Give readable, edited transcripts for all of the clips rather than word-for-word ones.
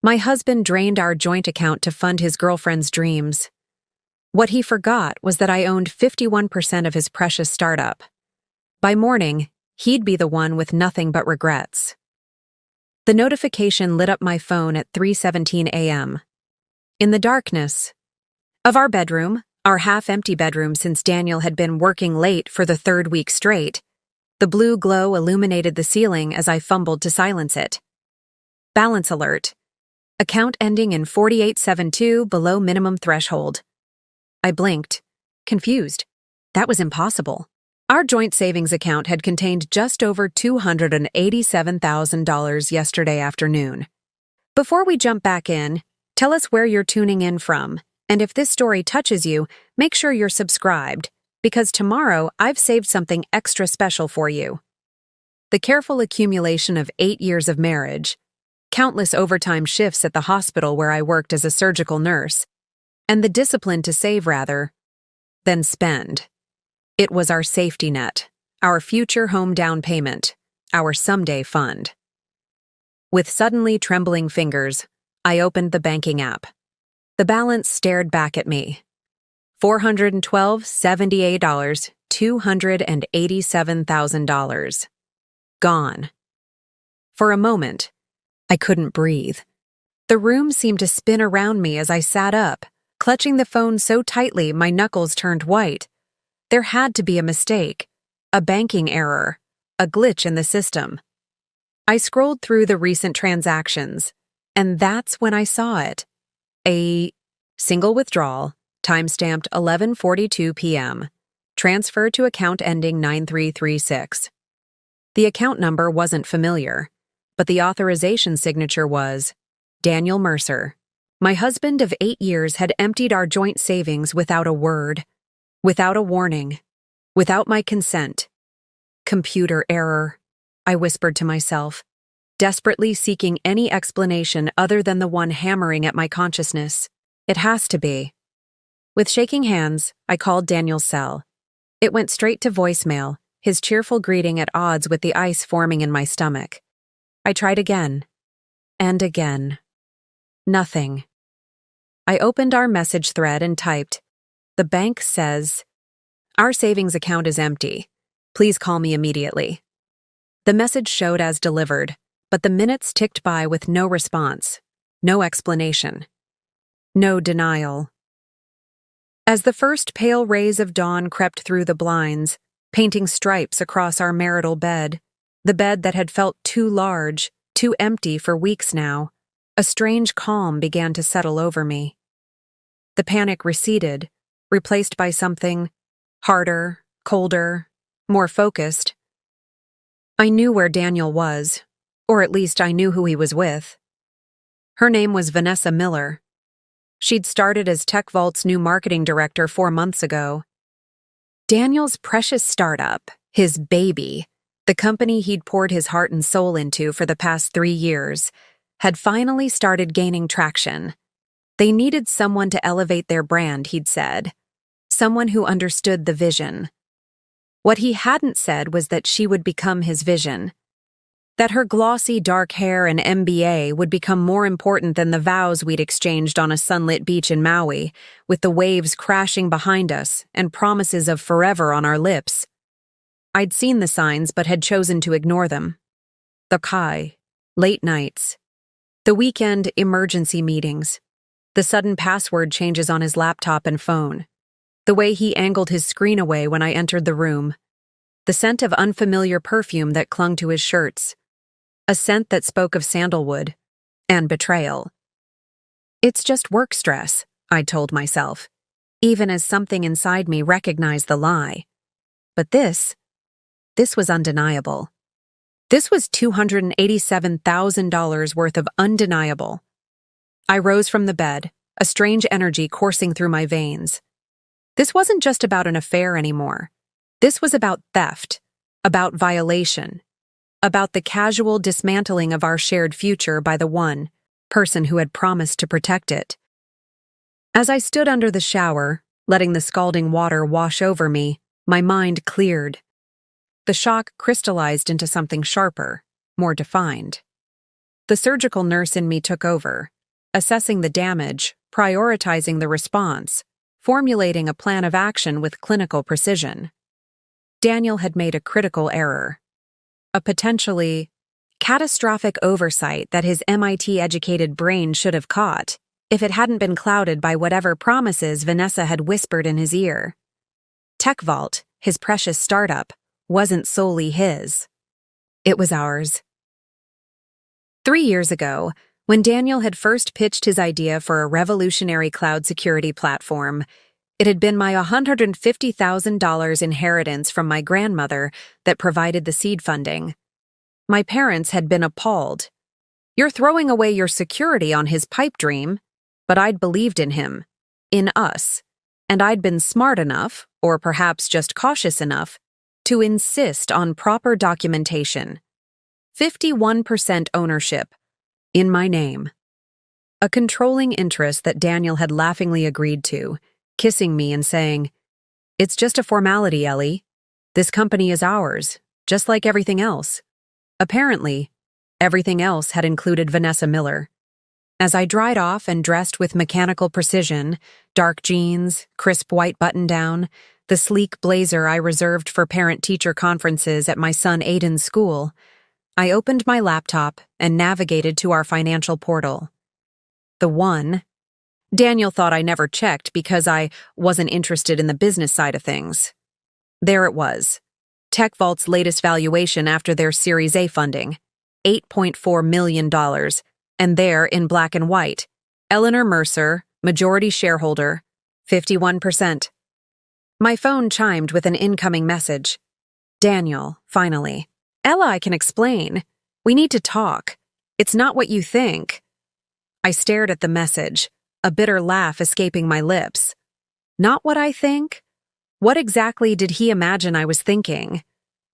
My husband drained our joint account to fund his girlfriend's dreams. What he forgot was that I owned 51% of his precious startup. By morning, he'd be the one with nothing but regrets. The notification lit up my phone at 3:17 a.m. In the darkness of our bedroom, our half-empty bedroom since Daniel had been working late for the third week straight, the blue glow illuminated the ceiling as I fumbled to silence it. Balance alert. Account ending in 4872 below minimum threshold. I blinked, confused. That was impossible. Our joint savings account had contained just over $287,000 yesterday afternoon. Before we jump back in, tell us where you're tuning in from, and if this story touches you, make sure you're subscribed, because tomorrow I've saved something extra special for you. The careful accumulation of 8 years of marriage, countless overtime shifts at the hospital where I worked as a surgical nurse, and the discipline to save rather than spend. It was our safety net, our future home down payment, our someday fund. With suddenly trembling fingers, I opened the banking app. The balance stared back at me. $412.78, $287,000. Gone. For a moment, I couldn't breathe. The room seemed to spin around me as I sat up, clutching the phone so tightly my knuckles turned white. There had to be a mistake, a banking error, a glitch in the system. I scrolled through the recent transactions, and that's when I saw it. A single withdrawal, timestamped 11:42 p.m., transfer to account ending 9336. The account number wasn't familiar, but the authorization signature was Daniel Mercer. My husband of 8 years had emptied our joint savings without a word, without a warning, without my consent. Computer error, I whispered to myself, desperately seeking any explanation other than the one hammering at my consciousness. It has to be. With shaking hands, I called Daniel's cell. It went straight to voicemail, his cheerful greeting at odds with the ice forming in my stomach. I tried again, and again. Nothing. I opened our message thread and typed, "The bank says, our savings account is empty. Please call me immediately." The message showed as delivered, but the minutes ticked by with no response, no explanation, no denial. As the first pale rays of dawn crept through the blinds, painting stripes across our marital bed, the bed that had felt too large, too empty for weeks now, a strange calm began to settle over me. The panic receded, replaced by something harder, colder, more focused. I knew where Daniel was, or at least I knew who he was with. Her name was Vanessa Miller. She'd started as TechVault's new marketing director 4 months ago. Daniel's precious startup, his baby, the company he'd poured his heart and soul into for the past 3 years, had finally started gaining traction. They needed someone to elevate their brand, he'd said. Someone who understood the vision. What he hadn't said was that she would become his vision. That her glossy dark hair and MBA would become more important than the vows we'd exchanged on a sunlit beach in Maui, with the waves crashing behind us and promises of forever on our lips. I'd seen the signs but had chosen to ignore them. The Kai, late nights, the weekend emergency meetings, the sudden password changes on his laptop and phone, the way he angled his screen away when I entered the room, the scent of unfamiliar perfume that clung to his shirts, a scent that spoke of sandalwood and betrayal. It's just work stress, I told myself, even as something inside me recognized the lie. But this was undeniable. This was $287,000 worth of undeniable. I rose from the bed, a strange energy coursing through my veins. This wasn't just about an affair anymore. This was about theft, about violation, about the casual dismantling of our shared future by the one person who had promised to protect it. As I stood under the shower, letting the scalding water wash over me, my mind cleared. The shock crystallized into something sharper, more defined. The surgical nurse in me took over, assessing the damage, prioritizing the response, formulating a plan of action with clinical precision. Daniel had made a critical error, a potentially catastrophic oversight that his MIT-educated brain should have caught if it hadn't been clouded by whatever promises Vanessa had whispered in his ear. TechVault, his precious startup, wasn't solely his. It was ours. 3 years ago, when Daniel had first pitched his idea for a revolutionary cloud security platform, it had been my $150,000 inheritance from my grandmother that provided the seed funding. My parents had been appalled. "You're throwing away your security on his pipe dream." But I'd believed in him, in us, and I'd been smart enough, or perhaps just cautious enough, to insist on proper documentation. 51% ownership, in my name. A controlling interest that Daniel had laughingly agreed to, kissing me and saying, "It's just a formality, Ellie. This company is ours, just like everything else." Apparently, everything else had included Vanessa Miller. As I dried off and dressed with mechanical precision, dark jeans, crisp white button-down, the sleek blazer I reserved for parent-teacher conferences at my son Aiden's school, I opened my laptop and navigated to our financial portal. The one. Daniel thought I never checked because I wasn't interested in the business side of things. There it was. TechVault's latest valuation after their Series A funding, $8.4 million. And there, in black and white, Eleanor Mercer, majority shareholder, 51%. My phone chimed with an incoming message. "Daniel, finally. Ella, I can explain. We need to talk. It's not what you think." I stared at the message, a bitter laugh escaping my lips. Not what I think? What exactly did he imagine I was thinking?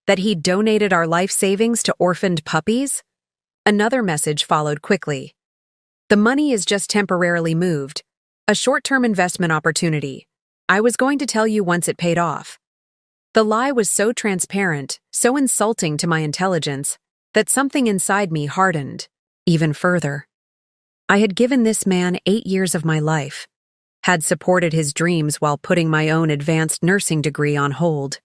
That he'd donated our life savings to orphaned puppies? Another message followed quickly. "The money is just temporarily moved. A short-term investment opportunity. I was going to tell you once it paid off." The lie was so transparent, so insulting to my intelligence, that something inside me hardened, even further. I had given this man 8 years of my life, had supported his dreams while putting my own advanced nursing degree on hold,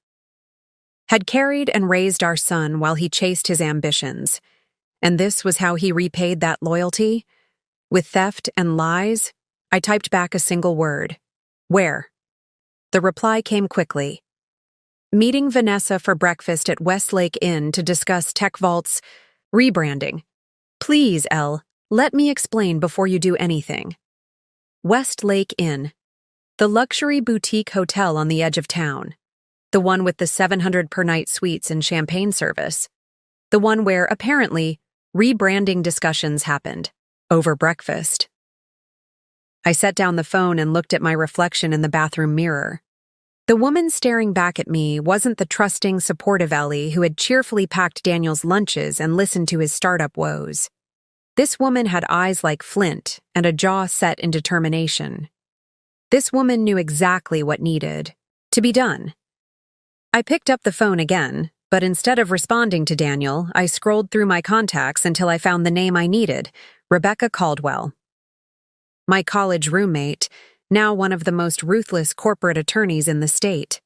had carried and raised our son while he chased his ambitions. And this was how he repaid that loyalty? With theft and lies? I typed back a single word. "Where?" The reply came quickly. "Meeting Vanessa for breakfast at Westlake Inn to discuss TechVault's rebranding. Please, Elle, let me explain before you do anything." Westlake Inn, the luxury boutique hotel on the edge of town. The one with the 700 per night suites and champagne service. The one where, apparently, rebranding discussions happened, over breakfast. I set down the phone and looked at my reflection in the bathroom mirror. The woman staring back at me wasn't the trusting, supportive Ellie who had cheerfully packed Daniel's lunches and listened to his startup woes. This woman had eyes like flint and a jaw set in determination. This woman knew exactly what needed to be done. I picked up the phone again, but instead of responding to Daniel, I scrolled through my contacts until I found the name I needed, Rebecca Caldwell. My college roommate, now one of the most ruthless corporate attorneys in the state.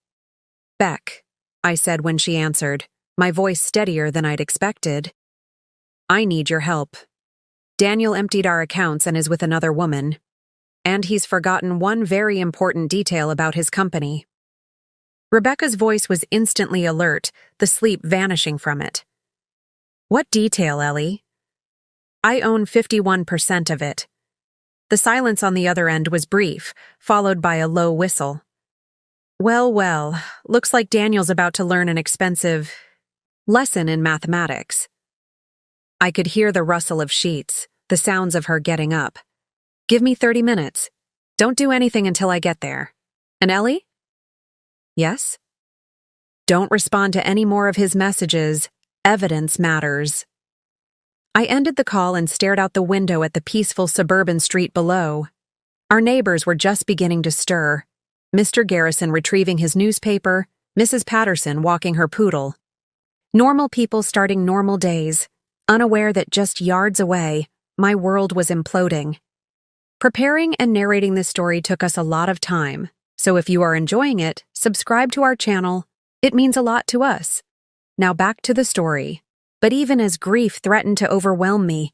"Beck," I said when she answered, my voice steadier than I'd expected. "I need your help. Daniel emptied our accounts and is with another woman. And he's forgotten one very important detail about his company." Rebecca's voice was instantly alert, the sleep vanishing from it. "What detail, Ellie?" "I own 51% of it." The silence on the other end was brief, followed by a low whistle. Well, looks like Daniel's about to learn an expensive lesson in mathematics." I could hear the rustle of sheets, the sounds of her getting up. "Give me 30 minutes. Don't do anything until I get there. And Ellie?" "Yes?" "Don't respond to any more of his messages. Evidence matters." I ended the call and stared out the window at the peaceful suburban street below. Our neighbors were just beginning to stir. Mr. Garrison retrieving his newspaper, Mrs. Patterson walking her poodle. Normal people starting normal days, unaware that just yards away, my world was imploding. Preparing and narrating this story took us a lot of time, so if you are enjoying it, subscribe to our channel. It means a lot to us. Now back to the story. But even as grief threatened to overwhelm me,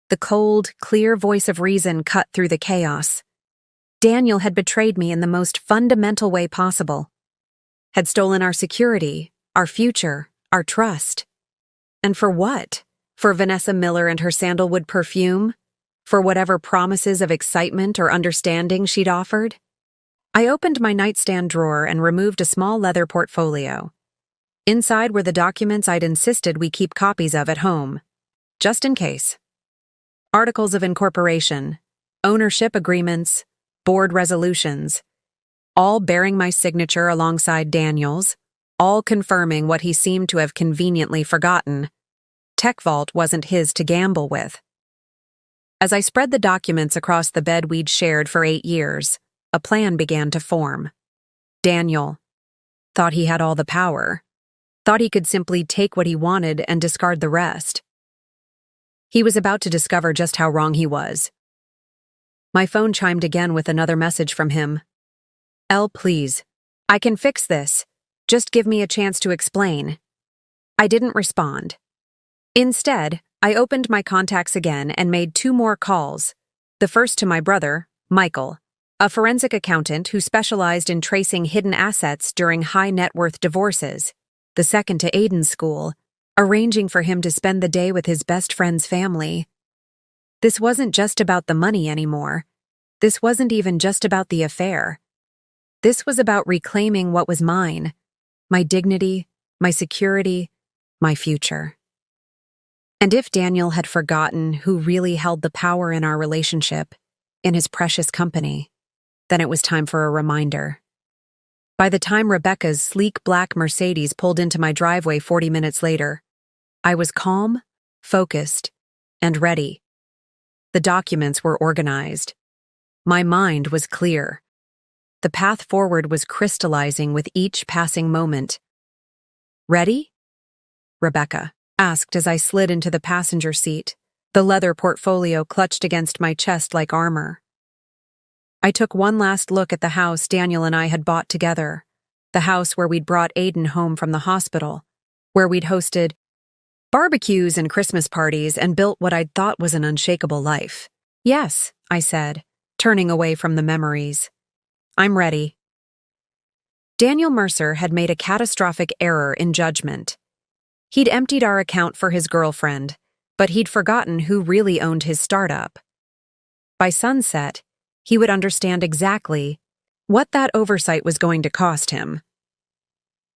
the cold, clear voice of reason cut through the chaos. Daniel had betrayed me in the most fundamental way possible. Had stolen our security, our future, our trust. And for what? For Vanessa Miller and her sandalwood perfume? For whatever promises of excitement or understanding she'd offered? I opened my nightstand drawer and removed a small leather portfolio. Inside were the documents I'd insisted we keep copies of at home, just in case. Articles of incorporation, ownership agreements, board resolutions, all bearing my signature alongside Daniel's, all confirming what he seemed to have conveniently forgotten. Tech Vault wasn't his to gamble with. As I spread the documents across the bed we'd shared for 8 years, a plan began to form. Daniel thought he had all the power, thought he could simply take what he wanted and discard the rest. He was about to discover just how wrong he was. My phone chimed again with another message from him. "Elle, please. I can fix this. Just give me a chance to explain." I didn't respond. Instead, I opened my contacts again and made 2 more calls. The first to my brother, Michael, a forensic accountant who specialized in tracing hidden assets during high-net-worth divorces. The second to Aiden's school, arranging for him to spend the day with his best friend's family. This wasn't just about the money anymore. This wasn't even just about the affair. This was about reclaiming what was mine, my dignity, my security, my future. And if Daniel had forgotten who really held the power in our relationship, in his precious company, then it was time for a reminder. By the time Rebecca's sleek black Mercedes pulled into my driveway 40 minutes later, I was calm, focused, and ready. The documents were organized. My mind was clear. The path forward was crystallizing with each passing moment. "Ready?" Rebecca asked as I slid into the passenger seat, the leather portfolio clutched against my chest like armor. I took one last look at the house Daniel and I had bought together, the house where we'd brought Aiden home from the hospital, where we'd hosted barbecues and Christmas parties and built what I'd thought was an unshakable life. "Yes," I said, turning away from the memories. "I'm ready." Daniel Mercer had made a catastrophic error in judgment. He'd emptied our account for his girlfriend, but he'd forgotten who really owned his startup. By sunset, he would understand exactly what that oversight was going to cost him.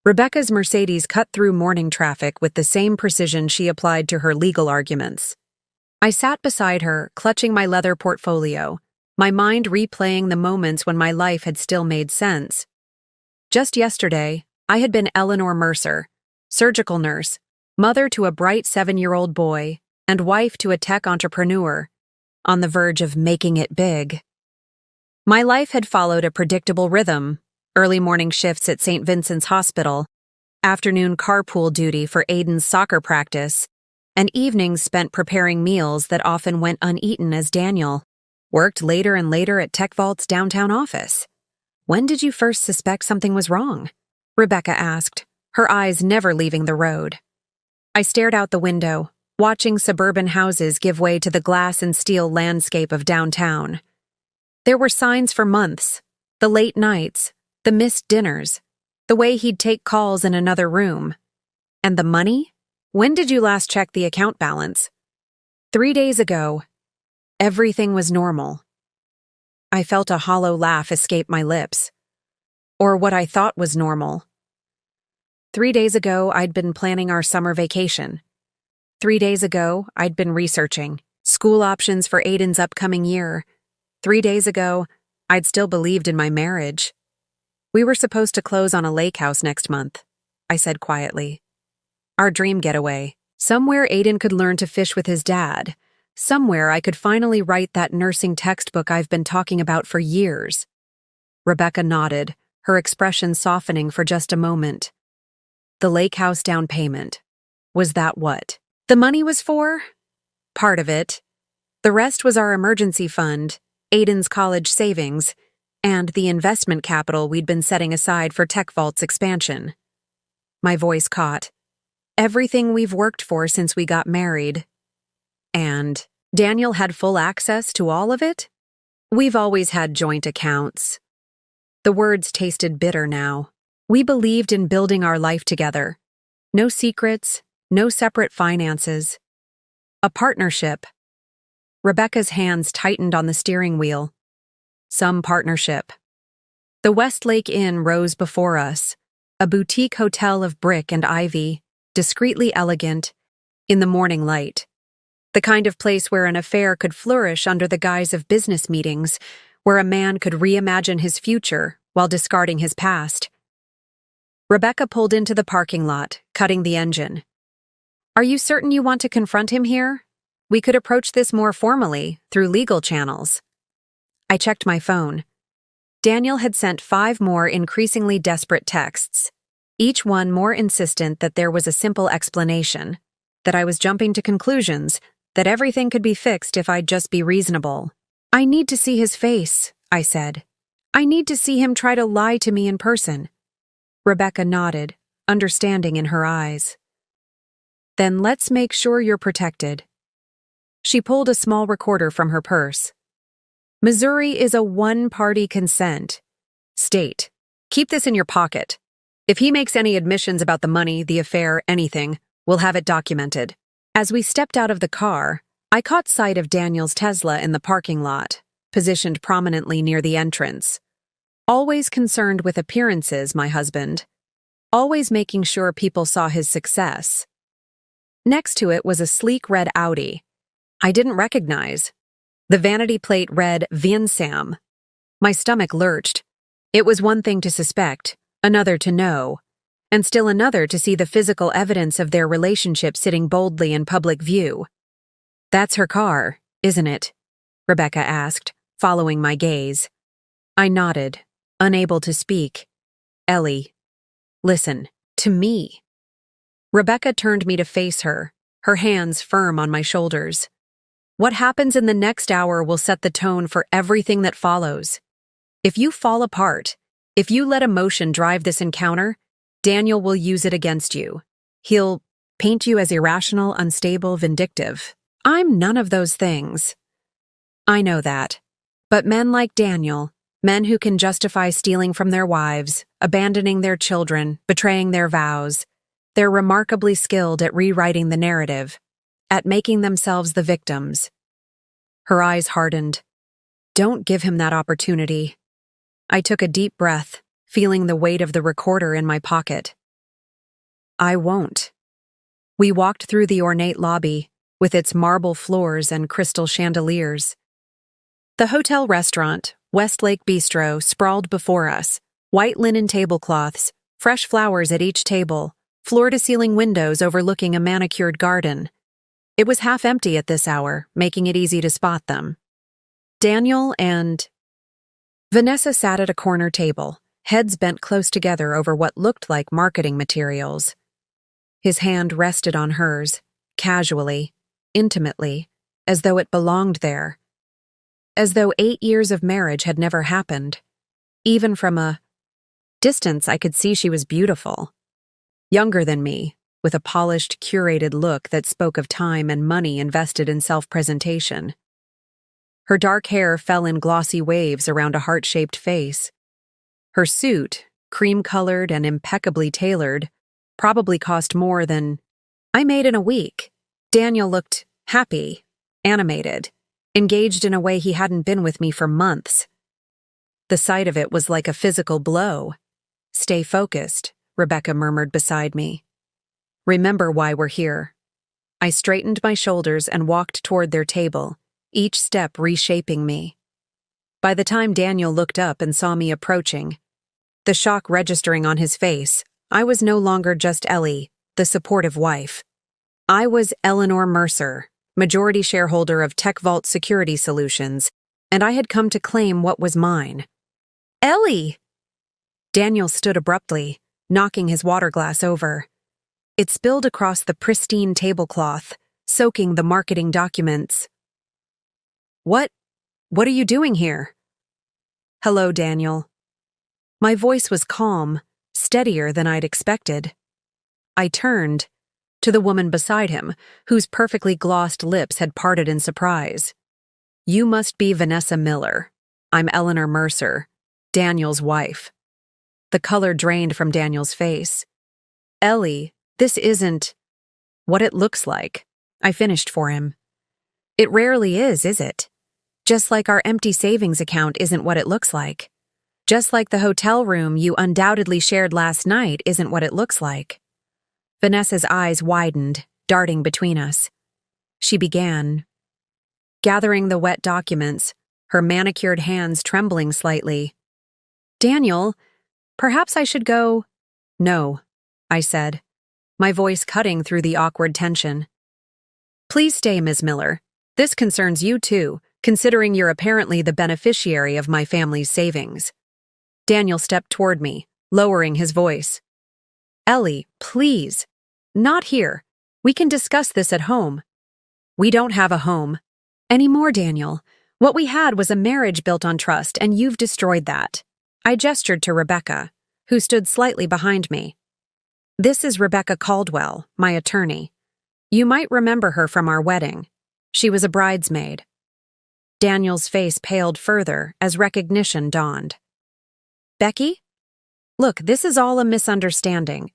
Rebecca's Mercedes cut through morning traffic with the same precision she applied to her legal arguments. I sat beside her, clutching my leather portfolio, my mind replaying the moments when my life had still made sense. Just yesterday, I had been Eleanor Mercer, surgical nurse, mother to a bright 7-year-old boy, and wife to a tech entrepreneur, on the verge of making it big. My life had followed a predictable rhythm: early morning shifts at St. Vincent's Hospital, afternoon carpool duty for Aiden's soccer practice, and evenings spent preparing meals that often went uneaten as Daniel worked later and later at Tech Vault's downtown office. "When did you first suspect something was wrong?" Rebecca asked, her eyes never leaving the road. I stared out the window, watching suburban houses give way to the glass and steel landscape of downtown. There were signs for months: the late nights, the missed dinners, the way he'd take calls in another room. And the money? When did you last check the account balance? 3 days ago. Everything was normal. I felt a hollow laugh escape my lips. Or what I thought was normal. 3 days ago, I'd been planning our summer vacation. 3 days ago, I'd been researching school options for Aiden's upcoming year. 3 days ago, I'd still believed in my marriage. "We were supposed to close on a lake house next month," I said quietly. "Our dream getaway. Somewhere Aiden could learn to fish with his dad. Somewhere I could finally write that nursing textbook I've been talking about for years." Rebecca nodded, her expression softening for just a moment. The lake house down payment. Was that what the money was for? Part of it. The rest was our emergency fund, Aiden's college savings, and the investment capital we'd been setting aside for Tech Vault's expansion. My voice caught. Everything we've worked for since we got married. And Daniel had full access to all of it? We've always had joint accounts. The words tasted bitter now. We believed in building our life together. No secrets, no separate finances. A partnership. Rebecca's hands tightened on the steering wheel. Some partnership. The Westlake Inn rose before us, a boutique hotel of brick and ivy, discreetly elegant, in the morning light. The kind of place where an affair could flourish under the guise of business meetings, where a man could reimagine his future while discarding his past. Rebecca pulled into the parking lot, cutting the engine. "Are you certain you want to confront him here? We could approach this more formally, through legal channels." I checked my phone. Daniel had sent 5 more increasingly desperate texts, each one more insistent that there was a simple explanation, that I was jumping to conclusions, that everything could be fixed if I'd just be reasonable. "I need to see his face," I said. "I need to see him try to lie to me in person." Rebecca nodded, understanding in her eyes. "Then let's make sure you're protected." She pulled a small recorder from her purse. "Missouri is a one-party consent state. Keep this in your pocket. If he makes any admissions about the money, the affair, anything, we'll have it documented." As we stepped out of the car, I caught sight of Daniel's Tesla in the parking lot, positioned prominently near the entrance. Always concerned with appearances, my husband. Always making sure people saw his success. Next to it was a sleek red Audi. I didn't recognize. The vanity plate read Viensam. My stomach lurched. It was one thing to suspect, another to know, and still another to see the physical evidence of their relationship sitting boldly in public view. "That's her car, isn't it?" Rebecca asked, following my gaze. I nodded, unable to speak. "Ellie, listen, to me." Rebecca turned me to face her, her hands firm on my shoulders. "What happens in the next hour will set the tone for everything that follows. If you fall apart, if you let emotion drive this encounter, Daniel will use it against you. He'll paint you as irrational, unstable, vindictive. I'm none of those things. I know that. But men like Daniel, men who can justify stealing from their wives, abandoning their children, betraying their vows, they're remarkably skilled at rewriting the narrative, at making themselves the victims." Her eyes hardened. "Don't give him that opportunity." I took a deep breath, feeling the weight of the recorder in my pocket. "I won't." We walked through the ornate lobby, with its marble floors and crystal chandeliers. The hotel restaurant, Westlake Bistro, sprawled before us, white linen tablecloths, fresh flowers at each table, floor-to-ceiling windows overlooking a manicured garden. It was half empty at this hour, making it easy to spot them. Daniel and Vanessa sat at a corner table, heads bent close together over what looked like marketing materials. His hand rested on hers, casually, intimately, as though it belonged there. As though 8 years of marriage had never happened. Even from a distance, I could see she was beautiful. Younger than me, with a polished, curated look that spoke of time and money invested in self-presentation. Her dark hair fell in glossy waves around a heart-shaped face. Her suit, cream-colored and impeccably tailored, probably cost more than I made in a week. Daniel looked happy, animated, engaged in a way he hadn't been with me for months. The sight of it was like a physical blow. "Stay focused," Rebecca murmured beside me. "Remember why we're here." I straightened my shoulders and walked toward their table, each step reshaping me. By the time Daniel looked up and saw me approaching, the shock registering on his face, I was no longer just Ellie, the supportive wife. I was Eleanor Mercer, majority shareholder of Tech Vault Security Solutions, and I had come to claim what was mine. "Ellie!" Daniel stood abruptly, knocking his water glass over. It spilled across the pristine tablecloth, soaking the marketing documents. "What What are you doing here? Hello, Daniel. My voice was calm, steadier than I'd expected. I turned to the woman beside him, whose perfectly glossed lips had parted in surprise. You must be Vanessa Miller. I'm Eleanor Mercer, Daniel's wife. The color drained from Daniel's face. Ellie, this isn't what it looks like. I finished for him. It rarely is it? Just like our empty savings account isn't what it looks like. Just like the hotel room you undoubtedly shared last night isn't what it looks like. Vanessa's eyes widened, darting between us. She began gathering the wet documents, her manicured hands trembling slightly. Daniel, perhaps I should go. No, I said, my voice cutting through the awkward tension. Please stay, Ms. Miller. This concerns you too, considering you're apparently the beneficiary of my family's savings. Daniel stepped toward me, lowering his voice. Ellie, please. Not here. We can discuss this at home. We don't have a home. Anymore, Daniel. What we had was a marriage built on trust, and you've destroyed that. I gestured to Rebecca, who stood slightly behind me. This is Rebecca Caldwell, my attorney. You might remember her from our wedding. She was a bridesmaid. Daniel's face paled further as recognition dawned. Becky? Look, this is all a misunderstanding.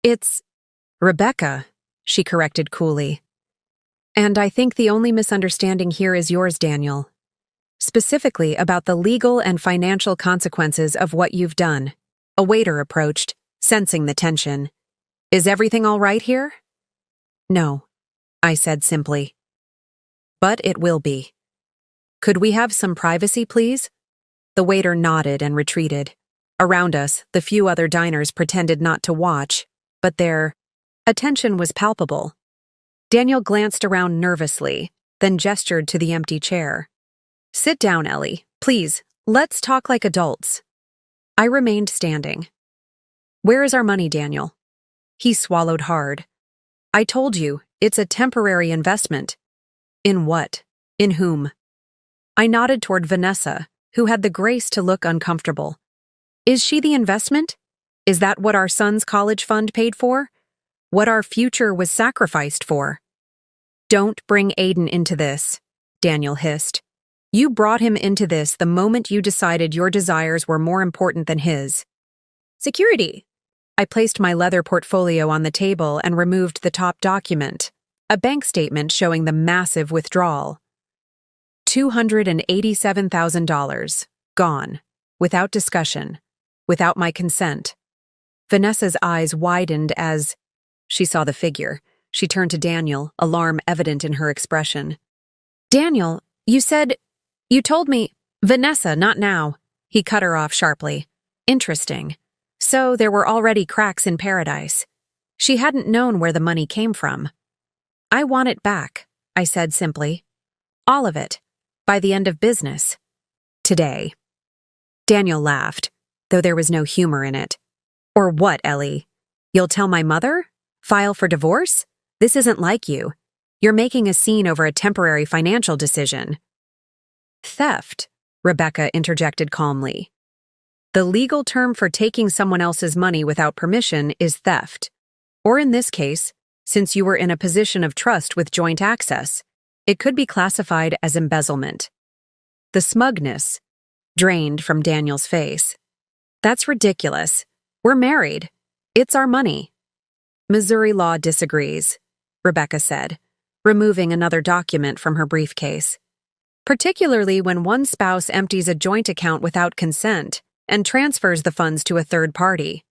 It's Rebecca, she corrected coolly. And I think the only misunderstanding here is yours, Daniel. Specifically about the legal and financial consequences of what you've done. A waiter approached, sensing the tension. Is everything all right here? No, I said simply. But it will be. Could we have some privacy, please? The waiter nodded and retreated. Around us, the few other diners pretended not to watch, but their attention was palpable. Daniel glanced around nervously, then gestured to the empty chair. Sit down, Ellie. Please, let's talk like adults. I remained standing. Where is our money, Daniel? He swallowed hard. I told you, it's a temporary investment. In what? In whom? I nodded toward Vanessa, who had the grace to look uncomfortable. Is she the investment? Is that what our son's college fund paid for? What our future was sacrificed for? Don't bring Aiden into this, Daniel hissed. You brought him into this the moment you decided your desires were more important than his. Security. I placed my leather portfolio on the table and removed the top document, a bank statement showing the massive withdrawal. $287,000. Gone. Without discussion. Without my consent. Vanessa's eyes widened as she saw the figure. She turned to Daniel, alarm evident in her expression. Daniel, you told me, Vanessa, not now. He cut her off sharply. Interesting. So there were already cracks in paradise. She hadn't known where the money came from. I want it back, I said simply. All of it. By the end of business. Today. Daniel laughed, though there was no humor in it. Or what, Ellie? You'll tell my mother? File for divorce? This isn't like you. You're making a scene over a temporary financial decision. Theft, Rebecca interjected calmly. The legal term for taking someone else's money without permission is theft. Or in this case, since you were in a position of trust with joint access, it could be classified as embezzlement. The smugness drained from Daniel's face. That's ridiculous. We're married. It's our money. Missouri law disagrees, Rebecca said, removing another document from her briefcase. Particularly when one spouse empties a joint account without consent and transfers the funds to a third party.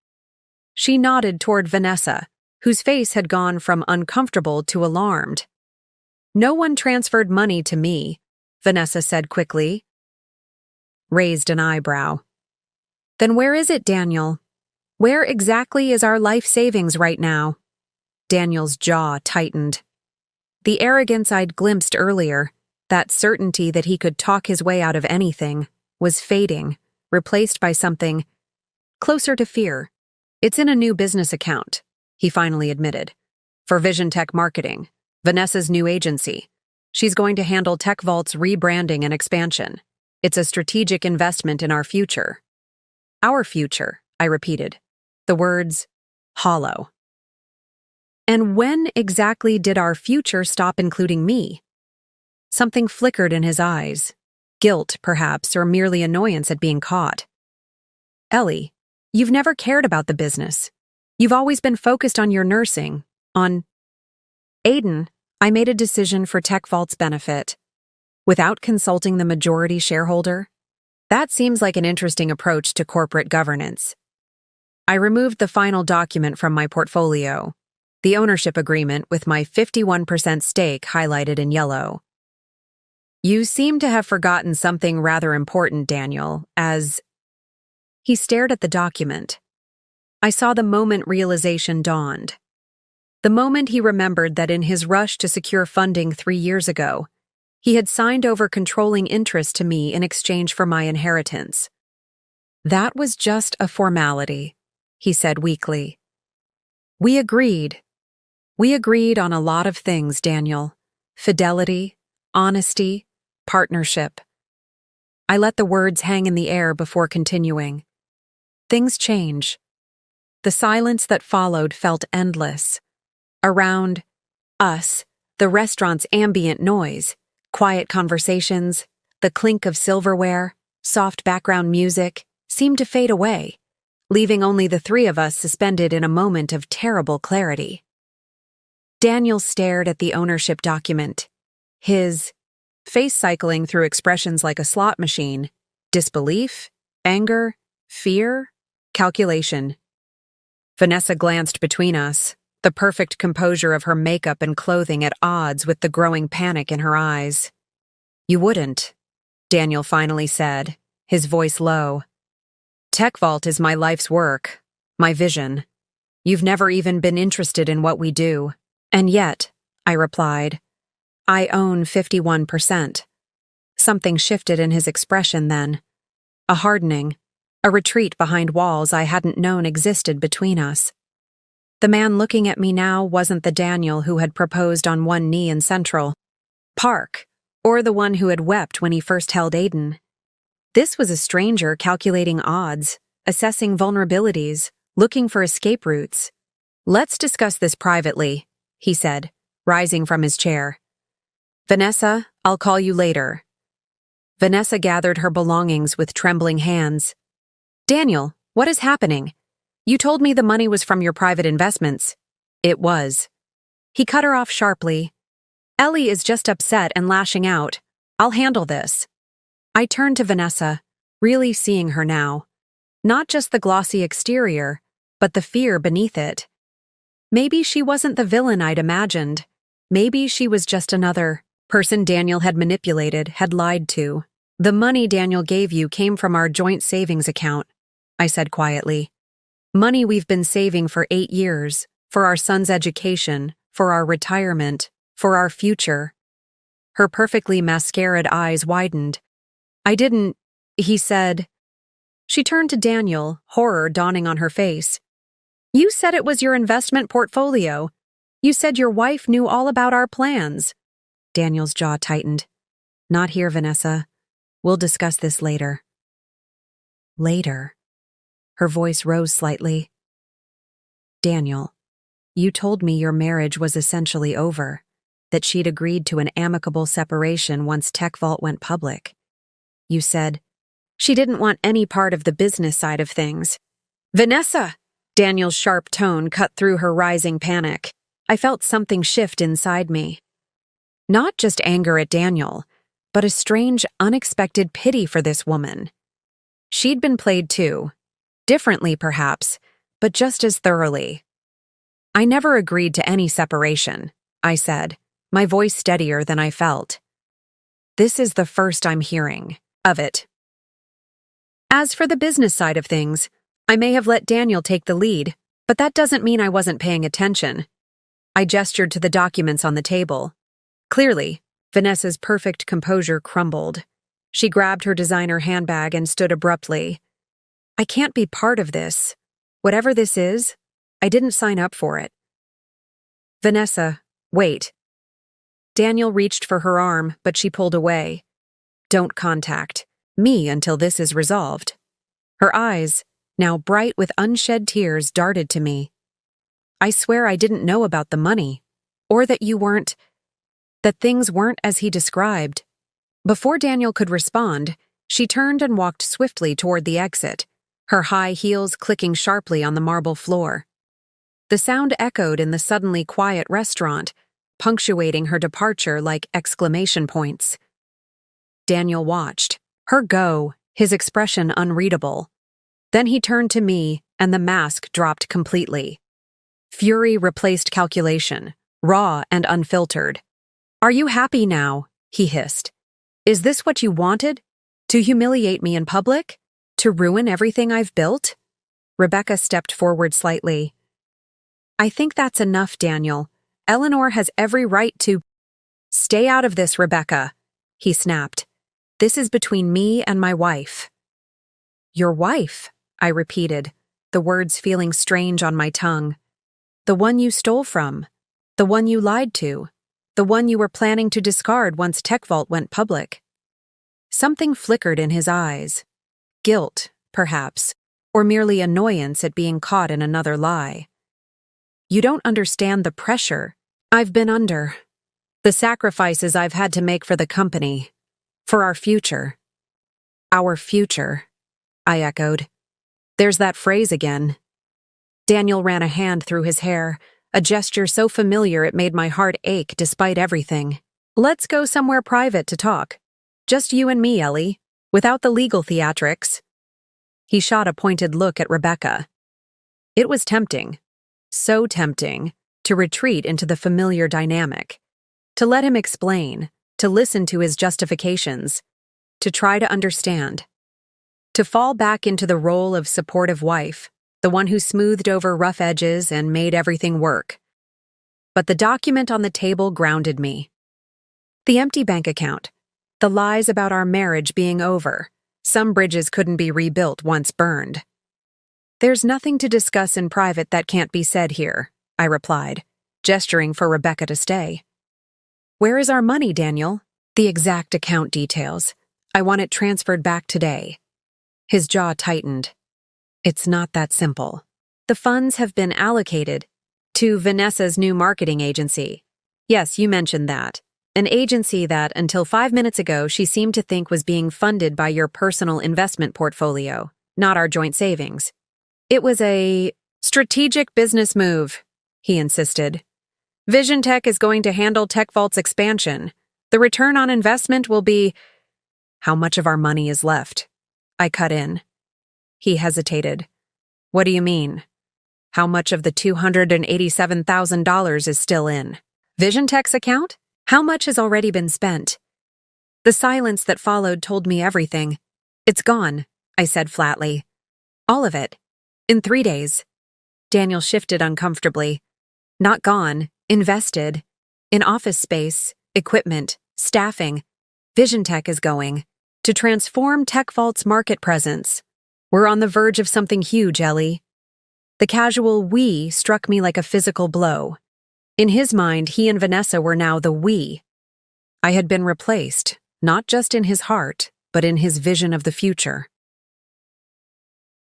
She nodded toward Vanessa, whose face had gone from uncomfortable to alarmed. No one transferred money to me, Vanessa said quickly. Raised an eyebrow. Then where is it, Daniel? Where exactly is our life savings right now? Daniel's jaw tightened. The arrogance I'd glimpsed earlier, that certainty that he could talk his way out of anything, was fading, replaced by something closer to fear. It's in a new business account, he finally admitted. For Vision Tech Marketing, Vanessa's new agency. She's going to handle TechVault's rebranding and expansion. It's a strategic investment in our future. Our future, I repeated. The words hollow. And when exactly did our future stop including me? Something flickered in his eyes. Guilt, perhaps, or merely annoyance at being caught. Ellie, you've never cared about the business. You've always been focused on your nursing, on... Aiden, I made a decision for TechVault's benefit. Without consulting the majority shareholder? That seems like an interesting approach to corporate governance. I removed the final document from my portfolio, the ownership agreement with my 51% stake highlighted in yellow. You seem to have forgotten something rather important, Daniel, as... He stared at the document. I saw the moment realization dawned. The moment he remembered that in his rush to secure funding 3 years ago, he had signed over controlling interest to me in exchange for my inheritance. That was just a formality, he said weakly. We agreed. We agreed on a lot of things, Daniel. Fidelity, honesty, partnership. I let the words hang in the air before continuing. Things change. The silence that followed felt endless. Around us, the restaurant's ambient noise, quiet conversations, the clink of silverware, soft background music, seemed to fade away, leaving only the three of us suspended in a moment of terrible clarity. Daniel stared at the ownership document, his face cycling through expressions like a slot machine: disbelief, anger, fear, calculation. Vanessa glanced between us, the perfect composure of her makeup and clothing at odds with the growing panic in her eyes. You wouldn't, Daniel finally said, his voice low. TechVault is my life's work, my vision. You've never even been interested in what we do. And yet, I replied, I own 51%. Something shifted in his expression then. A hardening, a retreat behind walls I hadn't known existed between us. The man looking at me now wasn't the Daniel who had proposed on one knee in Central Park, or the one who had wept when he first held Aiden. This was a stranger calculating odds, assessing vulnerabilities, looking for escape routes. Let's discuss this privately, he said, rising from his chair. Vanessa, I'll call you later. Vanessa gathered her belongings with trembling hands. Daniel, what is happening? You told me the money was from your private investments. It was. He cut her off sharply. Ellie is just upset and lashing out. I'll handle this. I turned to Vanessa, really seeing her now. Not just the glossy exterior, but the fear beneath it. Maybe she wasn't the villain I'd imagined. Maybe she was just another person Daniel had manipulated, had lied to. The money Daniel gave you came from our joint savings account, I said quietly. Money we've been saving for 8 years, for our son's education, for our retirement, for our future. Her perfectly mascaraed eyes widened. I didn't, he said. She turned to Daniel, horror dawning on her face. You said it was your investment portfolio. You said your wife knew all about our plans. Daniel's jaw tightened. Not here, Vanessa. We'll discuss this later. Later. Her voice rose slightly. Daniel, you told me your marriage was essentially over, that she'd agreed to an amicable separation once TechVault went public. You said, she didn't want any part of the business side of things. Vanessa! Daniel's sharp tone cut through her rising panic. I felt something shift inside me. Not just anger at Daniel, but a strange, unexpected pity for this woman. She'd been played too. Differently, perhaps, but just as thoroughly. I never agreed to any separation, I said, my voice steadier than I felt. This is the first I'm hearing of it. As for the business side of things, I may have let Daniel take the lead, but that doesn't mean I wasn't paying attention. I gestured to the documents on the table. Clearly, Vanessa's perfect composure crumbled. She grabbed her designer handbag and stood abruptly. I can't be part of this. Whatever this is, I didn't sign up for it. Vanessa, wait. Daniel reached for her arm, but she pulled away. Don't contact me until this is resolved. Her eyes, now bright with unshed tears, darted to me. I swear I didn't know about the money, or that things weren't as he described. Before Daniel could respond, she turned and walked swiftly toward the exit, her high heels clicking sharply on the marble floor. The sound echoed in the suddenly quiet restaurant, punctuating her departure like exclamation points. Daniel watched her go, his expression unreadable. Then he turned to me, and the mask dropped completely. Fury replaced calculation, raw and unfiltered. Are you happy now? He hissed. Is this what you wanted? To humiliate me in public? To ruin everything I've built? Rebecca stepped forward slightly. I think that's enough, Daniel. Eleanor has every right to— Stay out of this, Rebecca, he snapped. This is between me and my wife. Your wife, I repeated, the words feeling strange on my tongue. The one you stole from. The one you lied to. The one you were planning to discard once TechVault went public. Something flickered in his eyes. Guilt, perhaps, or merely annoyance at being caught in another lie. You don't understand the pressure I've been under, the sacrifices I've had to make for the company, for our future. Our future, I echoed. There's that phrase again. Daniel ran a hand through his hair, a gesture so familiar it made my heart ache despite everything. Let's go somewhere private to talk. Just you and me, Ellie, without the legal theatrics. He shot a pointed look at Rebecca. It was tempting, so tempting, to retreat into the familiar dynamic, to let him explain, to listen to his justifications, to try to understand, to fall back into the role of supportive wife, the one who smoothed over rough edges and made everything work. But the document on the table grounded me. The empty bank account, the lies about our marriage being over, some bridges couldn't be rebuilt once burned. There's nothing to discuss in private that can't be said here, I replied, gesturing for Rebecca to stay. Where is our money, Daniel? The exact account details. I want it transferred back today. His jaw tightened. It's not that simple. The funds have been allocated to Vanessa's new marketing agency. Yes, you mentioned that. An agency that, until 5 minutes ago, she seemed to think was being funded by your personal investment portfolio, not our joint savings. It was a strategic business move, he insisted. Vision Tech is going to handle TechVault's expansion. The return on investment will be— How much of our money is left? I cut in. He hesitated. What do you mean? How much of the $287,000 is still in? Vision Tech's account? How much has already been spent? The silence that followed told me everything. It's gone, I said flatly. All of it. In 3 days. Daniel shifted uncomfortably. Not gone, invested. In office space, equipment, staffing. Vision Tech is going to transform TechVault's market presence. We're on the verge of something huge, Ellie. The casual we struck me like a physical blow. In his mind, he and Vanessa were now the we. I had been replaced, not just in his heart, but in his vision of the future.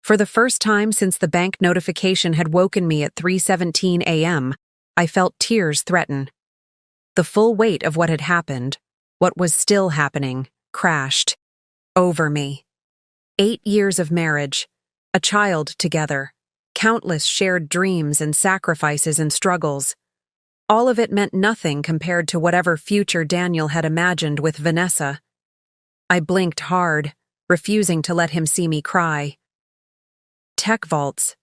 For the first time since the bank notification had woken me at 3:17 a.m., I felt tears threaten. The full weight of what had happened, what was still happening, crashed over me. 8 years of marriage, a child together, countless shared dreams and sacrifices and struggles. All of it meant nothing compared to whatever future Daniel had imagined with Vanessa. I blinked hard, refusing to let him see me cry. TechVault's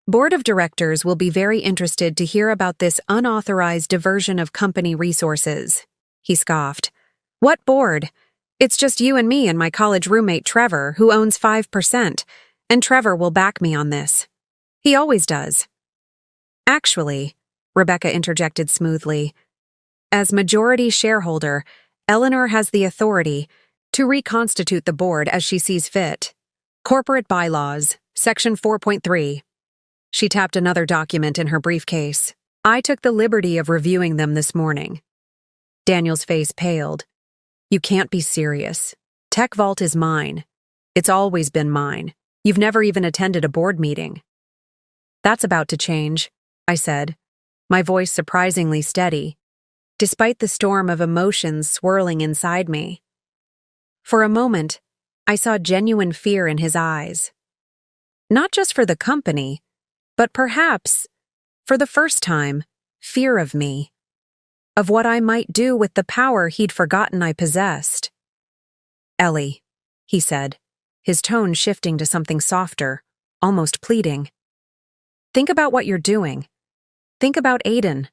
board of directors will be very interested to hear about this unauthorized diversion of company resources, he scoffed. What board? It's just you and me and my college roommate Trevor, who owns 5%, and Trevor will back me on this. He always does. Actually, Rebecca interjected smoothly, as majority shareholder, Eleanor has the authority to reconstitute the board as she sees fit. Corporate Bylaws, Section 4.3. She tapped another document in her briefcase. I took the liberty of reviewing them this morning. Daniel's face paled. You can't be serious. Tech Vault is mine. It's always been mine. You've never even attended a board meeting. That's about to change, I said, my voice surprisingly steady, despite the storm of emotions swirling inside me. For a moment, I saw genuine fear in his eyes. Not just for the company, but perhaps, for the first time, fear of me, of what I might do with the power he'd forgotten I possessed. Ellie, he said, his tone shifting to something softer, almost pleading. Think about what you're doing. Think about Aiden,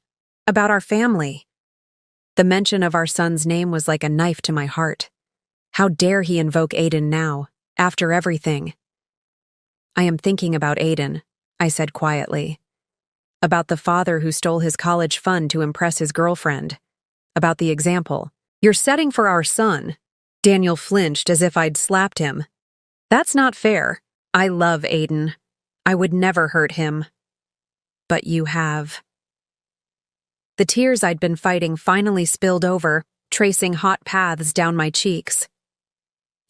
about our family. The mention of our son's name was like a knife to my heart. How dare he invoke Aiden now, after everything? I am thinking about Aiden, I said quietly. About the father who stole his college fund to impress his girlfriend. About the example you're setting for our son. Daniel flinched as if I'd slapped him. That's not fair. I love Aiden. I would never hurt him. But you have. The tears I'd been fighting finally spilled over, tracing hot paths down my cheeks.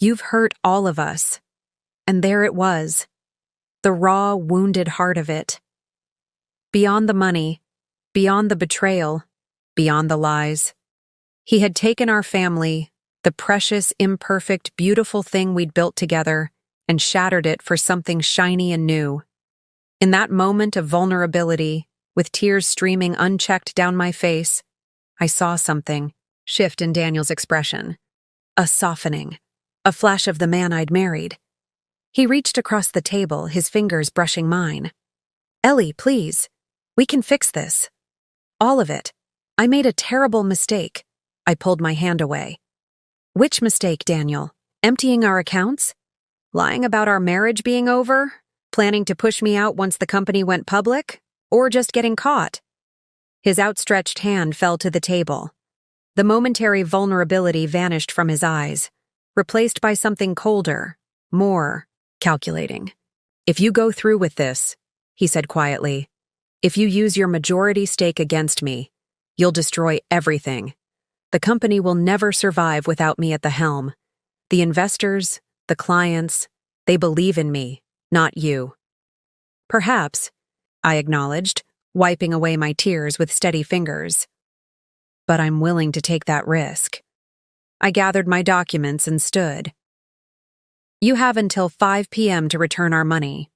You've hurt all of us. And there it was. The raw, wounded heart of it. Beyond the money, beyond the betrayal, beyond the lies. He had taken our family, the precious, imperfect, beautiful thing we'd built together, and shattered it for something shiny and new. In that moment of vulnerability, with tears streaming unchecked down my face, I saw something shift in Daniel's expression. A softening, a flash of the man I'd married. He reached across the table, his fingers brushing mine. Ellie, please. We can fix this. All of it. I made a terrible mistake. I pulled my hand away. Which mistake, Daniel? Emptying our accounts? Lying about our marriage being over? Planning to push me out once the company went public? Or just getting caught? His outstretched hand fell to the table. The momentary vulnerability vanished from his eyes, replaced by something colder, more calculating. If you go through with this, he said quietly, if you use your majority stake against me, you'll destroy everything. The company will never survive without me at the helm. The investors, the clients, they believe in me, not you. Perhaps, I acknowledged, wiping away my tears with steady fingers. But I'm willing to take that risk. I gathered my documents and stood. You have until 5 p.m. to return our money.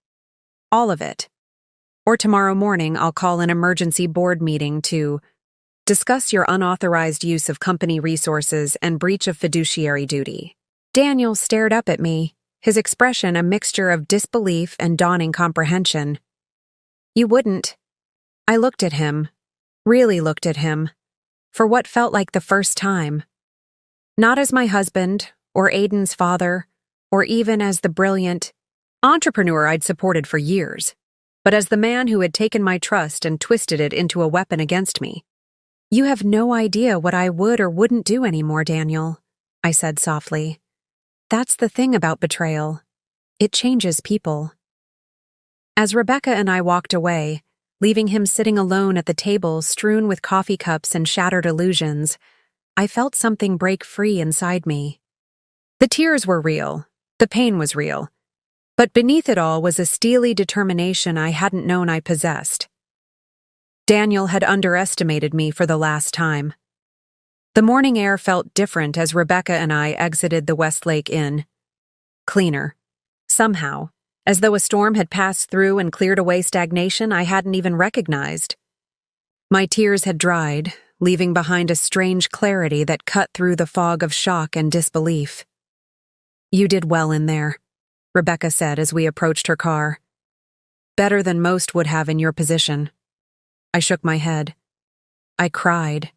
All of it. Or tomorrow morning I'll call an emergency board meeting to discuss your unauthorized use of company resources and breach of fiduciary duty. Daniel stared up at me, his expression a mixture of disbelief and dawning comprehension. You wouldn't. I looked at him, really looked at him, for what felt like the first time. Not as my husband, or Aiden's father, or even as the brilliant entrepreneur I'd supported for years, but as the man who had taken my trust and twisted it into a weapon against me. You have no idea what I would or wouldn't do anymore, Daniel, I said softly. That's the thing about betrayal. It changes people. As Rebecca and I walked away, leaving him sitting alone at the table strewn with coffee cups and shattered illusions, I felt something break free inside me. The tears were real, the pain was real, but beneath it all was a steely determination I hadn't known I possessed. Daniel had underestimated me for the last time. The morning air felt different as Rebecca and I exited the Westlake Inn. Cleaner. Somehow, as though a storm had passed through and cleared away stagnation I hadn't even recognized. My tears had dried, leaving behind a strange clarity that cut through the fog of shock and disbelief. You did well in there, Rebecca said as we approached her car. Better than most would have in your position. I shook my head. I cried.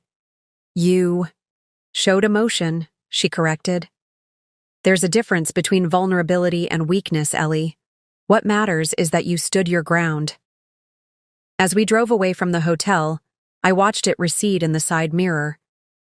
You showed emotion, she corrected. There's a difference between vulnerability and weakness, Ellie. What matters is that you stood your ground. As we drove away from the hotel, I watched it recede in the side mirror,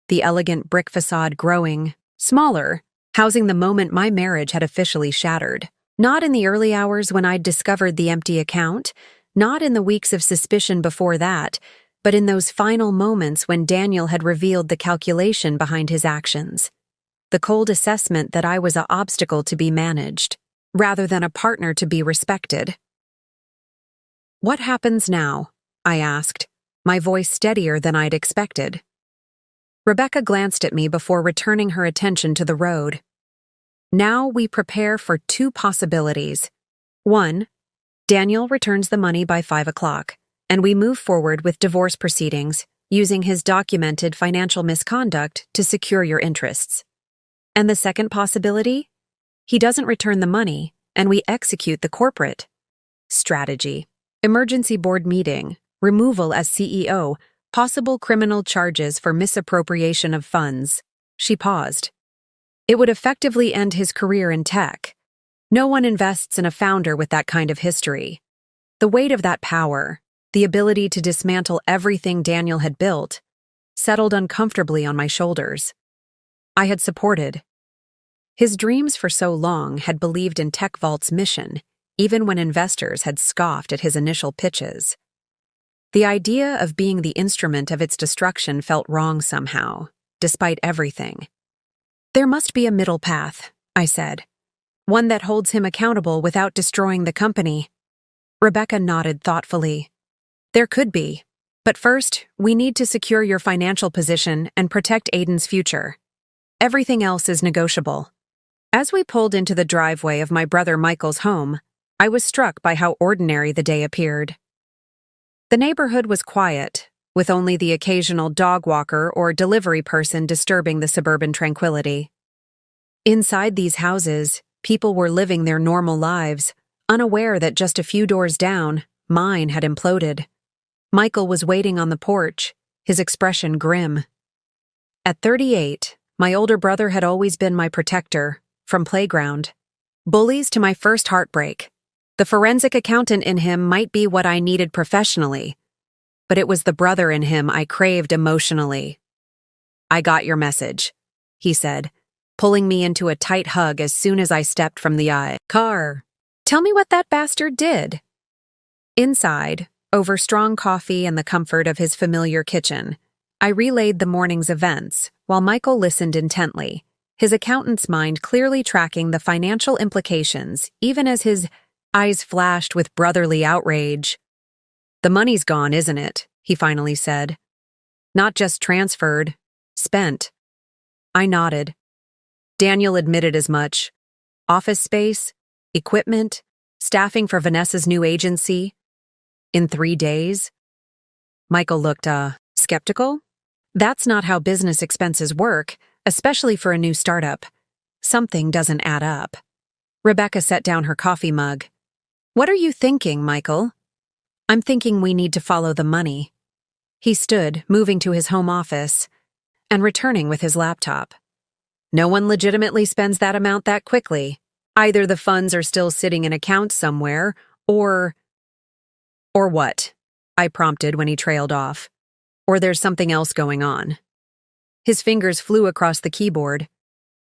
the elegant brick facade growing, smaller, housing the moment my marriage had officially shattered. Not in the early hours when I'd discovered the empty account, not in the weeks of suspicion before that, but in those final moments when Daniel had revealed the calculation behind his actions. The cold assessment that I was an obstacle to be managed, rather than a partner to be respected. "What happens now?" I asked, my voice steadier than I'd expected. Rebecca glanced at me before returning her attention to the road. "Now we prepare for two possibilities. 1. Daniel returns the money by 5 o'clock, and we move forward with divorce proceedings, using his documented financial misconduct to secure your interests. And the second possibility? He doesn't return the money, and we execute the corporate strategy. Emergency board meeting, removal as CEO, possible criminal charges for misappropriation of funds." She paused. "It would effectively end his career in tech. No one invests in a founder with that kind of history. The weight of that power, the ability to dismantle everything Daniel had built, settled uncomfortably on my shoulders. I had supported his dreams for so long, had believed in Tech Vault's mission, even when investors had scoffed at his initial pitches. The idea of being the instrument of its destruction felt wrong somehow, despite everything. "There must be a middle path," I said. "One that holds him accountable without destroying the company." Rebecca nodded thoughtfully. "There could be. But first, we need to secure your financial position and protect Aiden's future. Everything else is negotiable." As we pulled into the driveway of my brother Michael's home, I was struck by how ordinary the day appeared. The neighborhood was quiet, with only the occasional dog walker or delivery person disturbing the suburban tranquility. Inside these houses, people were living their normal lives, unaware that just a few doors down, mine had imploded. Michael was waiting on the porch, his expression grim. At 38, my older brother had always been my protector, from playground bullies to my first heartbreak. The forensic accountant in him might be what I needed professionally, but it was the brother in him I craved emotionally. "I got your message," he said, pulling me into a tight hug as soon as I stepped from the car. "Tell me what that bastard did." Inside, over strong coffee and the comfort of his familiar kitchen, I relayed the morning's events, while Michael listened intently, his accountant's mind clearly tracking the financial implications, even as his eyes flashed with brotherly outrage. "The money's gone, isn't it?" he finally said. "Not just transferred, spent." I nodded. Daniel admitted as much. Office space, equipment, staffing for Vanessa's new agency. In 3 days? Michael looked, skeptical. "That's not how business expenses work, especially for a new startup. Something doesn't add up." Rebecca set down her coffee mug. "What are you thinking, Michael?" "I'm thinking we need to follow the money." He stood, moving to his home office, and returning with his laptop. "No one legitimately spends that amount that quickly. Either the funds are still sitting in accounts somewhere, or what?" I prompted when he trailed off. "Or there's something else going on." His fingers flew across the keyboard.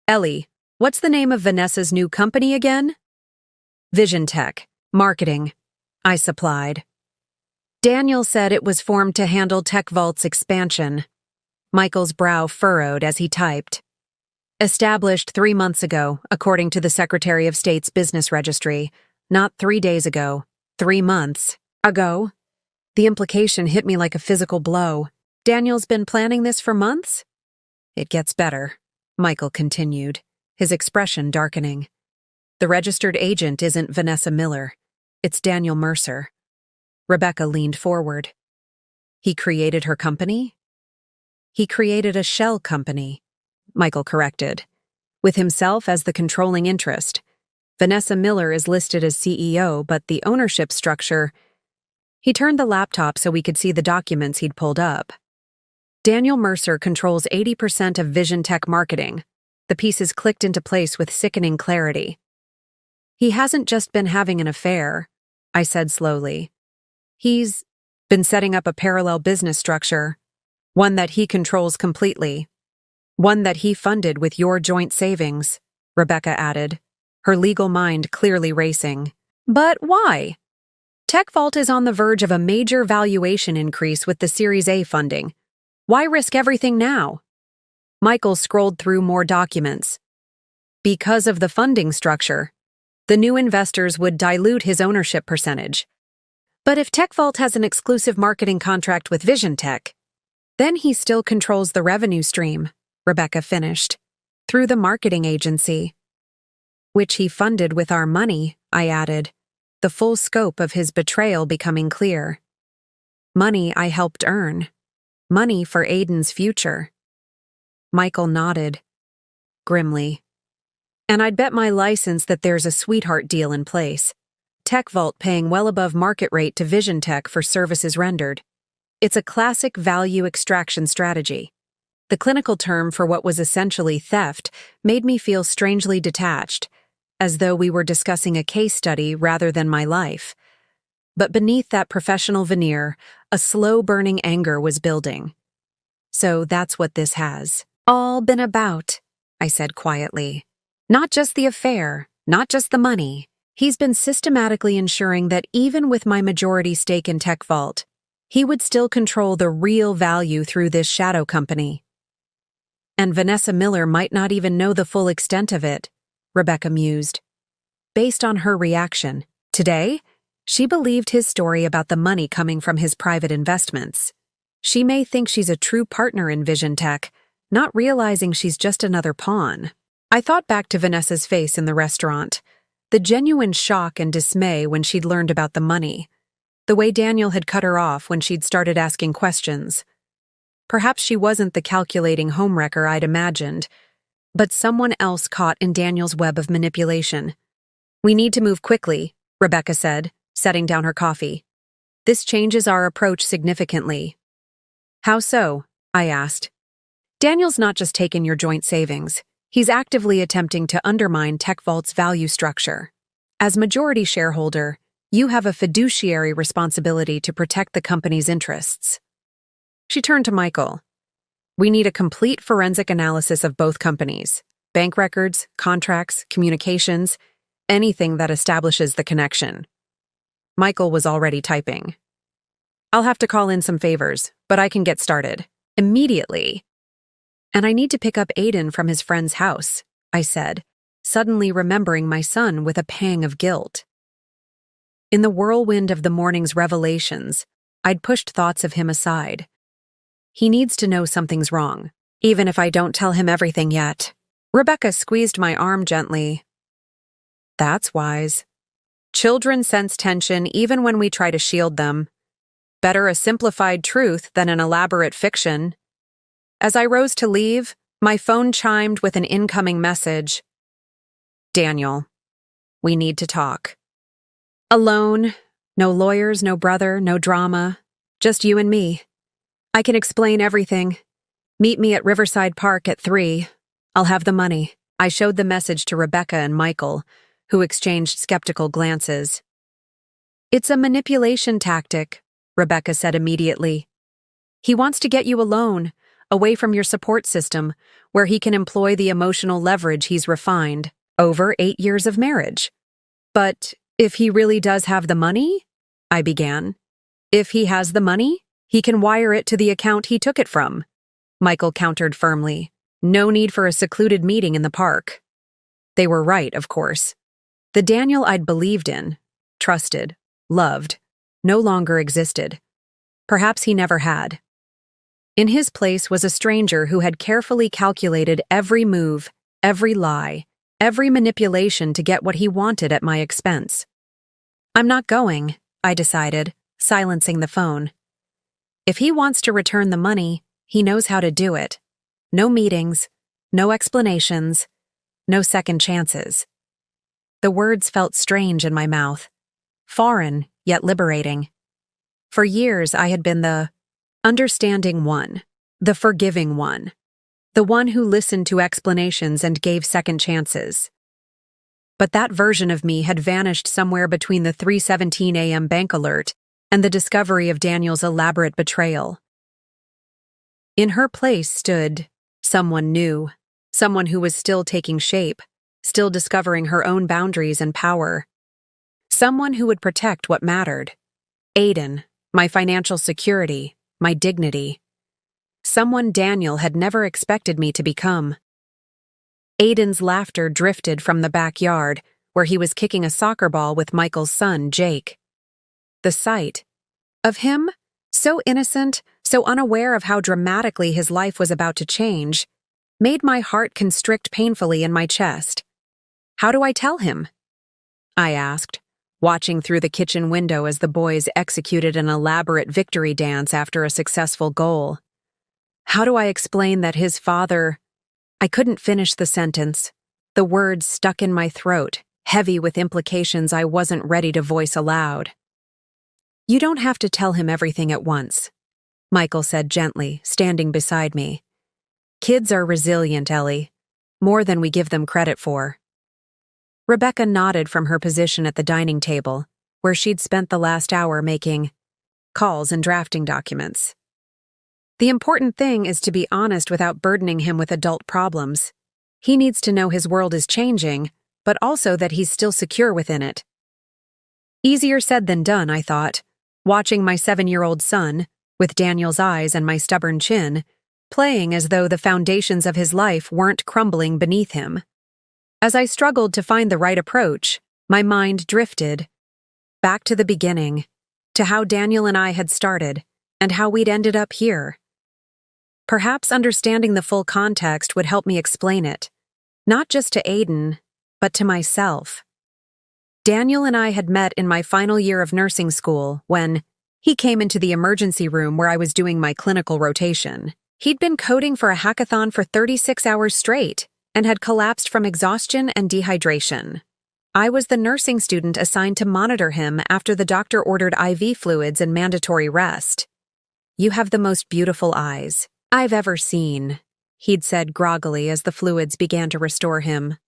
"Ellie, what's the name of Vanessa's new company again?" "Vision Tech. Marketing," I supplied. "Daniel said it was formed to handle Tech Vault's expansion." Michael's brow furrowed as he typed. "Established 3 months ago, according to the Secretary of State's business registry. Not 3 days ago. 3 months ago." The implication hit me like a physical blow. Daniel's been planning this for months? "It gets better," Michael continued, his expression darkening. "The registered agent isn't Vanessa Miller. It's Daniel Mercer." Rebecca leaned forward. "He created her company?" "He created a shell company," Michael corrected, "with himself as the controlling interest. Vanessa Miller is listed as CEO, but the ownership structure—" He turned the laptop so we could see the documents he'd pulled up. "Daniel Mercer controls 80% of Vision Tech marketing." The pieces clicked into place with sickening clarity. "He hasn't just been having an affair," I said slowly. "He's been setting up a parallel business structure, one that he controls completely. One that he funded with your joint savings," Rebecca added, her legal mind clearly racing. "But why?" TechVault is on the verge of a major valuation increase with the Series A funding. Why risk everything now? Michael scrolled through more documents. Because of the funding structure, the new investors would dilute his ownership percentage. But if TechVault has an exclusive marketing contract with Vision Tech, then he still controls the revenue stream, Rebecca finished, through the marketing agency. Which he funded with our money, I added, the full scope of his betrayal becoming clear. Money I helped earn. Money for Aiden's future. Michael nodded, grimly. And I'd bet my license that there's a sweetheart deal in place. TechVault paying well above market rate to Vision Tech for services rendered. It's a classic value extraction strategy. The clinical term for what was essentially theft made me feel strangely detached, as though we were discussing a case study rather than my life. But beneath that professional veneer, a slow-burning anger was building. So that's what this has all been about, I said quietly. Not just the affair, not just the money. He's been systematically ensuring that even with my majority stake in TechVault, he would still control the real value through this shadow company. And Vanessa Miller might not even know the full extent of it, Rebecca mused. Based on her reaction, today, she believed his story about the money coming from his private investments. She may think she's a true partner in Vision Tech, not realizing she's just another pawn. I thought back to Vanessa's face in the restaurant, the genuine shock and dismay when she'd learned about the money, the way Daniel had cut her off when she'd started asking questions. Perhaps she wasn't the calculating homewrecker I'd imagined, but someone else caught in Daniel's web of manipulation. We need to move quickly, Rebecca said, setting down her coffee. This changes our approach significantly. How so? I asked. Daniel's not just taken your joint savings. He's actively attempting to undermine TechVault's value structure. As majority shareholder, you have a fiduciary responsibility to protect the company's interests. She turned to Michael. We need a complete forensic analysis of both companies. Bank records, contracts, communications, anything that establishes the connection. Michael was already typing. I'll have to call in some favors, but I can get started. Immediately. And I need to pick up Aiden from his friend's house, I said, suddenly remembering my son with a pang of guilt. In the whirlwind of the morning's revelations, I'd pushed thoughts of him aside. He needs to know something's wrong, even if I don't tell him everything yet. Rebecca squeezed my arm gently. That's wise. Children sense tension even when we try to shield them. Better a simplified truth than an elaborate fiction. As I rose to leave, my phone chimed with an incoming message. Daniel, we need to talk. Alone, no lawyers, no brother, no drama, just you and me. I can explain everything. Meet me at Riverside Park at 3. I'll have the money. I showed the message to Rebecca and Michael, who exchanged skeptical glances. It's a manipulation tactic, Rebecca said immediately. He wants to get you alone, away from your support system, where he can employ the emotional leverage he's refined over 8 years of marriage. But if he really does have the money? I began. If he has the money, he can wire it to the account he took it from. Michael countered firmly. No need for a secluded meeting in the park. They were right, of course. The Daniel I'd believed in, trusted, loved, no longer existed. Perhaps he never had. In his place was a stranger who had carefully calculated every move, every lie, every manipulation to get what he wanted at my expense. I'm not going, I decided, silencing the phone. If he wants to return the money, he knows how to do it. No meetings, no explanations, no second chances. The words felt strange in my mouth, foreign yet liberating. For years I had been the understanding one, the forgiving one, the one who listened to explanations and gave second chances. But that version of me had vanished somewhere between the 3:17 a.m. bank alert and the discovery of Daniel's elaborate betrayal. In her place stood someone new, someone who was still taking shape, still discovering her own boundaries and power. Someone who would protect what mattered. Aiden, my financial security, my dignity. Someone Daniel had never expected me to become. Aiden's laughter drifted from the backyard, where he was kicking a soccer ball with Michael's son, Jake. The sight of him, so innocent, so unaware of how dramatically his life was about to change, made my heart constrict painfully in my chest. How do I tell him? I asked, watching through the kitchen window as the boys executed an elaborate victory dance after a successful goal. How do I explain that his father— I couldn't finish the sentence. The words stuck in my throat, heavy with implications I wasn't ready to voice aloud. You don't have to tell him everything at once, Michael said gently, standing beside me. Kids are resilient, Ellie. More than we give them credit for. Rebecca nodded from her position at the dining table, where she'd spent the last hour making calls and drafting documents. The important thing is to be honest without burdening him with adult problems. He needs to know his world is changing, but also that he's still secure within it. Easier said than done, I thought, watching my 7-year-old son, with Daniel's eyes and my stubborn chin, playing as though the foundations of his life weren't crumbling beneath him. As I struggled to find the right approach, my mind drifted back to the beginning, to how Daniel and I had started, and how we'd ended up here. Perhaps understanding the full context would help me explain it, not just to Aiden, but to myself. Daniel and I had met in my final year of nursing school when he came into the emergency room where I was doing my clinical rotation. He'd been coding for a hackathon for 36 hours straight and had collapsed from exhaustion and dehydration. I was the nursing student assigned to monitor him after the doctor ordered IV fluids and mandatory rest. You have the most beautiful eyes I've ever seen, he'd said groggily as the fluids began to restore him.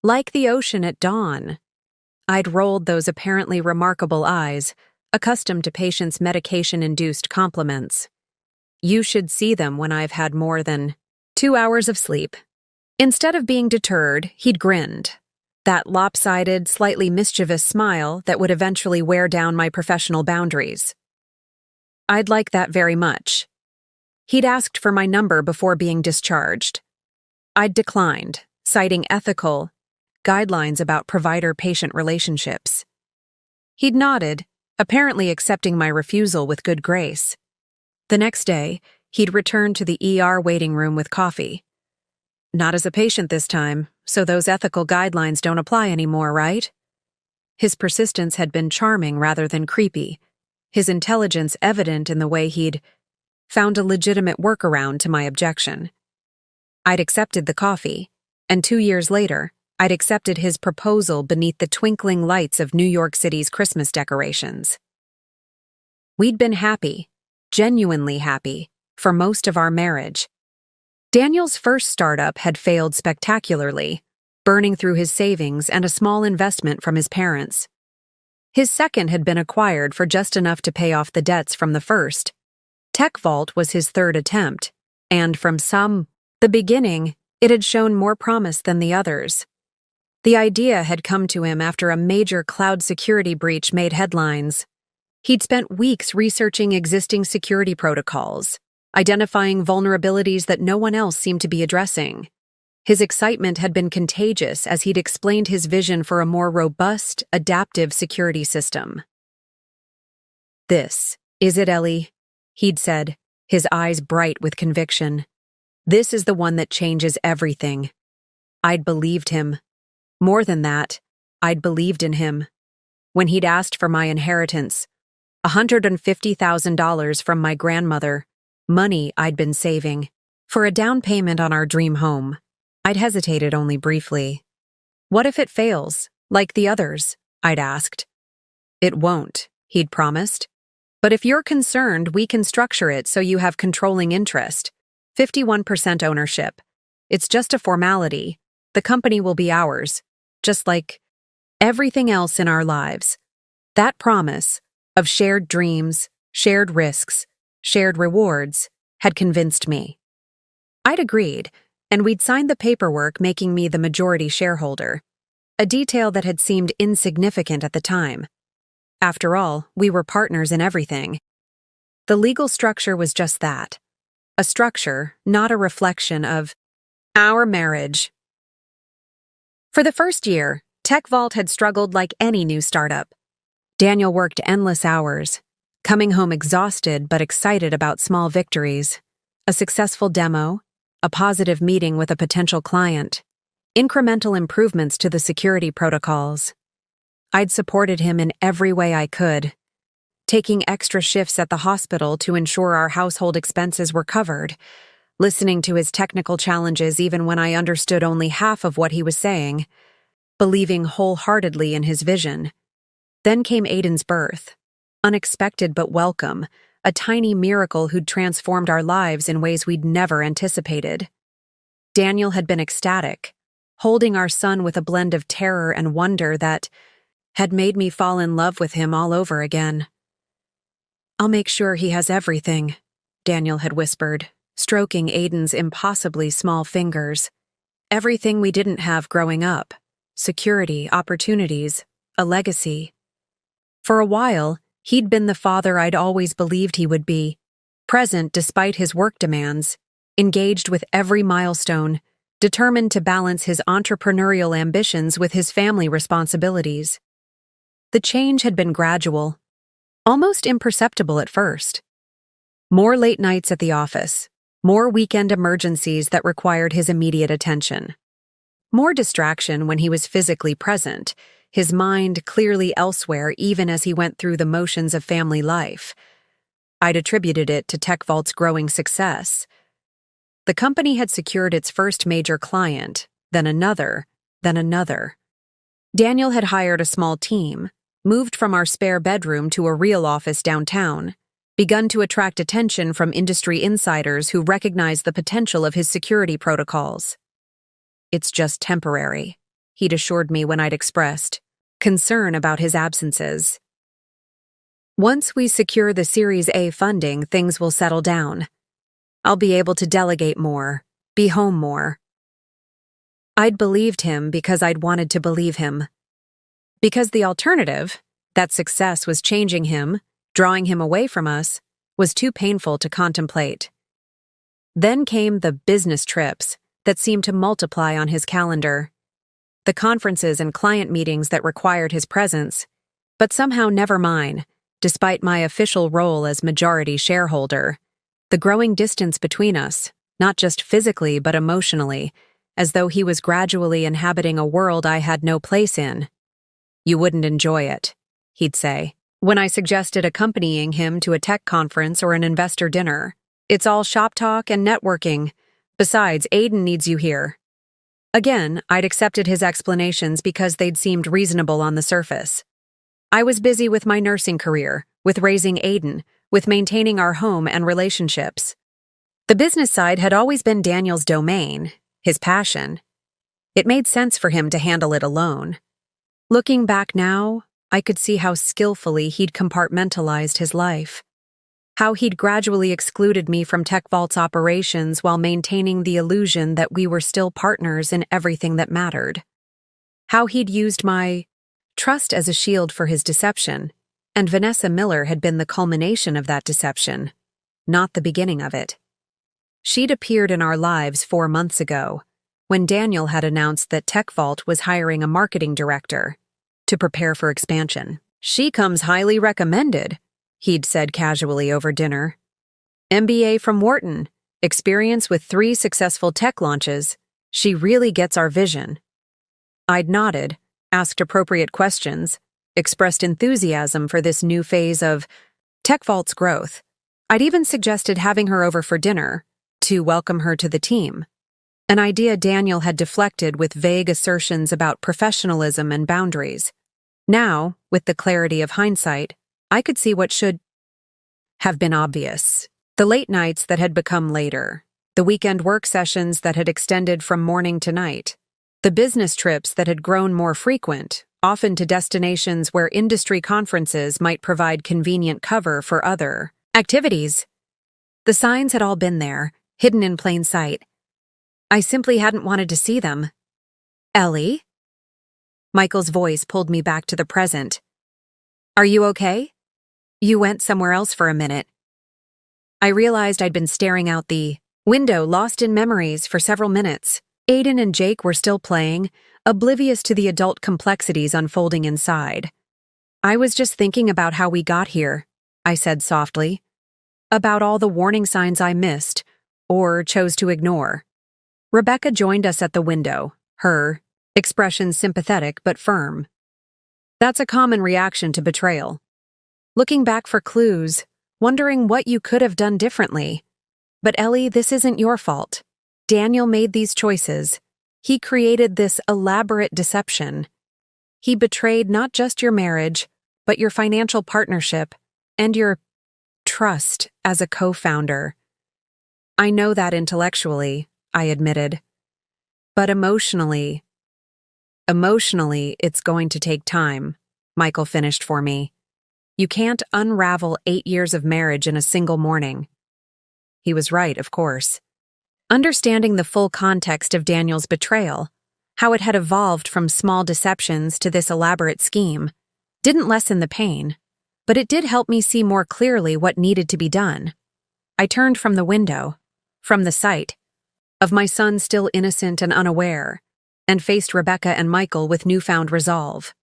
Like the ocean at dawn. I'd rolled those apparently remarkable eyes, accustomed to patients' medication-induced compliments. You should see them when I've had more than 2 hours of sleep. Instead of being deterred, he'd grinned. That lopsided, slightly mischievous smile that would eventually wear down my professional boundaries. I'd like that very much. He'd asked for my number before being discharged. I'd declined, citing ethical guidelines about provider-patient relationships. He'd nodded, apparently accepting my refusal with good grace. The next day, he'd returned to the ER waiting room with coffee. Not as a patient this time, so those ethical guidelines don't apply anymore, right? His persistence had been charming rather than creepy, his intelligence evident in the way he'd found a legitimate workaround to my objection. I'd accepted the coffee, and 2 years later, I'd accepted his proposal beneath the twinkling lights of New York City's Christmas decorations. We'd been happy, genuinely happy, for most of our marriage. Daniel's first startup had failed spectacularly, burning through his savings and a small investment from his parents. His second had been acquired for just enough to pay off the debts from the first. Tech Vault was his third attempt, and from the beginning, it had shown more promise than the others. The idea had come to him after a major cloud security breach made headlines. He'd spent weeks researching existing security protocols, identifying vulnerabilities that no one else seemed to be addressing. His excitement had been contagious as he'd explained his vision for a more robust, adaptive security system. This is it, Ellie, he'd said, his eyes bright with conviction. This is the one that changes everything. I'd believed him. More than that, I'd believed in him. When he'd asked for my inheritance, $150,000 from my grandmother, money I'd been saving, for a down payment on our dream home, I'd hesitated only briefly. What if it fails, like the others? I'd asked. It won't, he'd promised. But if you're concerned, we can structure it so you have controlling interest, 51% ownership. It's just a formality. The company will be ours, just like everything else in our lives. That promise of shared dreams, shared risks, shared rewards had convinced me. I'd agreed, and we'd signed the paperwork making me the majority shareholder, a detail that had seemed insignificant at the time. After all, we were partners in everything. The legal structure was just that. A structure, not a reflection of our marriage. For the first year, TechVault had struggled like any new startup. Daniel worked endless hours, coming home exhausted but excited about small victories, a successful demo, a positive meeting with a potential client, incremental improvements to the security protocols. I'd supported him in every way I could, taking extra shifts at the hospital to ensure our household expenses were covered, listening to his technical challenges even when I understood only half of what he was saying, believing wholeheartedly in his vision. Then came Aiden's birth, unexpected but welcome, a tiny miracle who'd transformed our lives in ways we'd never anticipated. Daniel had been ecstatic, holding our son with a blend of terror and wonder that had made me fall in love with him all over again. "I'll make sure he has everything," Daniel had whispered, stroking Aiden's impossibly small fingers. Everything we didn't have growing up. Security, opportunities, a legacy. For a while, he'd been the father I'd always believed he would be, present despite his work demands, engaged with every milestone, determined to balance his entrepreneurial ambitions with his family responsibilities. The change had been gradual, almost imperceptible at first. More late nights at the office, more weekend emergencies that required his immediate attention. More distraction when he was physically present, his mind clearly elsewhere even as he went through the motions of family life. I'd attributed it to TechVault's growing success. The company had secured its first major client, then another, then another. Daniel had hired a small team, moved from our spare bedroom to a real office downtown, begun to attract attention from industry insiders who recognized the potential of his security protocols. "It's just temporary," he'd assured me when I'd expressed concern about his absences. "Once we secure the Series A funding, things will settle down. I'll be able to delegate more, be home more." I'd believed him because I'd wanted to believe him. Because the alternative, that success was changing him, drawing him away from us, was too painful to contemplate. Then came the business trips that seemed to multiply on his calendar. The conferences and client meetings that required his presence, but somehow never mine, despite my official role as majority shareholder. The growing distance between us, not just physically but emotionally, as though he was gradually inhabiting a world I had no place in. "You wouldn't enjoy it," he'd say, when I suggested accompanying him to a tech conference or an investor dinner. "It's all shop talk and networking. Besides, Aiden needs you here." Again, I'd accepted his explanations because they'd seemed reasonable on the surface. I was busy with my nursing career, with raising Aiden, with maintaining our home and relationships. The business side had always been Daniel's domain, his passion. It made sense for him to handle it alone. Looking back now, I could see how skillfully he'd compartmentalized his life. How he'd gradually excluded me from TechVault's operations while maintaining the illusion that we were still partners in everything that mattered. How he'd used my trust as a shield for his deception, and Vanessa Miller had been the culmination of that deception, not the beginning of it. She'd appeared in our lives 4 months ago, when Daniel had announced that TechVault was hiring a marketing director to prepare for expansion. "She comes highly recommended," he'd said casually over dinner. "MBA from Wharton, experience with 3 successful tech launches. She really gets our vision." I'd nodded, asked appropriate questions, expressed enthusiasm for this new phase of TechVault's growth. I'd even suggested having her over for dinner to welcome her to the team. An idea Daniel had deflected with vague assertions about professionalism and boundaries. Now, with the clarity of hindsight, I could see what should have been obvious. The late nights that had become later, the weekend work sessions that had extended from morning to night, the business trips that had grown more frequent, often to destinations where industry conferences might provide convenient cover for other activities. The signs had all been there, hidden in plain sight. I simply hadn't wanted to see them. "Ellie?" Michael's voice pulled me back to the present. Are you okay? You went somewhere else for a minute. I realized I'd been staring out the window, lost in memories, for several minutes. Aiden and Jake were still playing, oblivious to the adult complexities unfolding inside. I was just thinking about how we got here, I said softly. About all the warning signs I missed, or chose to ignore. Rebecca joined us at the window, her expression sympathetic but firm. That's a common reaction to betrayal. Looking back for clues, wondering what you could have done differently. But Ellie, this isn't your fault. Daniel made these choices. He created this elaborate deception. He betrayed not just your marriage, but your financial partnership and your trust as a co-founder. I know that intellectually, I admitted. But emotionally, it's going to take time, Michael finished for me. You can't unravel 8 years of marriage in a single morning. He was right, of course. Understanding the full context of Daniel's betrayal, how it had evolved from small deceptions to this elaborate scheme, didn't lessen the pain, but it did help me see more clearly what needed to be done. I turned from the window, from the sight of my son still innocent and unaware, and faced Rebecca and Michael with newfound resolve.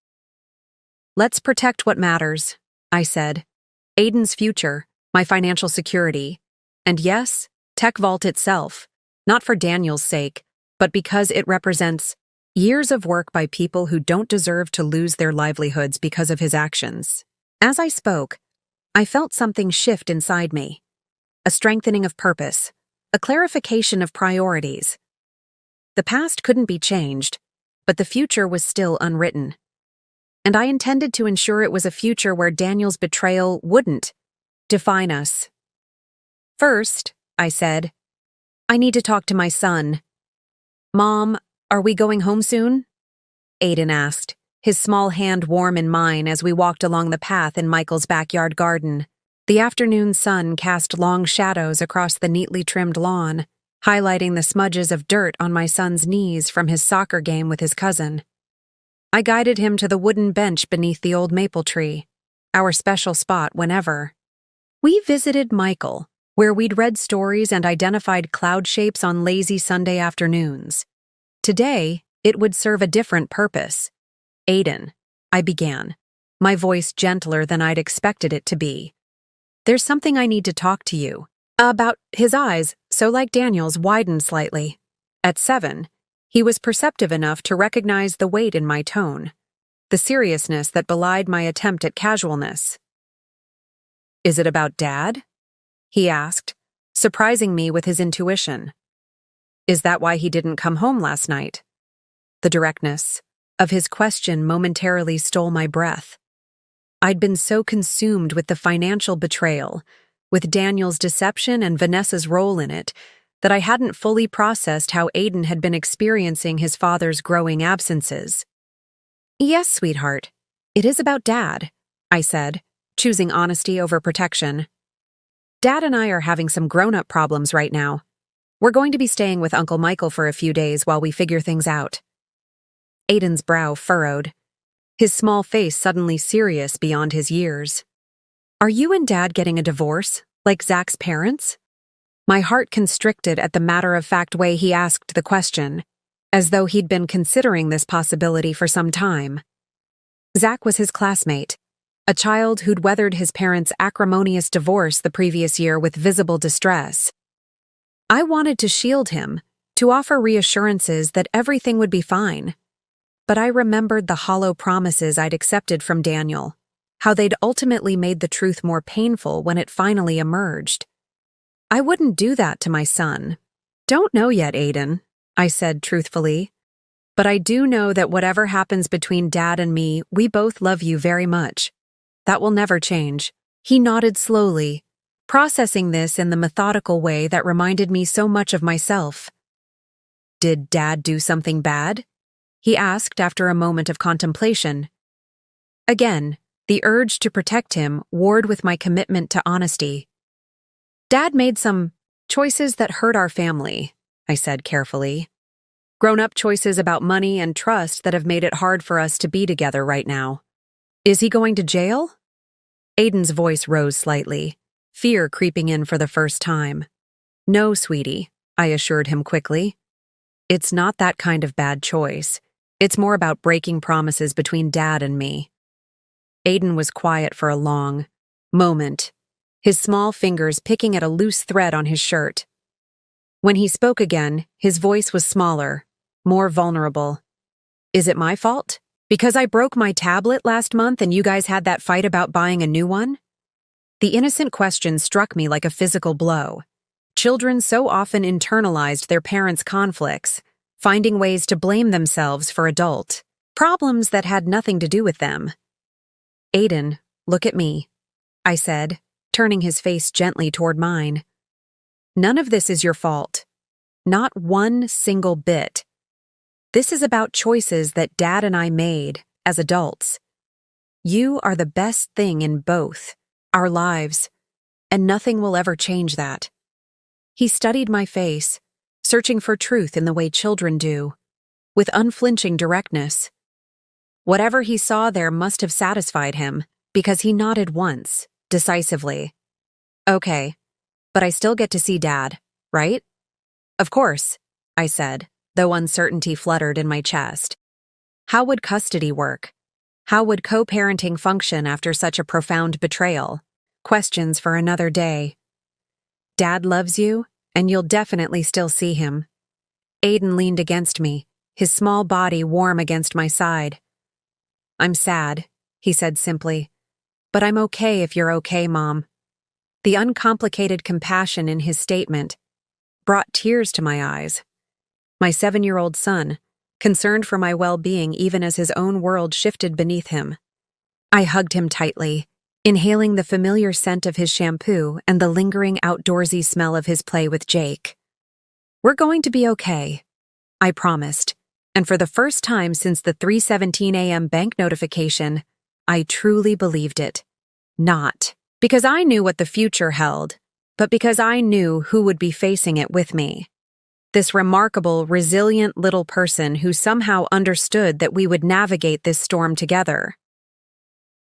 Let's protect what matters, I said. Aiden's future, my financial security, and yes, Tech Vault itself, not for Daniel's sake, but because it represents years of work by people who don't deserve to lose their livelihoods because of his actions. As I spoke, I felt something shift inside me. A strengthening of purpose, a clarification of priorities. The past couldn't be changed, but the future was still unwritten. And I intended to ensure it was a future where Daniel's betrayal wouldn't define us. First, I said, I need to talk to my son. Mom, are we going home soon? Aiden asked, his small hand warm in mine as we walked along the path in Michael's backyard garden. The afternoon sun cast long shadows across the neatly trimmed lawn, highlighting the smudges of dirt on my son's knees from his soccer game with his cousin. I guided him to the wooden bench beneath the old maple tree, our special spot whenever. We visited Michael, where we'd read stories and identified cloud shapes on lazy Sunday afternoons. Today, it would serve a different purpose. Aiden, I began, my voice gentler than I'd expected it to be. There's something I need to talk to you about. His eyes, so like Daniel's, widened slightly. At 7, he was perceptive enough to recognize the weight in my tone, the seriousness that belied my attempt at casualness. Is it about Dad? He asked, surprising me with his intuition. Is that why he didn't come home last night? The directness of his question momentarily stole my breath. I'd been so consumed with the financial betrayal, with Daniel's deception and Vanessa's role in it, that I hadn't fully processed how Aiden had been experiencing his father's growing absences. Yes, sweetheart, it is about Dad, I said, choosing honesty over protection. Dad and I are having some grown-up problems right now. We're going to be staying with Uncle Michael for a few days while we figure things out. Aiden's brow furrowed, his small face suddenly serious beyond his years. Are you and Dad getting a divorce, like Zach's parents? My heart constricted at the matter-of-fact way he asked the question, as though he'd been considering this possibility for some time. Zach was his classmate, a child who'd weathered his parents' acrimonious divorce the previous year with visible distress. I wanted to shield him, to offer reassurances that everything would be fine. But I remembered the hollow promises I'd accepted from Daniel, how they'd ultimately made the truth more painful when it finally emerged. I wouldn't do that to my son. Don't know yet, Aiden, I said truthfully. But I do know that whatever happens between Dad and me, we both love you very much. That will never change. He nodded slowly, processing this in the methodical way that reminded me so much of myself. Did Dad do something bad? He asked after a moment of contemplation. Again, the urge to protect him warred with my commitment to honesty. Dad made some choices that hurt our family, I said carefully. Grown-up choices about money and trust that have made it hard for us to be together right now. Is he going to jail? Aiden's voice rose slightly, fear creeping in for the first time. "No, sweetie," I assured him quickly. "It's not that kind of bad choice. It's more about breaking promises between Dad and me." Aiden was quiet for a long moment, his small fingers picking at a loose thread on his shirt. When he spoke again, his voice was smaller, more vulnerable. "Is it my fault? Because I broke my tablet last month and you guys had that fight about buying a new one?" The innocent question struck me like a physical blow. Children so often internalized their parents' conflicts, finding ways to blame themselves for adult problems that had nothing to do with them. "Aiden, look at me," I said, turning his face gently toward mine. "None of this is your fault. Not one single bit. This is about choices that Dad and I made as adults. You are the best thing in both our lives, and nothing will ever change that." He studied my face, searching for truth in the way children do, with unflinching directness. Whatever he saw there must have satisfied him, because he nodded once, decisively. "Okay, but I still get to see Dad, right?" "Of course," I said, though uncertainty fluttered in my chest. How would custody work? How would co-parenting function after such a profound betrayal? Questions for another day. "Dad loves you, and you'll definitely still see him." Aiden leaned against me, his small body warm against my side. "I'm sad," he said simply, "but I'm okay if you're okay, Mom." The uncomplicated compassion in his statement brought tears to my eyes. My 7-year-old son, concerned for my well-being even as his own world shifted beneath him. I hugged him tightly, inhaling the familiar scent of his shampoo and the lingering outdoorsy smell of his play with Jake. "We're going to be okay," I promised, and for the first time since the 3:17 a.m. bank notification, I truly believed it. Not because I knew what the future held, but because I knew who would be facing it with me. This remarkable, resilient little person who somehow understood that we would navigate this storm together.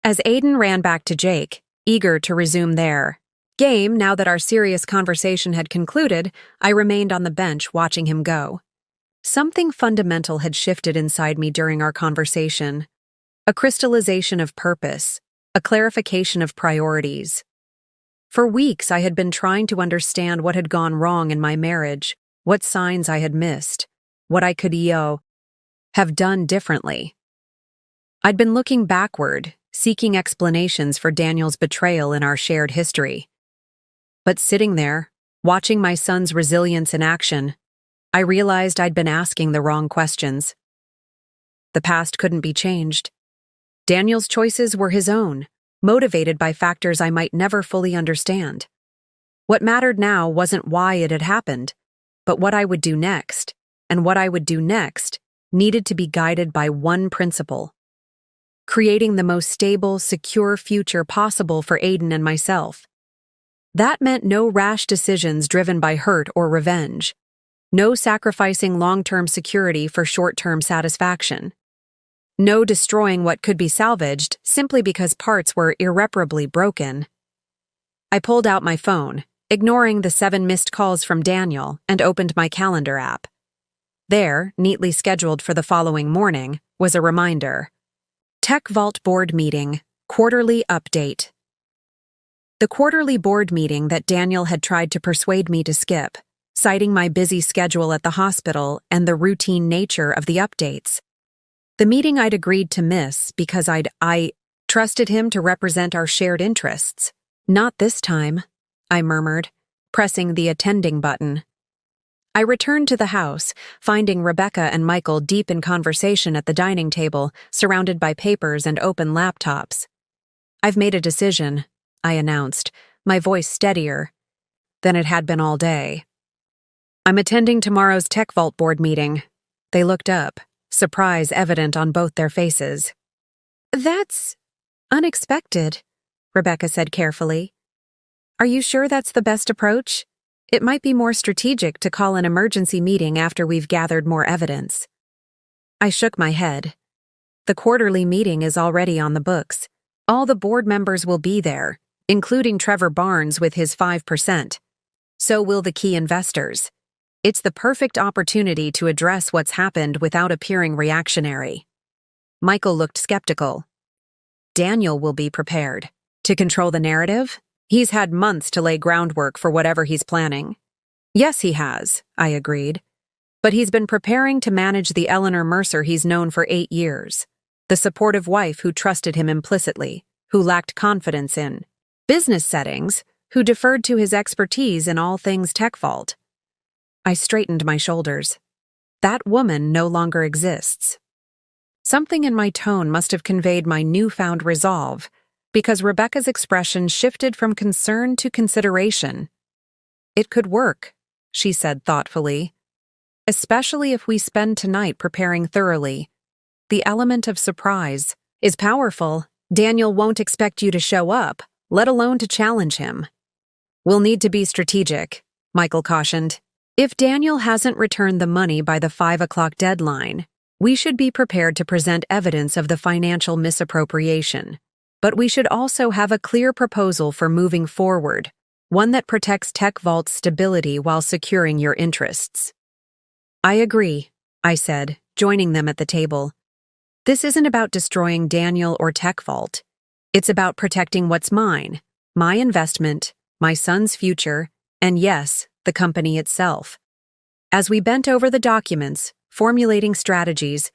As Aiden ran back to Jake, eager to resume their game now that our serious conversation had concluded, I remained on the bench watching him go. Something fundamental had shifted inside me during our conversation. A crystallization of purpose, a clarification of priorities. For weeks I had been trying to understand what had gone wrong in my marriage, what signs I had missed, what I could have done differently. I'd been looking backward, seeking explanations for Daniel's betrayal in our shared history. But sitting there, watching my son's resilience in action, I realized I'd been asking the wrong questions. The past couldn't be changed. Daniel's choices were his own, motivated by factors I might never fully understand. What mattered now wasn't why it had happened, but what I would do next, and what I would do next needed to be guided by one principle: creating the most stable, secure future possible for Aiden and myself. That meant no rash decisions driven by hurt or revenge, no sacrificing long-term security for short-term satisfaction, no destroying what could be salvaged simply because parts were irreparably broken. I pulled out my phone, ignoring the 7 missed calls from Daniel, and opened my calendar app. There, neatly scheduled for the following morning, was a reminder. Tech Vault Board Meeting, Quarterly Update. The quarterly board meeting that Daniel had tried to persuade me to skip, citing my busy schedule at the hospital and the routine nature of the updates. The meeting I'd agreed to miss because I trusted him to represent our shared interests. "Not this time," I murmured, pressing the attending button. I returned to the house, finding Rebecca and Michael deep in conversation at the dining table, surrounded by papers and open laptops. "I've made a decision," I announced, my voice steadier than it had been all day. "I'm attending tomorrow's Tech Vault board meeting." They looked up, surprise evident on both their faces. "That's unexpected," Rebecca said carefully. "Are you sure that's the best approach? It might be more strategic to call an emergency meeting after we've gathered more evidence." I shook my head. The quarterly meeting is already on the books. All the board members will be there, including Trevor Barnes with his 5%. So will the key investors. It's the perfect opportunity to address what's happened without appearing reactionary. Michael looked skeptical. Daniel will be prepared. To control the narrative? He's had months to lay groundwork for whatever he's planning. Yes, he has, I agreed. But he's been preparing to manage the Eleanor Mercer he's known for 8 years. The supportive wife who trusted him implicitly, who lacked confidence in business settings, who deferred to his expertise in all things tech vault. I straightened my shoulders. That woman no longer exists. Something in my tone must have conveyed my newfound resolve, because Rebecca's expression shifted from concern to consideration. It could work, she said thoughtfully, especially if we spend tonight preparing thoroughly. The element of surprise is powerful. Daniel won't expect you to show up, let alone to challenge him. We'll need to be strategic, Michael cautioned. If Daniel hasn't returned the money by the 5 o'clock deadline, we should be prepared to present evidence of the financial misappropriation. But we should also have a clear proposal for moving forward, one that protects Tech Vault's stability while securing your interests. I agree, I said, joining them at the table. This isn't about destroying Daniel or Tech Vault. It's about protecting what's mine, my investment, my son's future, and yes, the company itself. As we bent over the documents, formulating strategies,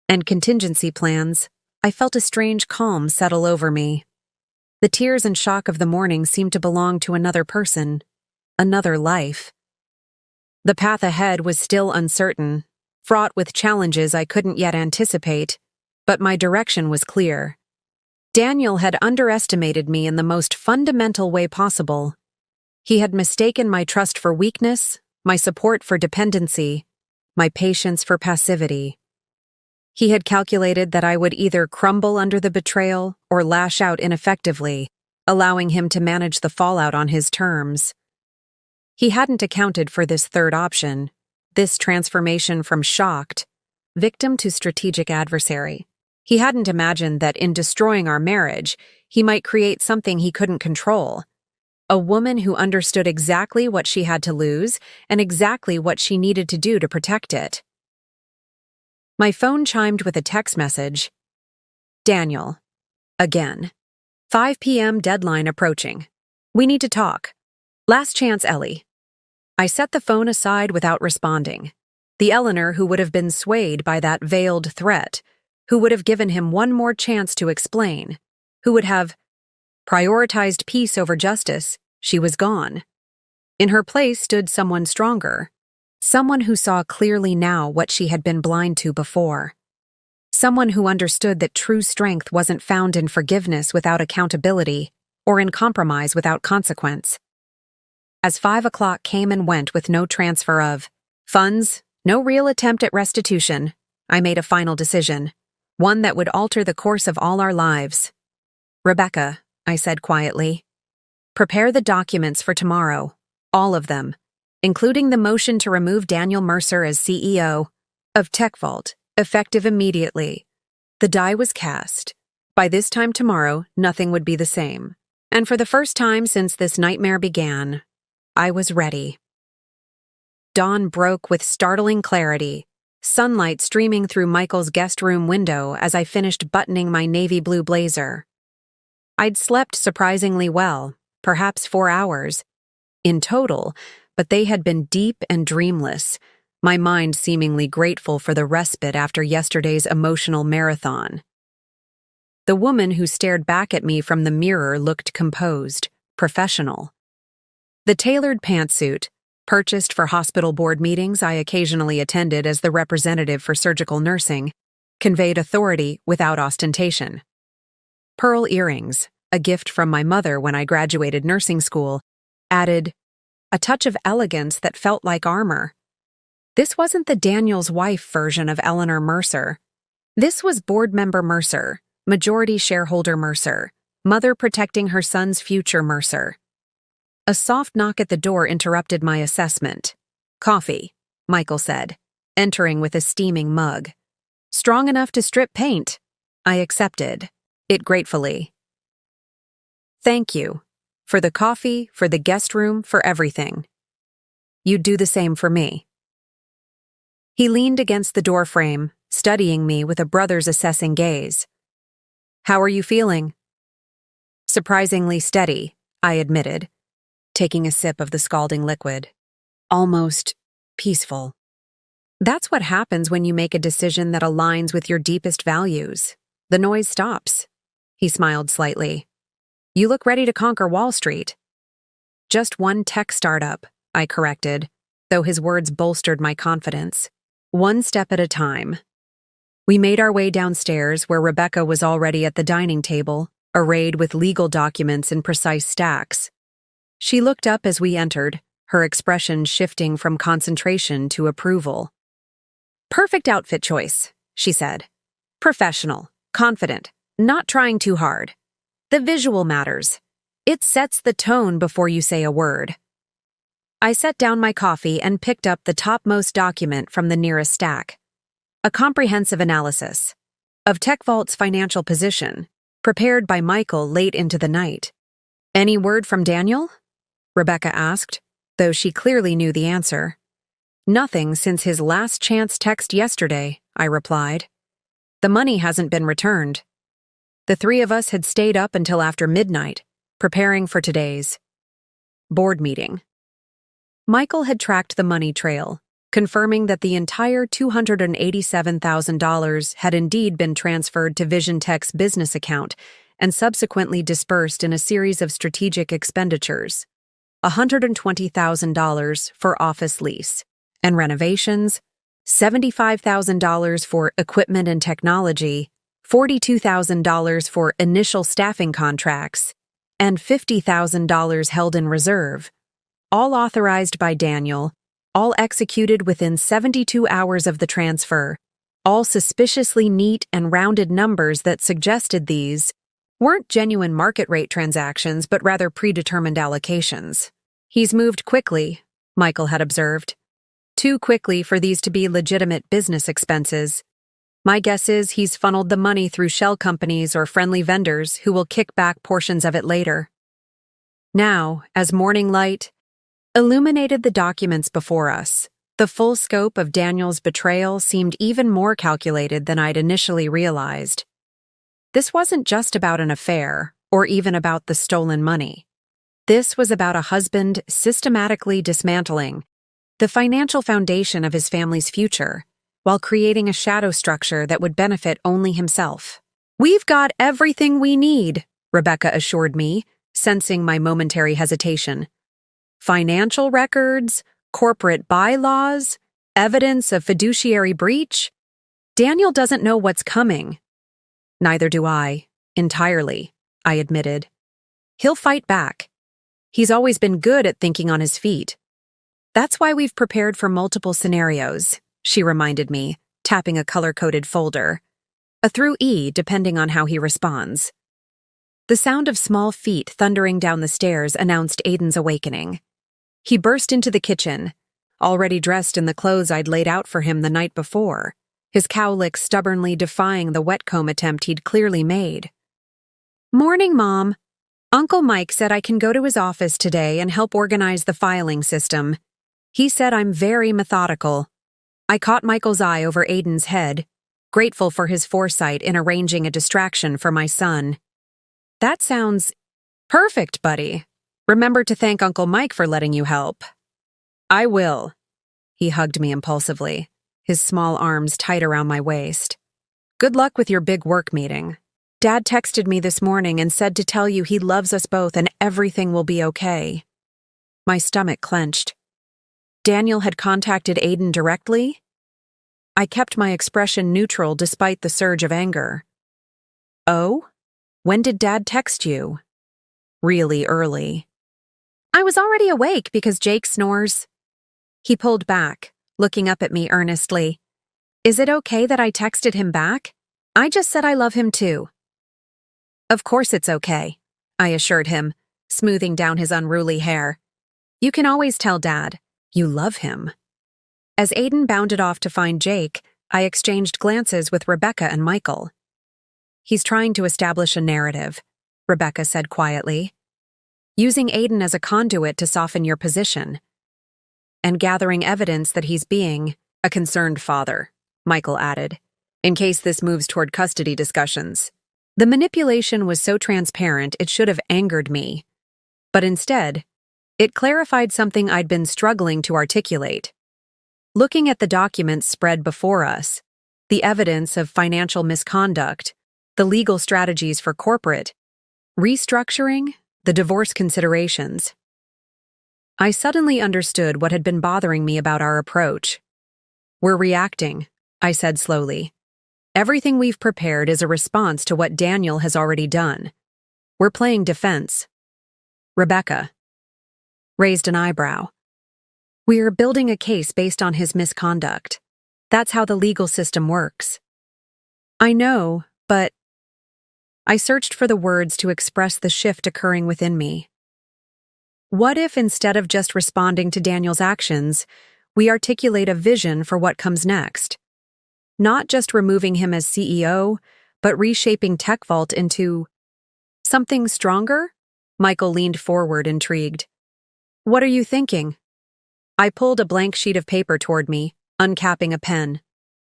and contingency plans, I felt a strange calm settle over me. The tears and shock of the morning seemed to belong to another person, another life. The path ahead was still uncertain, fraught with challenges I couldn't yet anticipate, but my direction was clear. Daniel had underestimated me in the most fundamental way possible. He had mistaken my trust for weakness, my support for dependency, my patience for passivity. He had calculated that I would either crumble under the betrayal or lash out ineffectively, allowing him to manage the fallout on his terms. He hadn't accounted for this third option, this transformation from shocked victim to strategic adversary. He hadn't imagined that in destroying our marriage, he might create something he couldn't control. A woman who understood exactly what she had to lose and exactly what she needed to do to protect it. My phone chimed with a text message. Daniel. Again. 5 p.m. deadline approaching. We need to talk. Last chance, Ellie. I set the phone aside without responding. The Eleanor who would have been swayed by that veiled threat, who would have given him one more chance to explain, who would have prioritized peace over justice, she was gone. In her place stood someone stronger, someone who saw clearly now what she had been blind to before, someone who understood that true strength wasn't found in forgiveness without accountability or in compromise without consequence. As 5 o'clock came and went with no transfer of funds, no real attempt at restitution, I made a final decision, one that would alter the course of all our lives. Rebecca, I said quietly, prepare the documents for tomorrow, all of them, including the motion to remove Daniel Mercer as CEO of Tech Vault, effective immediately. The die was cast. By this time tomorrow, nothing would be the same. And for the first time since this nightmare began, I was ready. Dawn broke with startling clarity, sunlight streaming through Michael's guest room window as I finished buttoning my navy blue blazer. I'd slept surprisingly well, perhaps 4 hours in total, but they had been deep and dreamless, my mind seemingly grateful for the respite after yesterday's emotional marathon. The woman who stared back at me from the mirror looked composed, professional. The tailored pantsuit, purchased for hospital board meetings I occasionally attended as the representative for surgical nursing, conveyed authority without ostentation. Pearl earrings, a gift from my mother when I graduated nursing school, added a touch of elegance that felt like armor. This wasn't the Daniel's wife version of Eleanor Mercer. This was board member Mercer, majority shareholder Mercer, mother protecting her son's future Mercer. A soft knock at the door interrupted my assessment. Coffee, Michael said, entering with a steaming mug. Strong enough to strip paint. I accepted it gratefully. Thank you. For the coffee, for the guest room, for everything. You'd do the same for me. He leaned against the doorframe, studying me with a brother's assessing gaze. How are you feeling? Surprisingly steady, I admitted, taking a sip of the scalding liquid. Almost peaceful. That's what happens when you make a decision that aligns with your deepest values. The noise stops. He smiled slightly. You look ready to conquer Wall Street. Just one tech startup, I corrected, though his words bolstered my confidence. One step at a time. We made our way downstairs where Rebecca was already at the dining table, arrayed with legal documents in precise stacks. She looked up as we entered, her expression shifting from concentration to approval. Perfect outfit choice, she said. Professional, confident, not trying too hard. The visual matters. It sets the tone before you say a word. I set down my coffee and picked up the topmost document from the nearest stack. A comprehensive analysis of TechVault's financial position, prepared by Michael late into the night. Any word from Daniel? Rebecca asked, though she clearly knew the answer. Nothing since his last chance text yesterday, I replied. The money hasn't been returned. The three of us had stayed up until after midnight, preparing for today's board meeting. Michael had tracked the money trail, confirming that the entire $287,000 had indeed been transferred to Vision Tech's business account and subsequently dispersed in a series of strategic expenditures. $120,000 for office lease and renovations, $75,000 for equipment and technology, $42,000 for initial staffing contracts, and $50,000 held in reserve, all authorized by Daniel, all executed within 72 hours of the transfer, all suspiciously neat and rounded numbers that suggested these weren't genuine market rate transactions but rather predetermined allocations. He's moved quickly, Michael had observed. Too quickly for these to be legitimate business expenses. My guess is he's funneled the money through shell companies or friendly vendors who will kick back portions of it later. Now, as morning light illuminated the documents before us, the full scope of Daniel's betrayal seemed even more calculated than I'd initially realized. This wasn't just about an affair, or even about the stolen money. This was about a husband systematically dismantling the financial foundation of his family's future, while creating a shadow structure that would benefit only himself. We've got everything we need, Rebecca assured me, sensing my momentary hesitation. Financial records, corporate bylaws, evidence of fiduciary breach. Daniel doesn't know what's coming. Neither do I, entirely, I admitted. He'll fight back. He's always been good at thinking on his feet. That's why we've prepared for multiple scenarios, she reminded me, tapping a color-coded folder. A through E, depending on how he responds. The sound of small feet thundering down the stairs announced Aiden's awakening. He burst into the kitchen, already dressed in the clothes I'd laid out for him the night before, his cowlick stubbornly defying the wet comb attempt he'd clearly made. Morning, Mom. Uncle Mike said I can go to his office today and help organize the filing system. He said I'm very methodical. I caught Michael's eye over Aiden's head, grateful for his foresight in arranging a distraction for my son. That sounds perfect, buddy. Remember to thank Uncle Mike for letting you help. I will. He hugged me impulsively, his small arms tight around my waist. Good luck with your big work meeting. Dad texted me this morning and said to tell you he loves us both and everything will be okay. My stomach clenched. Daniel had contacted Aiden directly? I kept my expression neutral despite the surge of anger. Oh? When did Dad text you? Really early. I was already awake because Jake snores. He pulled back, looking up at me earnestly. Is it okay that I texted him back? I just said I love him too. Of course it's okay, I assured him, smoothing down his unruly hair. You can always tell Dad. You love him. As Aiden bounded off to find Jake, I exchanged glances with Rebecca and Michael. He's trying to establish a narrative, Rebecca said quietly. Using Aiden as a conduit to soften your position. And gathering evidence that he's being a concerned father, Michael added, in case this moves toward custody discussions. The manipulation was so transparent it should have angered me. But instead, it clarified something I'd been struggling to articulate. Looking at the documents spread before us, the evidence of financial misconduct, the legal strategies for corporate restructuring, the divorce considerations, I suddenly understood what had been bothering me about our approach. We're reacting, I said slowly. Everything we've prepared is a response to what Daniel has already done. We're playing defense. Rebecca raised an eyebrow. We're building a case based on his misconduct. That's how the legal system works. I know, but I searched for the words to express the shift occurring within me. What if instead of just responding to Daniel's actions, we articulate a vision for what comes next? Not just removing him as CEO, but reshaping TechVault into something stronger? Michael leaned forward, intrigued. What are you thinking? I pulled a blank sheet of paper toward me, uncapping a pen.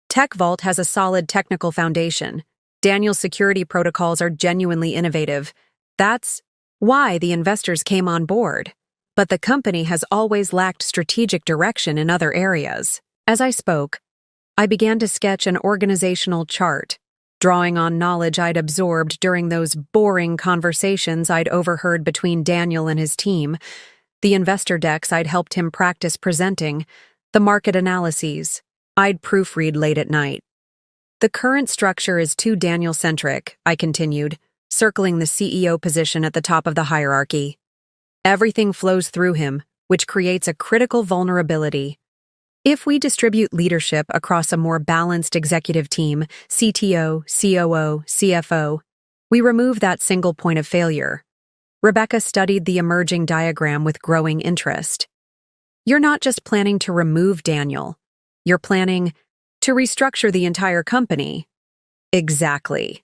TechVault has a solid technical foundation. Daniel's security protocols are genuinely innovative. That's why the investors came on board. But the company has always lacked strategic direction in other areas. As I spoke, I began to sketch an organizational chart, drawing on knowledge I'd absorbed during those boring conversations I'd overheard between Daniel and his team, the investor decks I'd helped him practice presenting, the market analyses I'd proofread late at night. The current structure is too Daniel-centric, I continued, circling the CEO position at the top of the hierarchy. Everything flows through him, which creates a critical vulnerability. If we distribute leadership across a more balanced executive team, CTO, COO, CFO, we remove that single point of failure. Rebecca studied the emerging diagram with growing interest. You're not just planning to remove Daniel. You're planning to restructure the entire company. Exactly.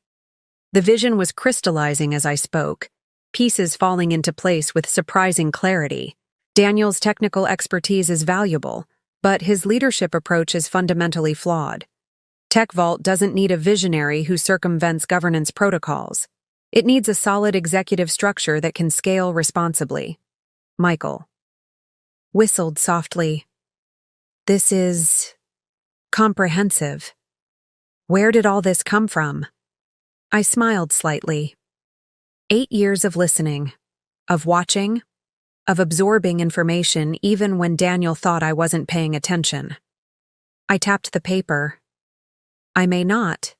The vision was crystallizing as I spoke, pieces falling into place with surprising clarity. Daniel's technical expertise is valuable, but his leadership approach is fundamentally flawed. TechVault doesn't need a visionary who circumvents governance protocols. It needs a solid executive structure that can scale responsibly. Michael whistled softly. This is comprehensive. Where did all this come from? I smiled slightly. 8 years of listening, of watching, of absorbing information even when Daniel thought I wasn't paying attention. I tapped the paper. I may not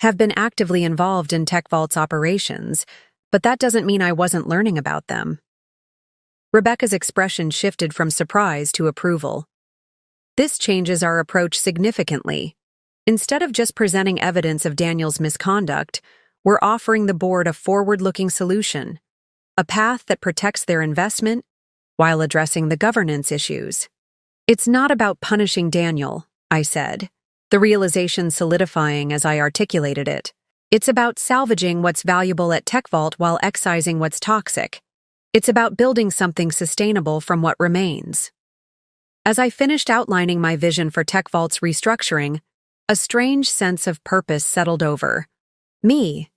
have been actively involved in TechVault's operations, but that doesn't mean I wasn't learning about them. Rebecca's expression shifted from surprise to approval. This changes our approach significantly. Instead of just presenting evidence of Daniel's misconduct, we're offering the board a forward-looking solution, a path that protects their investment while addressing the governance issues. It's not about punishing Daniel, I said, the realization solidifying as I articulated it. It's about salvaging what's valuable at TechVault while excising what's toxic. It's about building something sustainable from what remains. As I finished outlining my vision for TechVault's restructuring, a strange sense of purpose settled over me.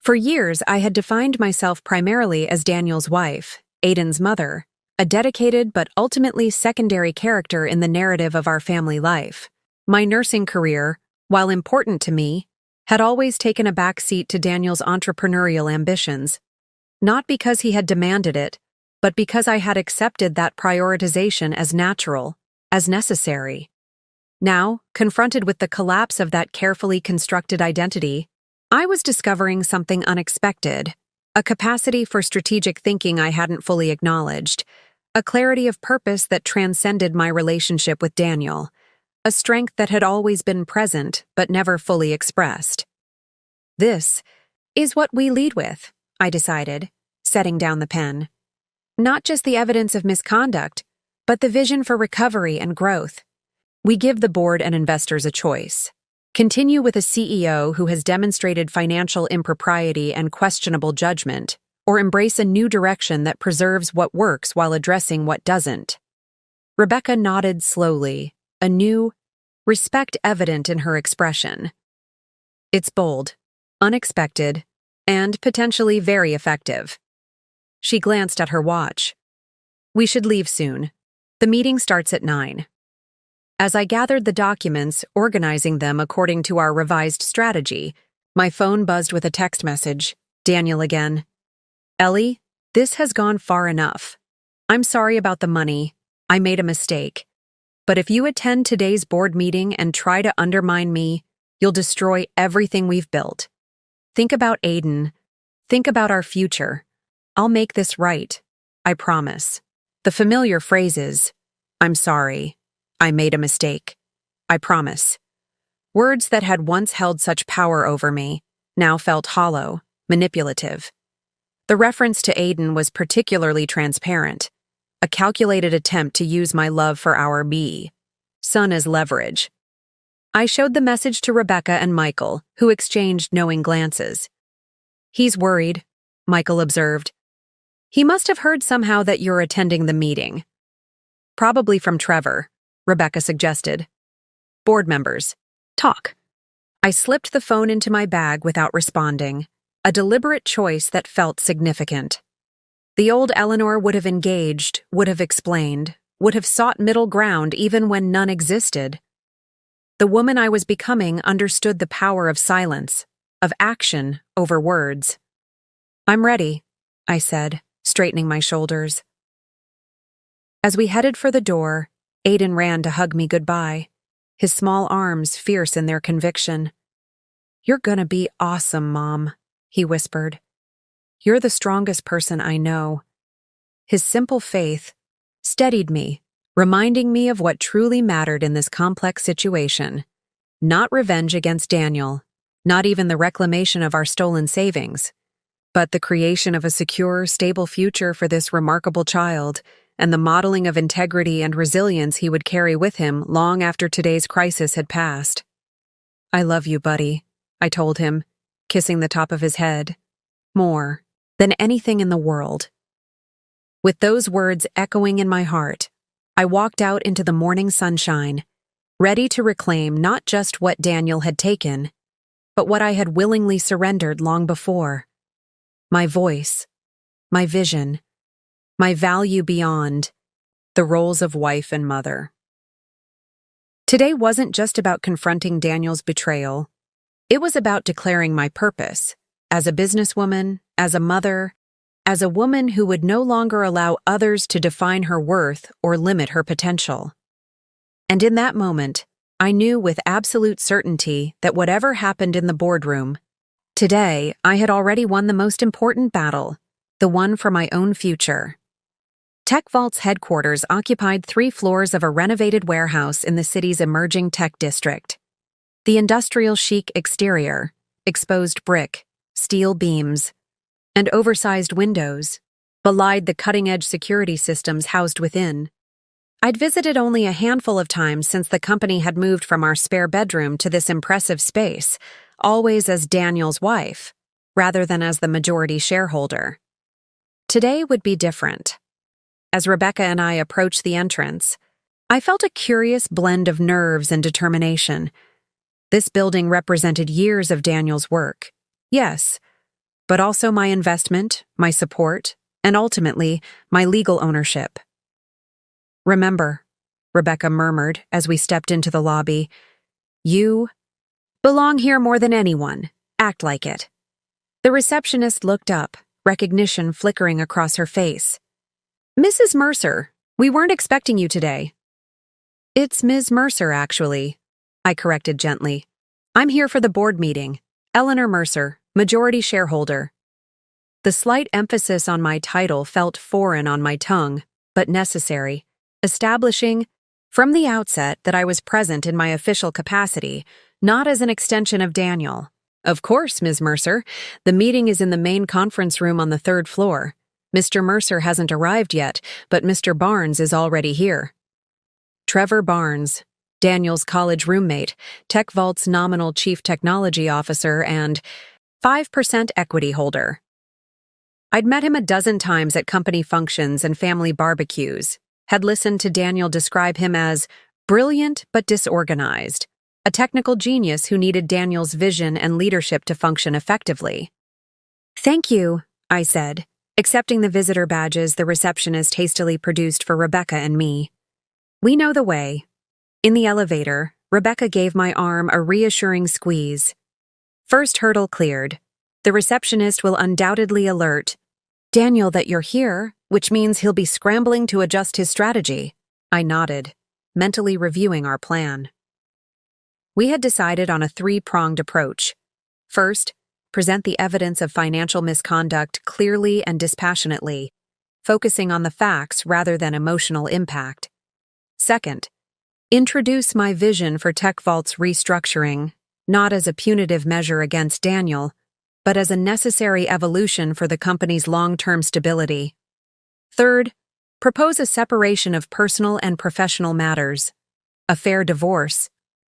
For years, I had defined myself primarily as Daniel's wife, Aiden's mother, a dedicated but ultimately secondary character in the narrative of our family life. My nursing career, while important to me, had always taken a back seat to Daniel's entrepreneurial ambitions, not because he had demanded it, but because I had accepted that prioritization as natural, as necessary. Now, confronted with the collapse of that carefully constructed identity, I was discovering something unexpected, a capacity for strategic thinking I hadn't fully acknowledged, a clarity of purpose that transcended my relationship with Daniel, a strength that had always been present but never fully expressed. This is what we lead with, I decided, setting down the pen. Not just the evidence of misconduct, but the vision for recovery and growth. We give the board and investors a choice. Continue with a CEO who has demonstrated financial impropriety and questionable judgment, or embrace a new direction that preserves what works while addressing what doesn't? Rebecca nodded slowly, a new respect evident in her expression. It's bold, unexpected, and potentially very effective. She glanced at her watch. We should leave soon. The meeting starts at 9. As I gathered the documents, organizing them according to our revised strategy, my phone buzzed with a text message. Daniel again. Ellie, this has gone far enough. I'm sorry about the money. I made a mistake. But if you attend today's board meeting and try to undermine me, you'll destroy everything we've built. Think about Aiden. Think about our future. I'll make this right. I promise. The familiar phrases, I'm sorry. I made a mistake. I promise. Words that had once held such power over me now felt hollow, manipulative. The reference to Aiden was particularly transparent, a calculated attempt to use my love for our son as leverage. I showed the message to Rebecca and Michael, who exchanged knowing glances. He's worried, Michael observed. He must have heard somehow that you're attending the meeting. Probably from Trevor, Rebecca suggested. Board members, talk. I slipped the phone into my bag without responding, a deliberate choice that felt significant. The old Eleanor would have engaged, would have explained, would have sought middle ground even when none existed. The woman I was becoming understood the power of silence, of action over words. I'm ready, I said, straightening my shoulders. As we headed for the door, Aiden ran to hug me goodbye, his small arms fierce in their conviction. You're gonna be awesome, Mom, he whispered. You're the strongest person I know. His simple faith steadied me, reminding me of what truly mattered in this complex situation. Not revenge against Daniel, not even the reclamation of our stolen savings, but the creation of a secure, stable future for this remarkable child, and the modeling of integrity and resilience he would carry with him long after today's crisis had passed. I love you, buddy, I told him, kissing the top of his head. More than anything in the world. With those words echoing in my heart, I walked out into the morning sunshine, ready to reclaim not just what Daniel had taken, but what I had willingly surrendered long before. My voice, my vision, my value beyond the roles of wife and mother. Today wasn't just about confronting Daniel's betrayal. It was about declaring my purpose, as a businesswoman, as a mother, as a woman who would no longer allow others to define her worth or limit her potential. And in that moment, I knew with absolute certainty that whatever happened in the boardroom, today I had already won the most important battle, the one for my own future. TechVault's headquarters occupied 3 floors of a renovated warehouse in the city's emerging tech district. The industrial chic exterior, exposed brick, steel beams, and oversized windows belied the cutting-edge security systems housed within. I'd visited only a handful of times since the company had moved from our spare bedroom to this impressive space, always as Daniel's wife, rather than as the majority shareholder. Today would be different. As Rebecca and I approached the entrance, I felt a curious blend of nerves and determination. This building represented years of Daniel's work, yes, but also my investment, my support, and ultimately, my legal ownership. Remember, Rebecca murmured as we stepped into the lobby, you belong here more than anyone. Act like it. The receptionist looked up, recognition flickering across her face. Mrs. Mercer, we weren't expecting you today. It's Ms. Mercer, actually, I corrected gently. I'm here for the board meeting. Eleanor Mercer, majority shareholder. The slight emphasis on my title felt foreign on my tongue, but necessary, establishing from the outset that I was present in my official capacity, not as an extension of Daniel. Of course, Ms. Mercer. The meeting is in the main conference room on the 3rd floor. Mr. Mercer hasn't arrived yet, but Mr. Barnes is already here. Trevor Barnes, Daniel's college roommate, TechVault's nominal chief technology officer, and 5% equity holder. I'd met him a dozen times at company functions and family barbecues, had listened to Daniel describe him as brilliant but disorganized, a technical genius who needed Daniel's vision and leadership to function effectively. "Thank you," I said, accepting the visitor badges the receptionist hastily produced for Rebecca and me. "We know the way." In the elevator, Rebecca gave my arm a reassuring squeeze. First hurdle cleared. The receptionist will undoubtedly alert Daniel that you're here, which means he'll be scrambling to adjust his strategy. I nodded, mentally reviewing our plan. We had decided on a three-pronged approach. First, present the evidence of financial misconduct clearly and dispassionately, focusing on the facts rather than emotional impact. Second, introduce my vision for TechVault's restructuring, not as a punitive measure against Daniel, but as a necessary evolution for the company's long-term stability. Third, propose a separation of personal and professional matters, a fair divorce,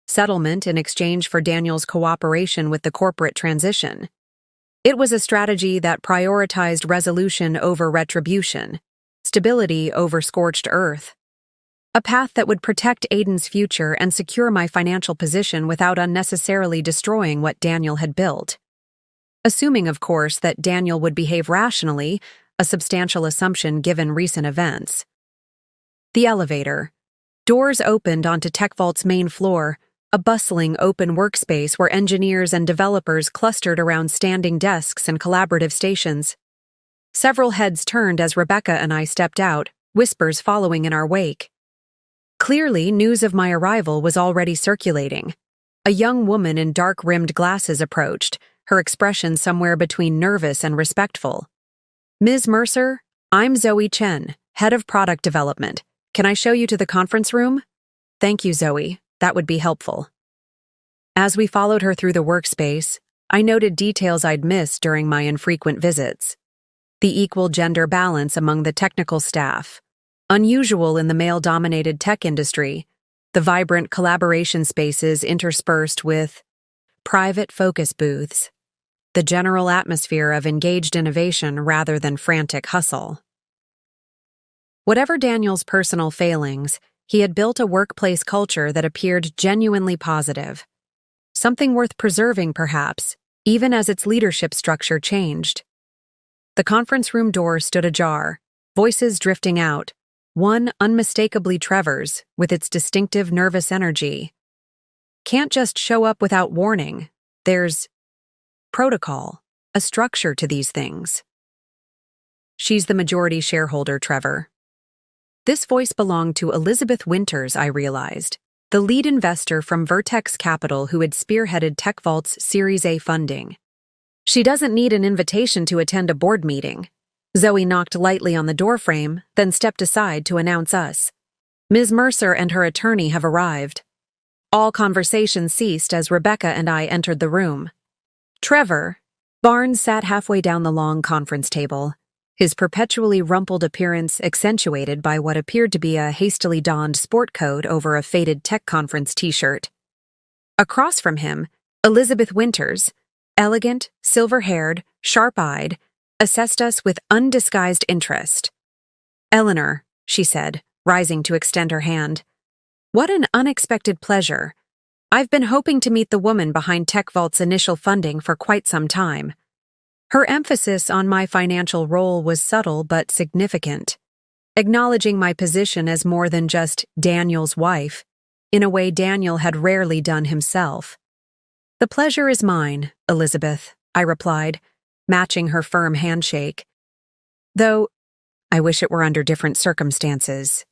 settlement in exchange for Daniel's cooperation with the corporate transition. It was a strategy that prioritized resolution over retribution, stability over scorched earth. A path that would protect Aiden's future and secure my financial position without unnecessarily destroying what Daniel had built. Assuming, of course, that Daniel would behave rationally, a substantial assumption given recent events. The elevator. Doors opened onto TechVault's main floor, a bustling open workspace where engineers and developers clustered around standing desks and collaborative stations. Several heads turned as Rebecca and I stepped out, whispers following in our wake. Clearly, news of my arrival was already circulating. A young woman in dark-rimmed glasses approached, her expression somewhere between nervous and respectful. "Ms. Mercer, I'm Zoe Chen, head of product development. Can I show you to the conference room?" "Thank you, Zoe. That would be helpful." As we followed her through the workspace, I noted details I'd missed during my infrequent visits. The equal gender balance among the technical staff, unusual in the male-dominated tech industry, the vibrant collaboration spaces interspersed with private focus booths, the general atmosphere of engaged innovation rather than frantic hustle. Whatever Daniel's personal failings, he had built a workplace culture that appeared genuinely positive. Something worth preserving, perhaps, even as its leadership structure changed. The conference room door stood ajar, voices drifting out, one unmistakably Trevor's, with its distinctive nervous energy. Can't just show up without warning. There's protocol, a structure to these things. "She's the majority shareholder, Trevor." This voice belonged to Elizabeth Winters, I realized, the lead investor from Vertex Capital who had spearheaded TechVault's Series A funding. "She doesn't need an invitation to attend a board meeting." Zoe knocked lightly on the doorframe, then stepped aside to announce us. "Ms. Mercer and her attorney have arrived." All conversation ceased as Rebecca and I entered the room. Trevor. Barnes sat halfway down the long conference table, his perpetually rumpled appearance accentuated by what appeared to be a hastily donned sport coat over a faded tech conference t-shirt. Across from him, Elizabeth Winters, elegant, silver-haired, sharp-eyed, assessed us with undisguised interest. "Eleanor," she said, rising to extend her hand. "What an unexpected pleasure. I've been hoping to meet the woman behind TechVault's initial funding for quite some time." Her emphasis on my financial role was subtle but significant, acknowledging my position as more than just Daniel's wife, in a way Daniel had rarely done himself. "The pleasure is mine, Elizabeth," I replied, matching her firm handshake. "Though, I wish it were under different circumstances."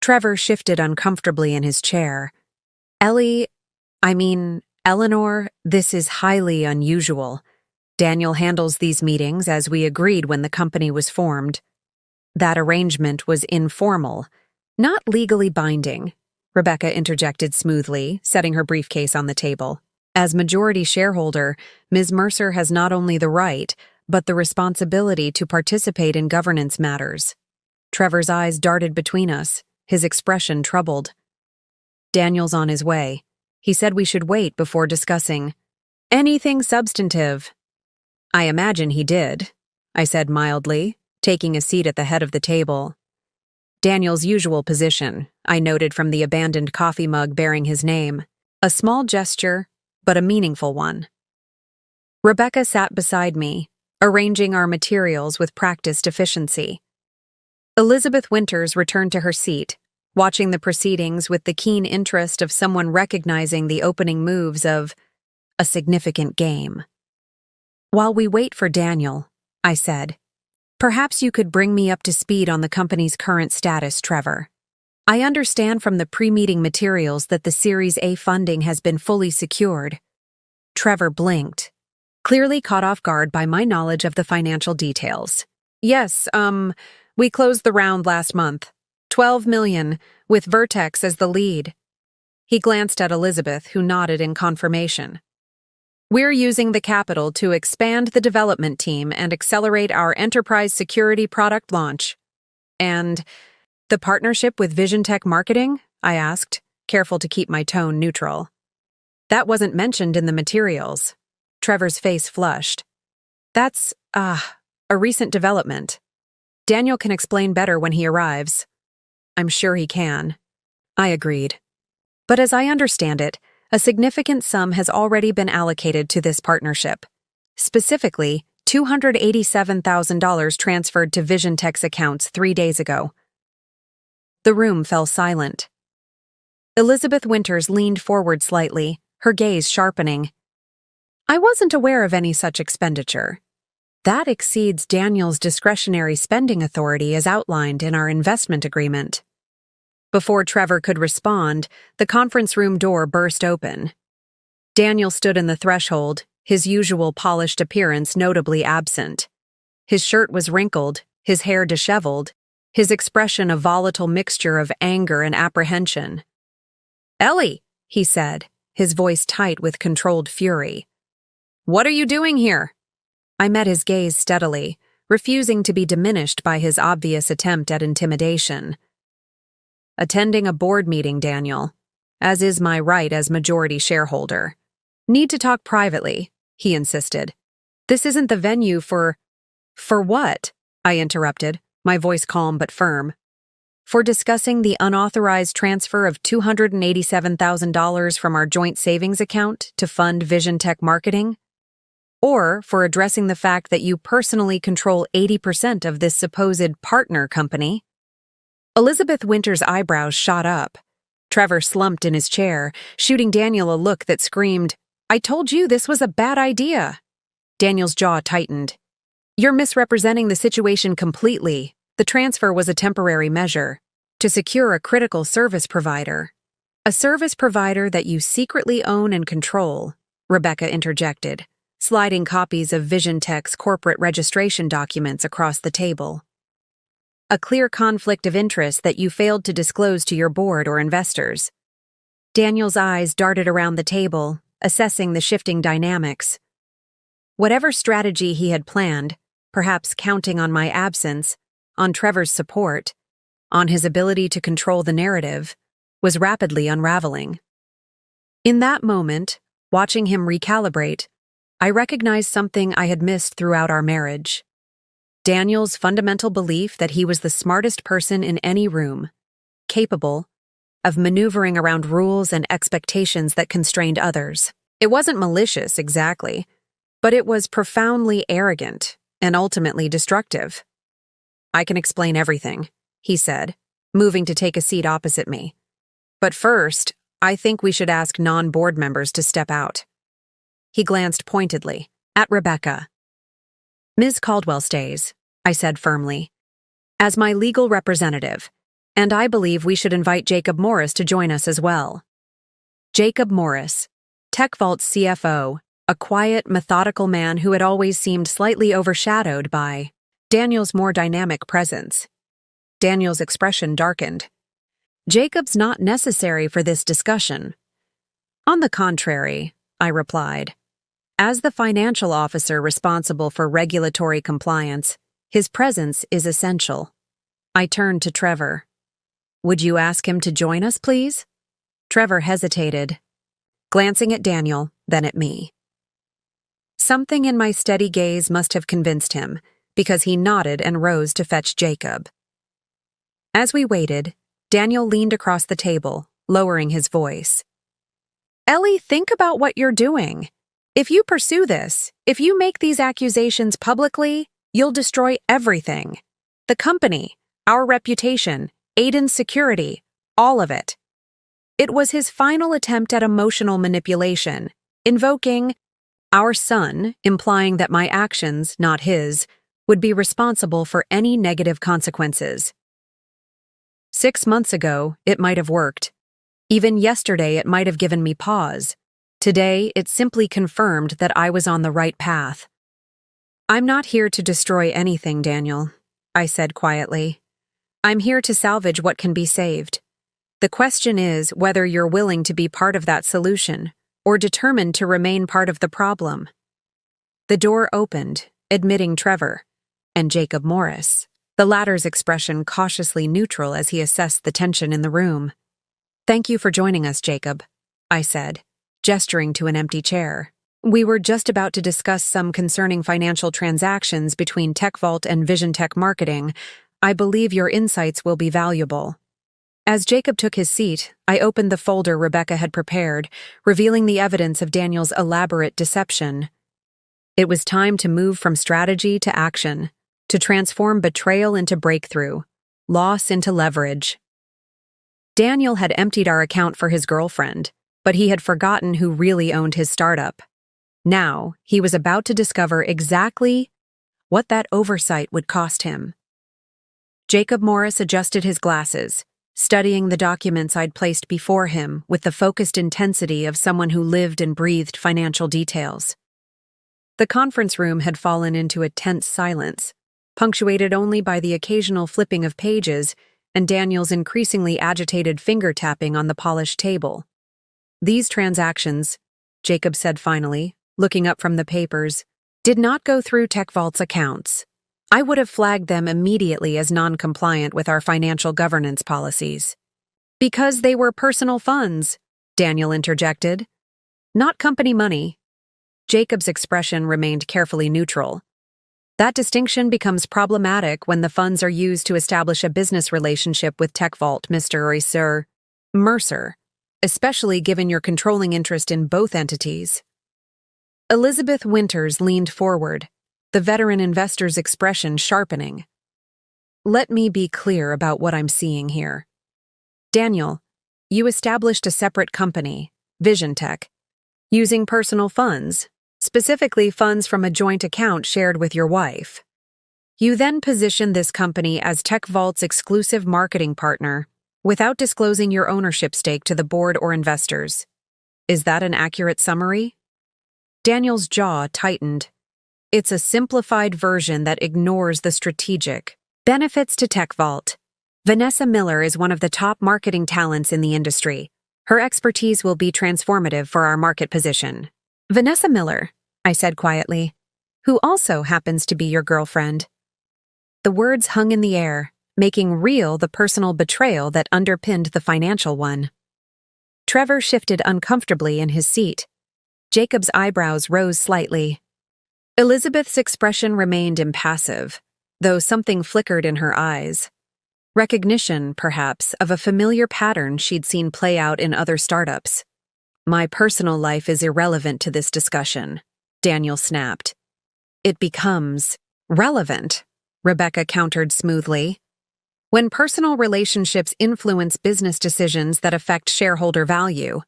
Trevor shifted uncomfortably in his chair. Eleanor, this is highly unusual. Daniel handles these meetings as we agreed when the company was formed. That arrangement was informal, not legally binding," Rebecca interjected smoothly, setting her briefcase on the table. "As majority shareholder, Ms. Mercer has not only the right, but the responsibility to participate in governance matters." Trevor's eyes darted between us, his expression troubled. Daniel's on his way. He said we should wait before discussing anything substantive. I imagine he did, I said mildly, taking a seat at the head of the table. Daniel's usual position, I noted from the abandoned coffee mug bearing his name. A small gesture, but a meaningful one. Rebecca sat beside me, arranging our materials with practiced efficiency. Elizabeth Winters returned to her seat, watching the proceedings with the keen interest of someone recognizing the opening moves of a significant game. While we wait for Daniel, I said, perhaps you could bring me up to speed on the company's current status, Trevor. I understand from the pre-meeting materials that the Series A funding has been fully secured. Trevor blinked, clearly caught off guard by my knowledge of the financial details. Yes, we closed the round last month. $12 million, with Vertex as the lead. He glanced at Elizabeth, who nodded in confirmation. We're using the capital to expand the development team and accelerate our enterprise security product launch. And the partnership with Vision Tech Marketing? I asked, careful to keep my tone neutral. That wasn't mentioned in the materials. Trevor's face flushed. That's, a recent development. Daniel can explain better when he arrives. I'm sure he can. I agreed. But as I understand it, a significant sum has already been allocated to this partnership. Specifically, $287,000 transferred to Vision Tech's accounts 3 days ago. The room fell silent. Elizabeth Winters leaned forward slightly, her gaze sharpening. I wasn't aware of any such expenditure. That exceeds Daniel's discretionary spending authority as outlined in our investment agreement. Before Trevor could respond, the conference room door burst open. Daniel stood in the threshold, his usual polished appearance notably absent. His shirt was wrinkled, his hair disheveled, his expression a volatile mixture of anger and apprehension. Ellie, he said, his voice tight with controlled fury. What are you doing here? I met his gaze steadily, refusing to be diminished by his obvious attempt at intimidation. Attending a board meeting, Daniel, as is my right as majority shareholder. Need to talk privately, he insisted. This isn't the venue for... For what? I interrupted, my voice calm but firm. For discussing the unauthorized transfer of $287,000 from our joint savings account to fund Vision Tech Marketing? Or for addressing the fact that you personally control 80% of this supposed partner company? Elizabeth Winters' eyebrows shot up. Trevor slumped in his chair, shooting Daniel a look that screamed, I told you this was a bad idea. Daniel's jaw tightened. You're misrepresenting the situation completely. The transfer was a temporary measure to secure a critical service provider. A service provider that you secretly own and control, Rebecca interjected, sliding copies of Vision Tech's corporate registration documents across the table. A clear conflict of interest that you failed to disclose to your board or investors. Daniel's eyes darted around the table, assessing the shifting dynamics. Whatever strategy he had planned, perhaps counting on my absence, on Trevor's support, on his ability to control the narrative, was rapidly unraveling. In that moment, watching him recalibrate, I recognized something I had missed throughout our marriage. Daniel's fundamental belief that he was the smartest person in any room, capable of maneuvering around rules and expectations that constrained others. It wasn't malicious, exactly, but it was profoundly arrogant and ultimately destructive. I can explain everything, he said, moving to take a seat opposite me. But first, I think we should ask non-board members to step out. He glanced pointedly at Rebecca. Ms. Caldwell stays, I said firmly, as my legal representative, and I believe we should invite Jacob Morris to join us as well. Jacob Morris, TechVault's CFO, a quiet, methodical man who had always seemed slightly overshadowed by Daniel's more dynamic presence. Daniel's expression darkened. Jacob's not necessary for this discussion. On the contrary, I replied. As the financial officer responsible for regulatory compliance, his presence is essential. I turned to Trevor. Would you ask him to join us, please? Trevor hesitated, glancing at Daniel, then at me. Something in my steady gaze must have convinced him, because he nodded and rose to fetch Jacob. As we waited, Daniel leaned across the table, lowering his voice. "Ellie, think about what you're doing. If you pursue this, if you make these accusations publicly, you'll destroy everything. The company, our reputation, Aiden's security, all of it." It was his final attempt at emotional manipulation, invoking our son, implying that my actions, not his, would be responsible for any negative consequences. 6 months ago, it might have worked. Even yesterday, it might have given me pause. Today, it simply confirmed that I was on the right path. "I'm not here to destroy anything, Daniel," I said quietly. "I'm here to salvage what can be saved. The question is whether you're willing to be part of that solution or determined to remain part of the problem." The door opened, admitting Trevor and Jacob Morris, the latter's expression cautiously neutral as he assessed the tension in the room. "Thank you for joining us, Jacob," I said, gesturing to an empty chair. "We were just about to discuss some concerning financial transactions between TechVault and Vision Tech Marketing. I believe your insights will be valuable." As Jacob took his seat, I opened the folder Rebecca had prepared, revealing the evidence of Daniel's elaborate deception. It was time to move from strategy to action, to transform betrayal into breakthrough, loss into leverage. Daniel had emptied our account for his girlfriend, but he had forgotten who really owned his startup. Now, he was about to discover exactly what that oversight would cost him. Jacob Morris adjusted his glasses, studying the documents I'd placed before him with the focused intensity of someone who lived and breathed financial details. The conference room had fallen into a tense silence, punctuated only by the occasional flipping of pages and Daniel's increasingly agitated finger-tapping on the polished table. "These transactions," Jacob said finally, looking up from the papers, "did not go through TechVault's accounts. I would have flagged them immediately as non-compliant with our financial governance policies." "Because they were personal funds," Daniel interjected. "Not company money." Jacob's expression remained carefully neutral. "That distinction becomes problematic when the funds are used to establish a business relationship with TechVault, Mr. or Sir Mercer, especially given your controlling interest in both entities." Elizabeth Winters leaned forward, the veteran investor's expression sharpening. "Let me be clear about what I'm seeing here. Daniel, you established a separate company, Vision Tech, using personal funds, specifically funds from a joint account shared with your wife. You then positioned this company as TechVault's exclusive marketing partner without disclosing your ownership stake to the board or investors. Is that an accurate summary?" Daniel's jaw tightened. "It's a simplified version that ignores the strategic benefits to TechVault. Vanessa Miller is one of the top marketing talents in the industry. Her expertise will be transformative for our market position." "Vanessa Miller," I said quietly, "who also happens to be your girlfriend." The words hung in the air, making real the personal betrayal that underpinned the financial one. Trevor shifted uncomfortably in his seat. Jacob's eyebrows rose slightly. Elizabeth's expression remained impassive, though something flickered in her eyes. Recognition, perhaps, of a familiar pattern she'd seen play out in other startups. "My personal life is irrelevant to this discussion," Daniel snapped. "It becomes relevant," Rebecca countered smoothly. "When personal relationships influence business decisions that affect shareholder value,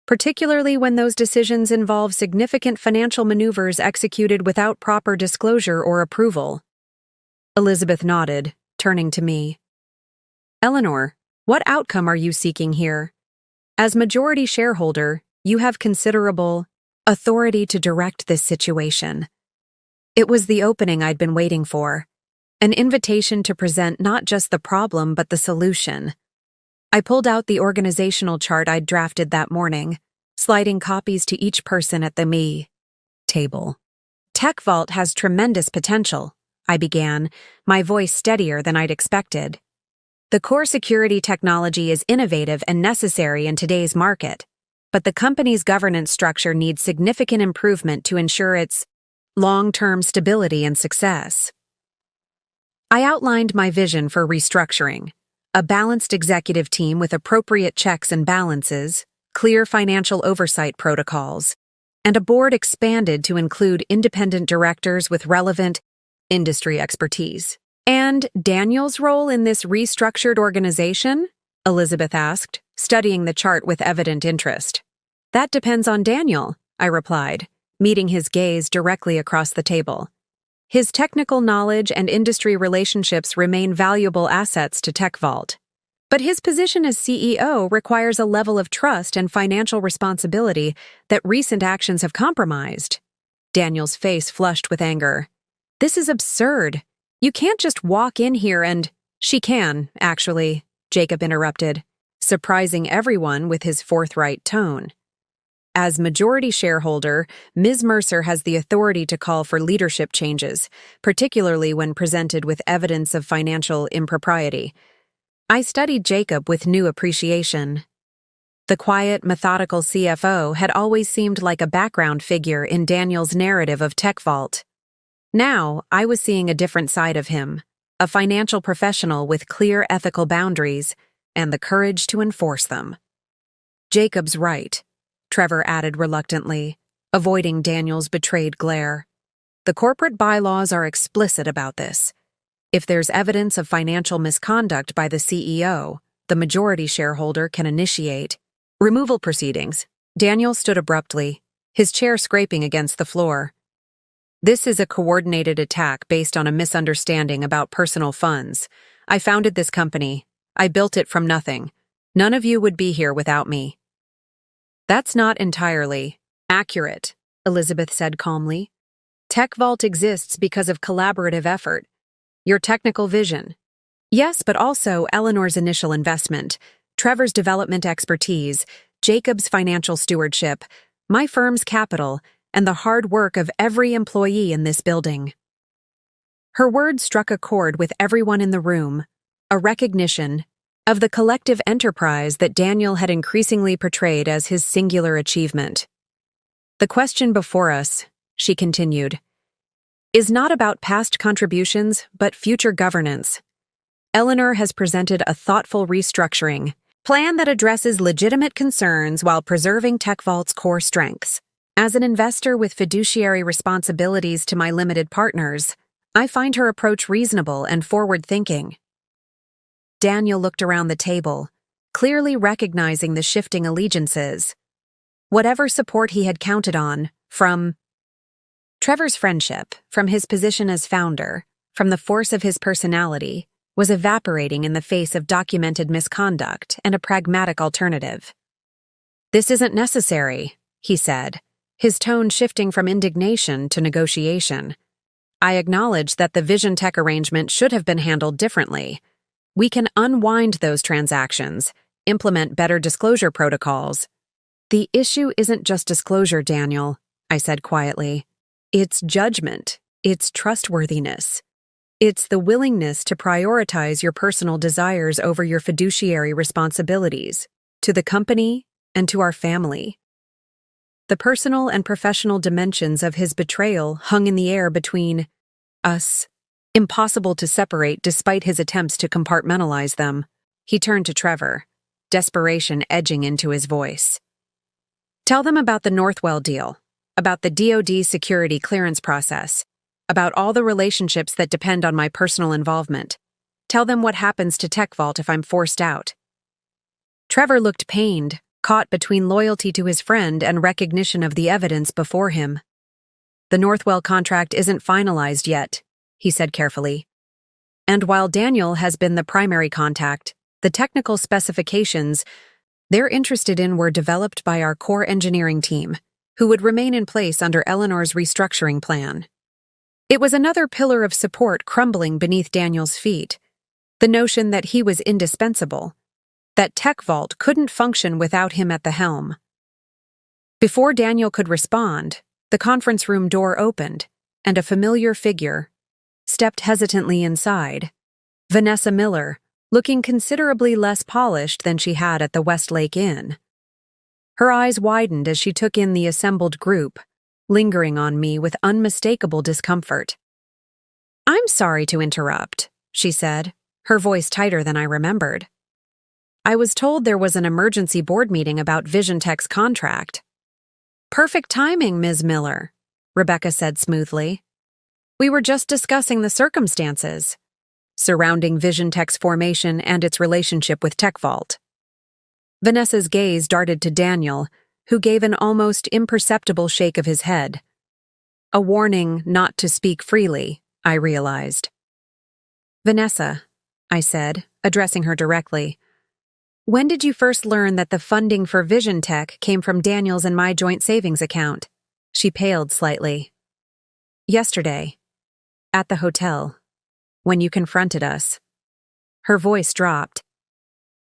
particularly when those decisions involve significant financial maneuvers executed without proper disclosure or approval." Elizabeth nodded, turning to me. "Eleanor, what outcome are you seeking here? As majority shareholder, you have considerable authority to direct this situation." It was the opening I'd been waiting for, an invitation to present not just the problem but the solution. I pulled out the organizational chart I'd drafted that morning, sliding copies to each person at the me table. "TechVault has tremendous potential," I began, my voice steadier than I'd expected. The core security technology is innovative and necessary in today's market, but the company's governance structure needs significant improvement to ensure its long-term stability and success. I outlined my vision for restructuring: a balanced executive team with appropriate checks and balances, clear financial oversight protocols, and a board expanded to include independent directors with relevant industry expertise. "And Daniel's role in this restructured organization?" Elizabeth asked, studying the chart with evident interest. "That depends on Daniel," I replied, meeting his gaze directly across the table. "His technical knowledge and industry relationships remain valuable assets to TechVault. But his position as CEO requires a level of trust and financial responsibility that recent actions have compromised." Daniel's face flushed with anger. "This is absurd. You can't just walk in here and—" "She can, actually," Jacob interrupted, surprising everyone with his forthright tone. "As majority shareholder, Ms. Mercer has the authority to call for leadership changes, particularly when presented with evidence of financial impropriety." I studied Jacob with new appreciation. The quiet, methodical CFO had always seemed like a background figure in Daniel's narrative of TechVault. Now, I was seeing a different side of him, a financial professional with clear ethical boundaries and the courage to enforce them. "Jacob's right," Trevor added reluctantly, avoiding Daniel's betrayed glare. "The corporate bylaws are explicit about this. If there's evidence of financial misconduct by the CEO, the majority shareholder can initiate removal proceedings." Daniel stood abruptly, his chair scraping against the floor. "This is a coordinated attack based on a misunderstanding about personal funds. I founded this company. I built it from nothing. None of you would be here without me." "That's not entirely accurate," Elizabeth said calmly. "TechVault exists because of collaborative effort. Your technical vision. Yes, but also Eleanor's initial investment, Trevor's development expertise, Jacob's financial stewardship, my firm's capital, and the hard work of every employee in this building." Her words struck a chord with everyone in the room, a recognition of the collective enterprise that Daniel had increasingly portrayed as his singular achievement. "The question before us," she continued, "is not about past contributions, but future governance. Eleanor has presented a thoughtful restructuring plan that addresses legitimate concerns while preserving TechVault's core strengths. As an investor with fiduciary responsibilities to my limited partners, I find her approach reasonable and forward-thinking." Daniel looked around the table, clearly recognizing the shifting allegiances. Whatever support he had counted on, from Trevor's friendship, from his position as founder, from the force of his personality, was evaporating in the face of documented misconduct and a pragmatic alternative. "This isn't necessary," he said, his tone shifting from indignation to negotiation. "I acknowledge that the Vision Tech arrangement should have been handled differently. We can unwind those transactions, implement better disclosure protocols." "The issue isn't just disclosure, Daniel," I said quietly. "It's judgment. It's trustworthiness. It's the willingness to prioritize your personal desires over your fiduciary responsibilities, to the company and to our family." The personal and professional dimensions of his betrayal hung in the air between us, impossible to separate despite his attempts to compartmentalize them. He turned to Trevor, desperation edging into his voice. "Tell them about the Northwell deal, about the DoD security clearance process, about all the relationships that depend on my personal involvement. Tell them what happens to TechVault if I'm forced out." Trevor looked pained, caught between loyalty to his friend and recognition of the evidence before him. "The Northwell contract isn't finalized yet," he said carefully. "And while Daniel has been the primary contact, the technical specifications they're interested in were developed by our core engineering team, who would remain in place under Eleanor's restructuring plan." It was another pillar of support crumbling beneath Daniel's feet, the notion that he was indispensable, that TechVault couldn't function without him at the helm. Before Daniel could respond, the conference room door opened, and a familiar figure stepped hesitantly inside. Vanessa Miller, looking considerably less polished than she had at the Westlake Inn. Her eyes widened as she took in the assembled group, lingering on me with unmistakable discomfort. "I'm sorry to interrupt," she said, her voice tighter than I remembered. "I was told there was an emergency board meeting about Vision Tech's contract." "Perfect timing, Ms. Miller," Rebecca said smoothly. "We were just discussing the circumstances surrounding Vision Tech's formation and its relationship with TechVault." Vanessa's gaze darted to Daniel, who gave an almost imperceptible shake of his head. A warning not to speak freely, I realized. "Vanessa," I said, addressing her directly, "when did you first learn that the funding for Vision Tech came from Daniel's and my joint savings account?" She paled slightly. "Yesterday, at the hotel, when you confronted us." Her voice dropped.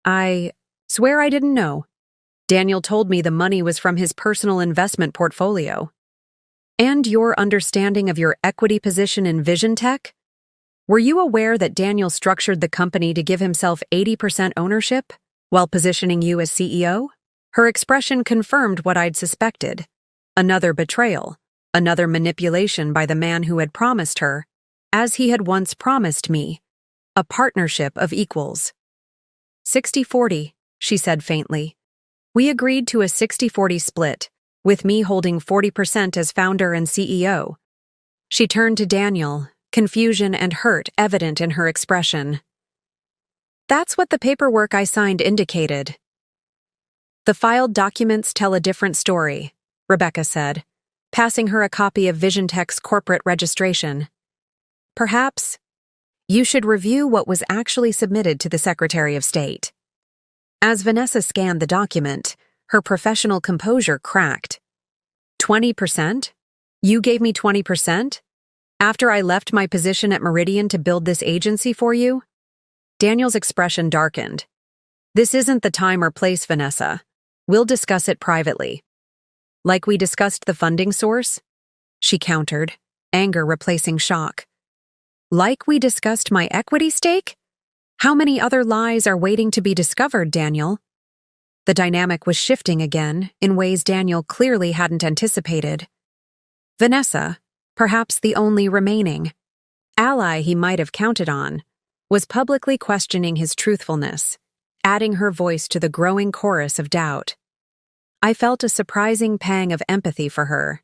"I swear I didn't know. Daniel told me the money was from his personal investment portfolio." "And your understanding of your equity position in Vision Tech? Were you aware that Daniel structured the company to give himself 80% ownership while positioning you as CEO?" Her expression confirmed what I'd suspected. Another betrayal, another manipulation by the man who had promised her, as he had once promised me, a partnership of equals. 60-40, she said faintly. "We agreed to a 60-40 split, with me holding 40% as founder and CEO." She turned to Daniel, confusion and hurt evident in her expression. "That's what the paperwork I signed indicated." "The filed documents tell a different story," Rebecca said, passing her a copy of Vision Tech's corporate registration. "Perhaps you should review what was actually submitted to the Secretary of State." As Vanessa scanned the document, her professional composure cracked. 20%? You gave me 20%? After I left my position at Meridian to build this agency for you? Daniel's expression darkened. "This isn't the time or place, Vanessa. We'll discuss it privately." "Like we discussed the funding source?" she countered, anger replacing shock. "Like we discussed my equity stake? How many other lies are waiting to be discovered, Daniel?" The dynamic was shifting again in ways Daniel clearly hadn't anticipated. Vanessa, perhaps the only remaining ally he might have counted on, was publicly questioning his truthfulness, adding her voice to the growing chorus of doubt. I felt a surprising pang of empathy for her.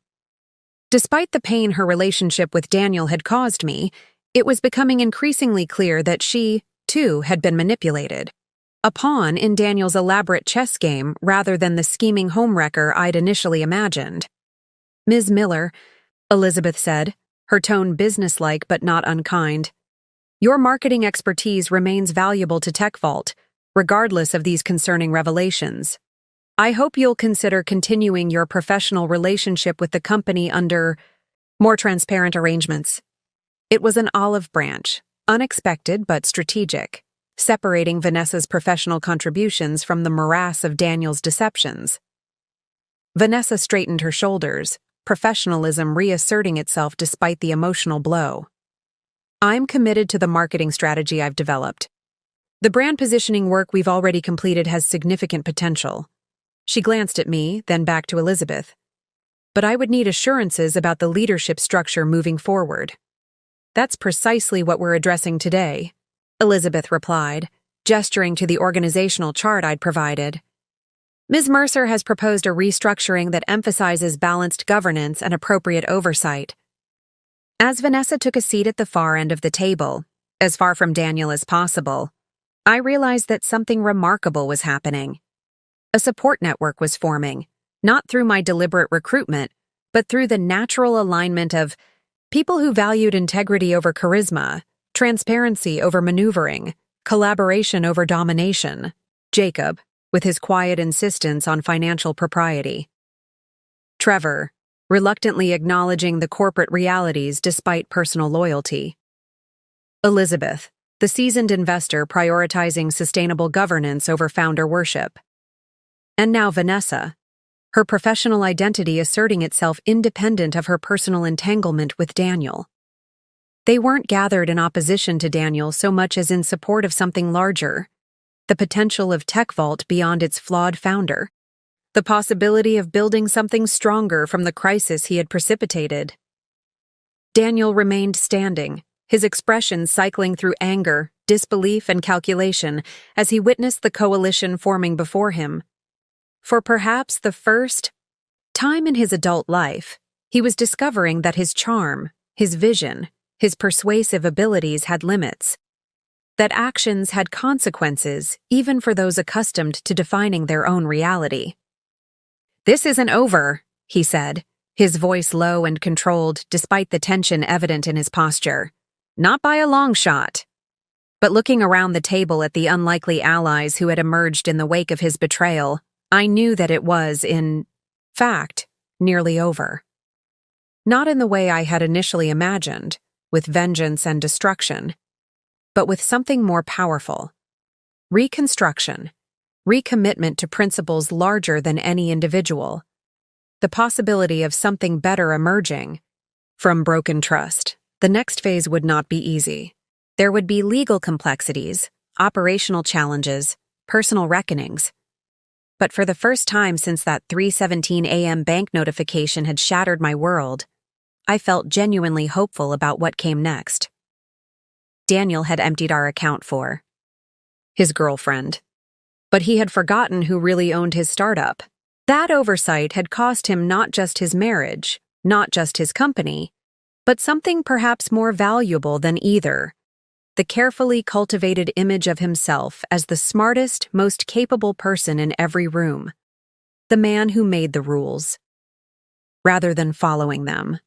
Despite the pain her relationship with Daniel had caused me, it was becoming increasingly clear that she, too, had been manipulated. A pawn in Daniel's elaborate chess game rather than the scheming homewrecker I'd initially imagined. "Ms. Miller," Elizabeth said, her tone businesslike but not unkind, "your marketing expertise remains valuable to TechVault, regardless of these concerning revelations. I hope you'll consider continuing your professional relationship with the company under more transparent arrangements." It was an olive branch, unexpected but strategic, separating Vanessa's professional contributions from the morass of Daniel's deceptions. Vanessa straightened her shoulders, professionalism reasserting itself despite the emotional blow. "I'm committed to the marketing strategy I've developed. The brand positioning work we've already completed has significant potential." She glanced at me, then back to Elizabeth. "But I would need assurances about the leadership structure moving forward." "That's precisely what we're addressing today," Elizabeth replied, gesturing to the organizational chart I'd provided. "Ms. Mercer has proposed a restructuring that emphasizes balanced governance and appropriate oversight." As Vanessa took a seat at the far end of the table, as far from Daniel as possible, I realized that something remarkable was happening. A support network was forming, not through my deliberate recruitment, but through the natural alignment of people who valued integrity over charisma, transparency over maneuvering, collaboration over domination. Jacob, with his quiet insistence on financial propriety. Trevor, reluctantly acknowledging the corporate realities despite personal loyalty. Elizabeth, the seasoned investor prioritizing sustainable governance over founder worship. And now Vanessa, her professional identity asserting itself independent of her personal entanglement with Daniel. They weren't gathered in opposition to Daniel so much as in support of something larger: the potential of TechVault beyond its flawed founder, the possibility of building something stronger from the crisis he had precipitated. Daniel remained standing, his expression cycling through anger, disbelief, and calculation as he witnessed the coalition forming before him. For perhaps the first time in his adult life, he was discovering that his charm, his vision, his persuasive abilities had limits, that actions had consequences even for those accustomed to defining their own reality. "This isn't over," he said, his voice low and controlled despite the tension evident in his posture. "Not by a long shot." But looking around the table at the unlikely allies who had emerged in the wake of his betrayal, I knew that it was, in fact, nearly over. Not in the way I had initially imagined, with vengeance and destruction, but with something more powerful: reconstruction, recommitment to principles larger than any individual, the possibility of something better emerging. From broken trust, the next phase would not be easy. There would be legal complexities, operational challenges, personal reckonings. But for the first time since that 3:17 a.m. bank notification had shattered my world, I felt genuinely hopeful about what came next. Daniel had emptied our account for his girlfriend. But he had forgotten who really owned his startup. That oversight had cost him not just his marriage, not just his company, but something perhaps more valuable than either: the carefully cultivated image of himself as the smartest, most capable person in every room, the man who made the rules, rather than following them.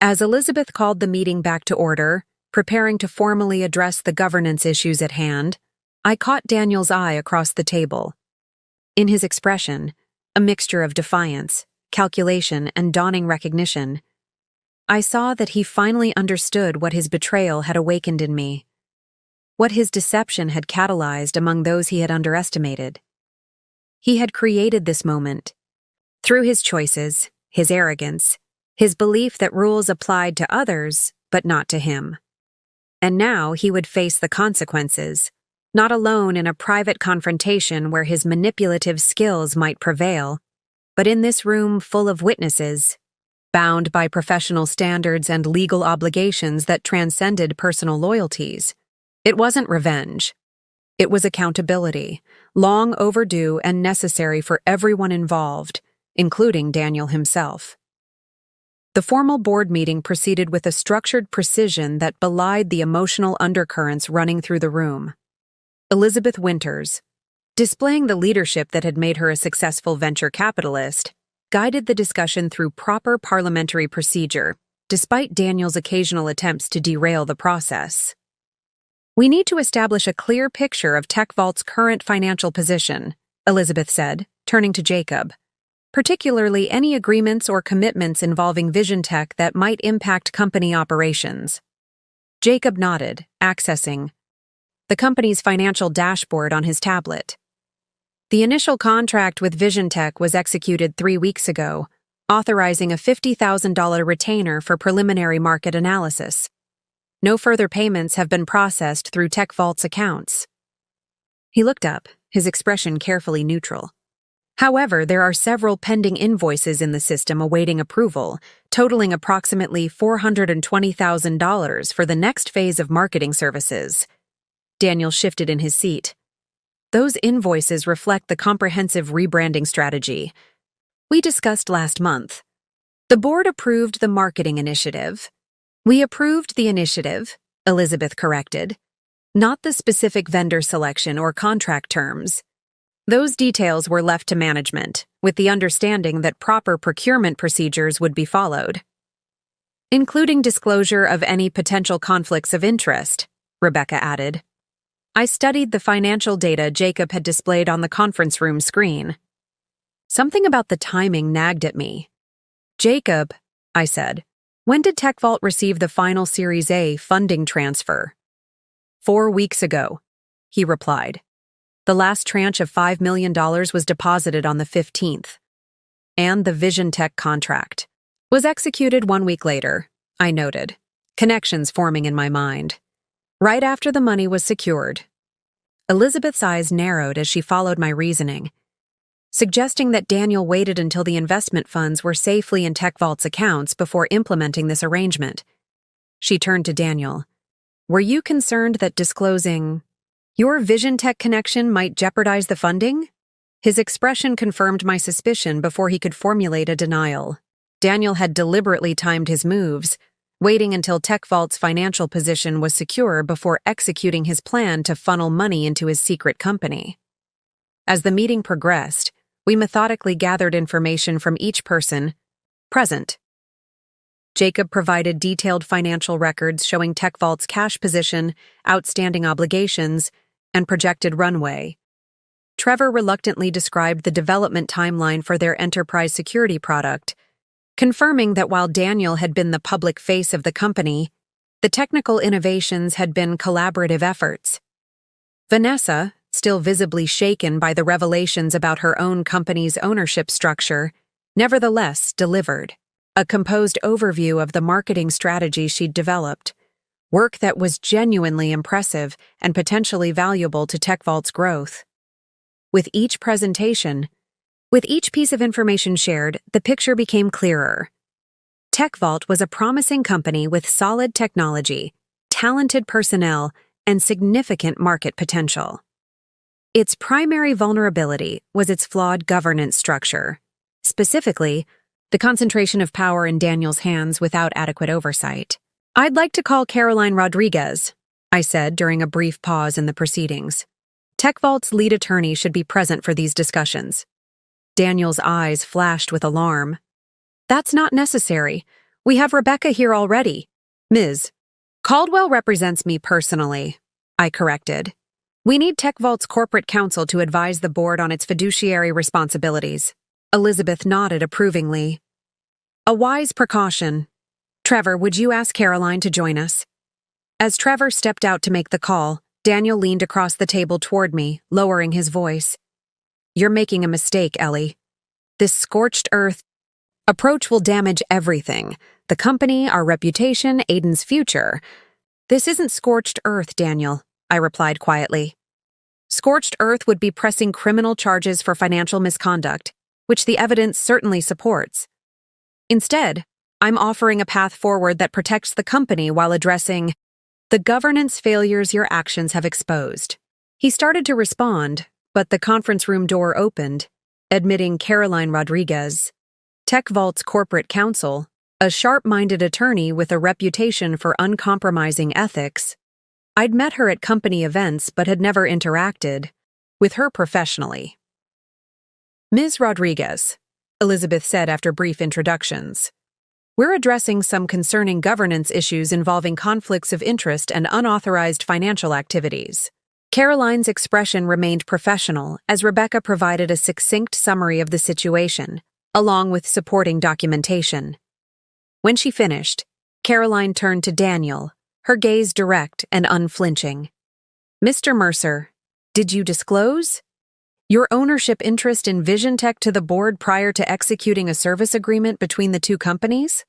As Elizabeth called the meeting back to order, preparing to formally address the governance issues at hand, I caught Daniel's eye across the table. In his expression, a mixture of defiance, calculation, and dawning recognition, I saw that he finally understood what his betrayal had awakened in me, what his deception had catalyzed among those he had underestimated. He had created this moment through his choices, his arrogance, his belief that rules applied to others, but not to him. And now he would face the consequences, not alone in a private confrontation where his manipulative skills might prevail, but in this room full of witnesses, bound by professional standards and legal obligations that transcended personal loyalties. It wasn't revenge. It was accountability, long overdue and necessary for everyone involved, including Daniel himself. The formal board meeting proceeded with a structured precision that belied the emotional undercurrents running through the room. Elizabeth Winters, displaying the leadership that had made her a successful venture capitalist, guided the discussion through proper parliamentary procedure, despite Daniel's occasional attempts to derail the process. "We need to establish a clear picture of TechVault's current financial position," Elizabeth said, turning to Jacob, "particularly any agreements or commitments involving Vision Tech that might impact company operations." Jacob nodded, accessing the company's financial dashboard on his tablet. The initial contract with Vision Tech was executed 3 weeks ago, authorizing a $50,000 retainer for preliminary market analysis. No further payments have been processed through TechVault's accounts. He looked up, his expression carefully neutral. However, there are several pending invoices in the system awaiting approval, totaling approximately $420,000 for the next phase of marketing services. Daniel shifted in his seat. Those invoices reflect the comprehensive rebranding strategy we discussed last month. The board approved the marketing initiative. "We approved the initiative," Elizabeth corrected, "not the specific vendor selection or contract terms. Those details were left to management, with the understanding that proper procurement procedures would be followed, including disclosure of any potential conflicts of interest," Rebecca added. I studied the financial data Jacob had displayed on the conference room screen. Something about the timing nagged at me. "Jacob," I said, "when did TechVault receive the final Series A funding transfer?" 4 weeks ago, he replied. The last tranche of $5 million was deposited on the 15th. And the Vision Tech contract was executed 1 week later, I noted. connections forming in my mind. Right after the money was secured, Elizabeth's eyes narrowed as she followed my reasoning, suggesting that Daniel waited until the investment funds were safely in TechVault's accounts before implementing this arrangement. She turned to Daniel. Were you concerned that disclosing your Vision Tech connection might jeopardize the funding? His expression confirmed my suspicion before he could formulate a denial. Daniel had deliberately timed his moves, waiting until TechVault's financial position was secure before executing his plan to funnel money into his secret company. As the meeting progressed, we methodically gathered information from each person present. Jacob provided detailed financial records showing TechVault's cash position, outstanding obligations, and projected runway. Trevor reluctantly described the development timeline for their enterprise security product, confirming that while Daniel had been the public face of the company, the technical innovations had been collaborative efforts. Vanessa, still visibly shaken by the revelations about her own company's ownership structure, nevertheless delivered a composed overview of the marketing strategy she'd developed, work that was genuinely impressive and potentially valuable to TechVault's growth. With each presentation, with each piece of information shared, the picture became clearer. TechVault was a promising company with solid technology, talented personnel, and significant market potential. Its primary vulnerability was its flawed governance structure, specifically, the concentration of power in Daniel's hands without adequate oversight. "I'd like to call Caroline Rodriguez," I said during a brief pause in the proceedings. "TechVault's lead attorney should be present for these discussions." Daniel's eyes flashed with alarm. "That's not necessary. We have Rebecca here already." "Ms. Caldwell represents me personally," I corrected. "We need TechVault's corporate counsel to advise the board on its fiduciary responsibilities." Elizabeth nodded approvingly. "A wise precaution. Trevor, would you ask Caroline to join us?" As Trevor stepped out to make the call, Daniel leaned across the table toward me, lowering his voice. "You're making a mistake, Ellie. This scorched earth approach will damage everything. The company, our reputation, Aiden's future. This isn't scorched earth, Daniel," I replied quietly. "Scorched earth would be pressing criminal charges for financial misconduct, which the evidence certainly supports. Instead, I'm offering a path forward that protects the company while addressing the governance failures your actions have exposed." He started to respond, but the conference room door opened, admitting Caroline Rodriguez, TechVault's corporate counsel, a sharp-minded attorney with a reputation for uncompromising ethics. I'd met her at company events but had never interacted with her professionally. "Ms. Rodriguez," Elizabeth said after brief introductions, "we're addressing some concerning governance issues involving conflicts of interest and unauthorized financial activities." Caroline's expression remained professional as Rebecca provided a succinct summary of the situation, along with supporting documentation. When she finished, Caroline turned to Daniel, her gaze direct and unflinching. "Mr. Mercer, did you disclose your ownership interest in Vision Tech to the board prior to executing a service agreement between the two companies?"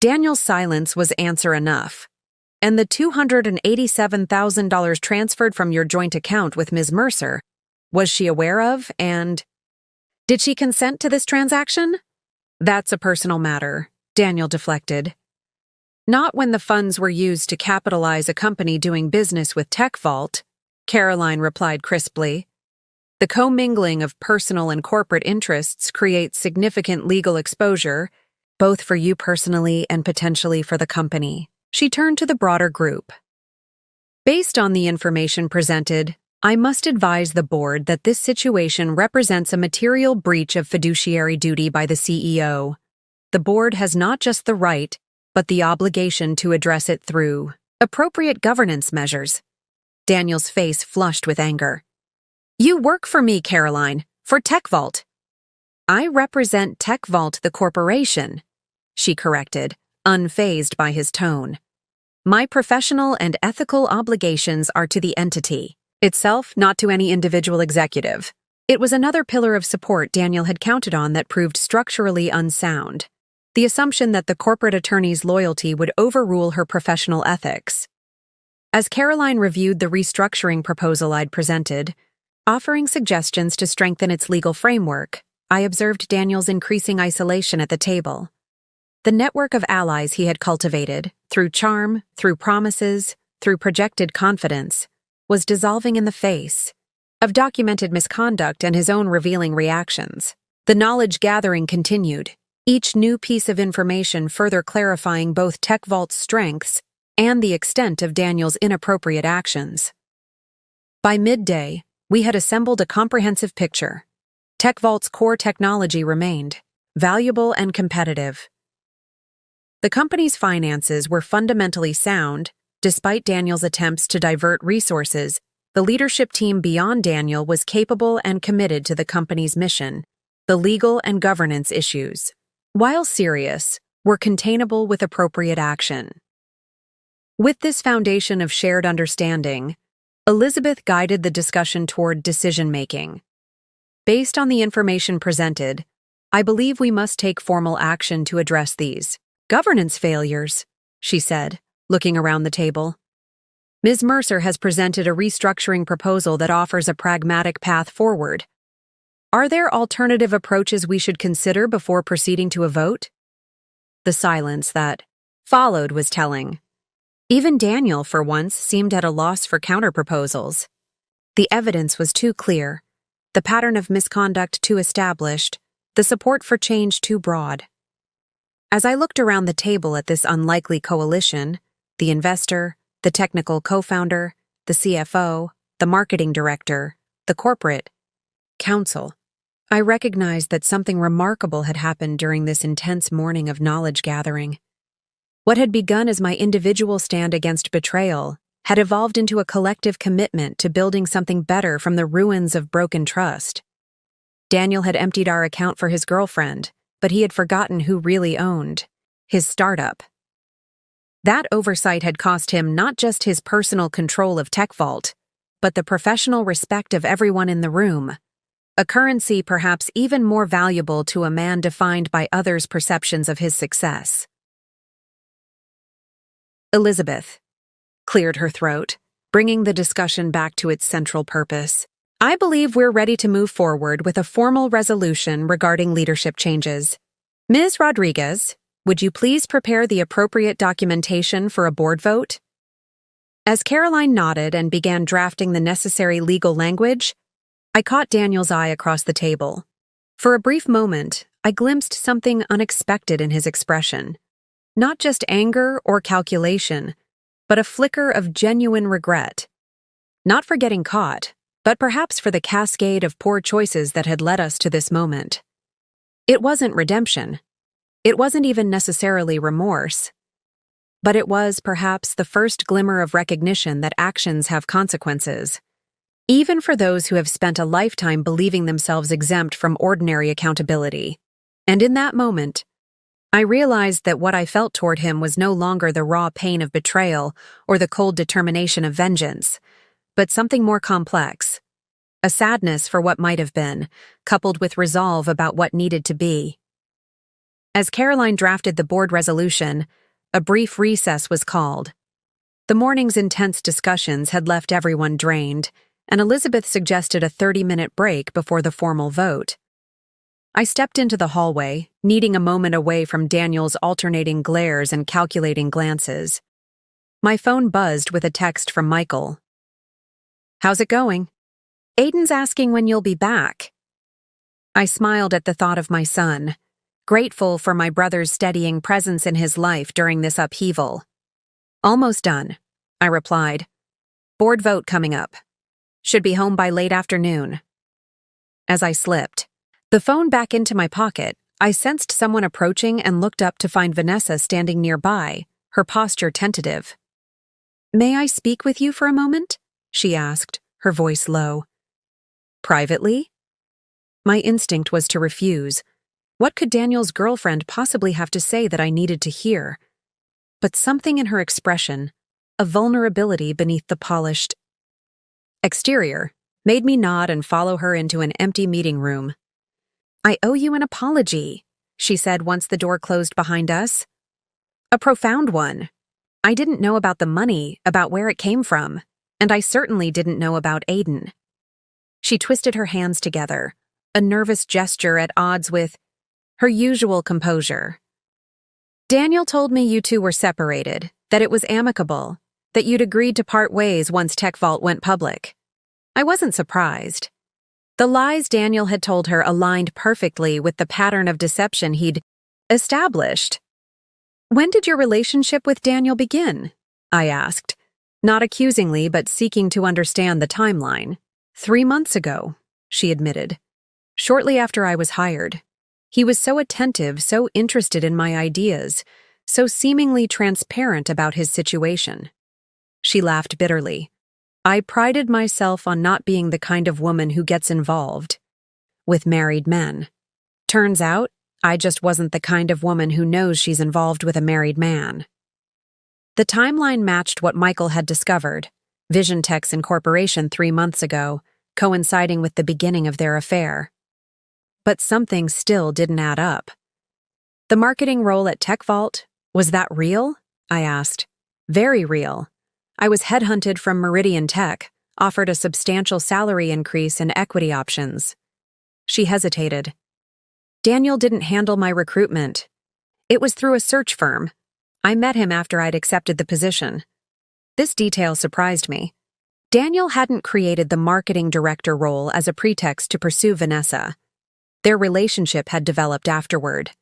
Daniel's silence was answer enough. "And the $287,000 transferred from your joint account with Ms. Mercer, was she aware of, and did she consent to this transaction?" "That's a personal matter," Daniel deflected. "Not when the funds were used to capitalize a company doing business with TechVault," Caroline replied crisply. "The commingling of personal and corporate interests creates significant legal exposure, both for you personally and potentially for the company." She turned to the broader group. "Based on the information presented, I must advise the board that this situation represents a material breach of fiduciary duty by the CEO. The board has not just the right, but the obligation to address it through appropriate governance measures." Daniel's face flushed with anger. "You work for me, Caroline, for TechVault." "I represent TechVault, the corporation," she corrected, unfazed by his tone. "My professional and ethical obligations are to the entity itself, not to any individual executive." It was another pillar of support Daniel had counted on that proved structurally unsound. the assumption that the corporate attorney's loyalty would overrule her professional ethics. As Caroline reviewed the restructuring proposal I'd presented, offering suggestions to strengthen its legal framework, I observed Daniel's increasing isolation at the table. The network of allies he had cultivated, through charm, through promises, through projected confidence, was dissolving in the face of documented misconduct and his own revealing reactions. The knowledge gathering continued, each new piece of information further clarifying both TechVault's strengths and the extent of Daniel's inappropriate actions. By midday, we had assembled a comprehensive picture. TechVault's core technology remained valuable and competitive. The company's finances were fundamentally sound. Despite Daniel's attempts to divert resources, the leadership team beyond Daniel was capable and committed to the company's mission. The legal and governance issues, while serious, were containable with appropriate action. With this foundation of shared understanding, Elizabeth guided the discussion toward decision-making. Based on the information presented, I believe we must take formal action to address these governance failures, she said, looking around the table. Ms. Mercer has presented a restructuring proposal that offers a pragmatic path forward. Are there alternative approaches we should consider before proceeding to a vote? The silence that followed was telling. Even Daniel, for once, seemed at a loss for counterproposals. The evidence was too clear, the pattern of misconduct too established, the support for change too broad. As I looked around the table at this unlikely coalition, the investor, the technical co-founder, the CFO, the marketing director, the corporate counsel, I recognized that something remarkable had happened during this intense morning of knowledge gathering. What had begun as my individual stand against betrayal had evolved into a collective commitment to building something better from the ruins of broken trust. Daniel had emptied our account for his girlfriend, but he had forgotten who really owned his startup. That oversight had cost him not just his personal control of TechVault, but the professional respect of everyone in the room, a currency perhaps even more valuable to a man defined by others' perceptions of his success. Elizabeth cleared her throat, bringing the discussion back to its central purpose. I believe we're ready to move forward with a formal resolution regarding leadership changes. Ms. Rodriguez, would you please prepare the appropriate documentation for a board vote? As Caroline nodded and began drafting the necessary legal language, I caught Daniel's eye across the table. For a brief moment, I glimpsed something unexpected in his expression. Not just anger or calculation, but a flicker of genuine regret. Not for getting caught, but perhaps for the cascade of poor choices that had led us to this moment. It wasn't redemption. It wasn't even necessarily remorse. But it was perhaps the first glimmer of recognition that actions have consequences, even for those who have spent a lifetime believing themselves exempt from ordinary accountability. And in that moment, I realized that what I felt toward him was no longer the raw pain of betrayal or the cold determination of vengeance, but something more complex. A sadness for what might have been, coupled with resolve about what needed to be. As Caroline drafted the board resolution, a brief recess was called. The morning's intense discussions had left everyone drained, and Elizabeth suggested a 30-minute break before the formal vote. I stepped into the hallway, needing a moment away from Daniel's alternating glares and calculating glances. My phone buzzed with a text from Michael. How's it going? Aiden's asking when you'll be back. I smiled at the thought of my son, grateful for my brother's steadying presence in his life during this upheaval. Almost done, I replied. Board vote coming up. Should be home by late afternoon. As I slipped the phone back into my pocket, I sensed someone approaching and looked up to find Vanessa standing nearby, her posture tentative. May I speak with you for a moment? She asked, her voice low. Privately? My instinct was to refuse. What could Daniel's girlfriend possibly have to say that I needed to hear? But something in her expression, a vulnerability beneath the polished exterior, made me nod and follow her into an empty meeting room. I owe you an apology, she said once the door closed behind us. A profound one. I didn't know about the money, about where it came from, and I certainly didn't know about Aiden. She twisted her hands together, a nervous gesture at odds with her usual composure. Daniel told me you two were separated, that it was amicable, that you'd agreed to part ways once Tech Vault went public. I wasn't surprised. The lies Daniel had told her aligned perfectly with the pattern of deception he'd established. When did your relationship with Daniel begin? I asked, not accusingly but seeking to understand the timeline. 3 months ago, she admitted. Shortly after I was hired. He was so attentive, so interested in my ideas, so seemingly transparent about his situation. She laughed bitterly. I prided myself on not being the kind of woman who gets involved with married men. Turns out, I just wasn't the kind of woman who knows she's involved with a married man. The timeline matched what Michael had discovered, Vision Tech's incorporation 3 months ago, coinciding with the beginning of their affair. But something still didn't add up. The marketing role at Tech Vault, was that real? I asked. Very real. I was headhunted from Meridian Tech, offered a substantial salary increase and equity options. She hesitated. Daniel didn't handle my recruitment. It was through a search firm. I met him after I'd accepted the position. This detail surprised me. Daniel hadn't created the marketing director role as a pretext to pursue Vanessa. Their relationship had developed afterward.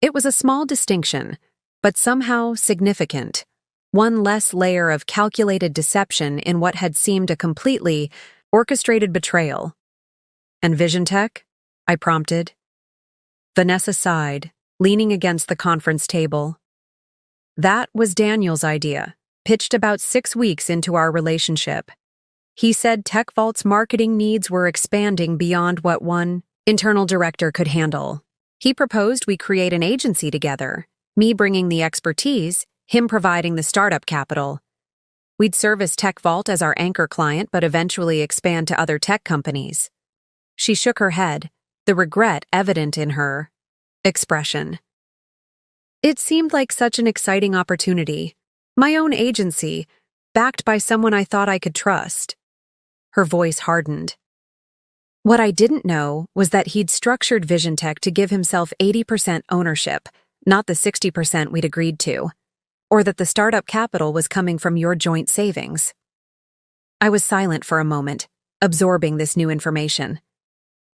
It was a small distinction, but somehow significant. One less layer of calculated deception in what had seemed a completely orchestrated betrayal. And Vision Tech? I prompted. Vanessa sighed, leaning against the conference table. That was Daniel's idea, pitched about 6 weeks into our relationship. He said Tech Vault's marketing needs were expanding beyond what one internal director could handle. He proposed we create an agency together, me bringing the expertise, him providing the startup capital. We'd service Tech Vault as our anchor client but eventually expand to other tech companies. She shook her head, the regret evident in her expression. It seemed like such an exciting opportunity. My own agency, backed by someone I thought I could trust. Her voice hardened. What I didn't know was that he'd structured Vision Tech to give himself 80% ownership, not the 60% we'd agreed to, or that the startup capital was coming from your joint savings. I was silent for a moment, absorbing this new information.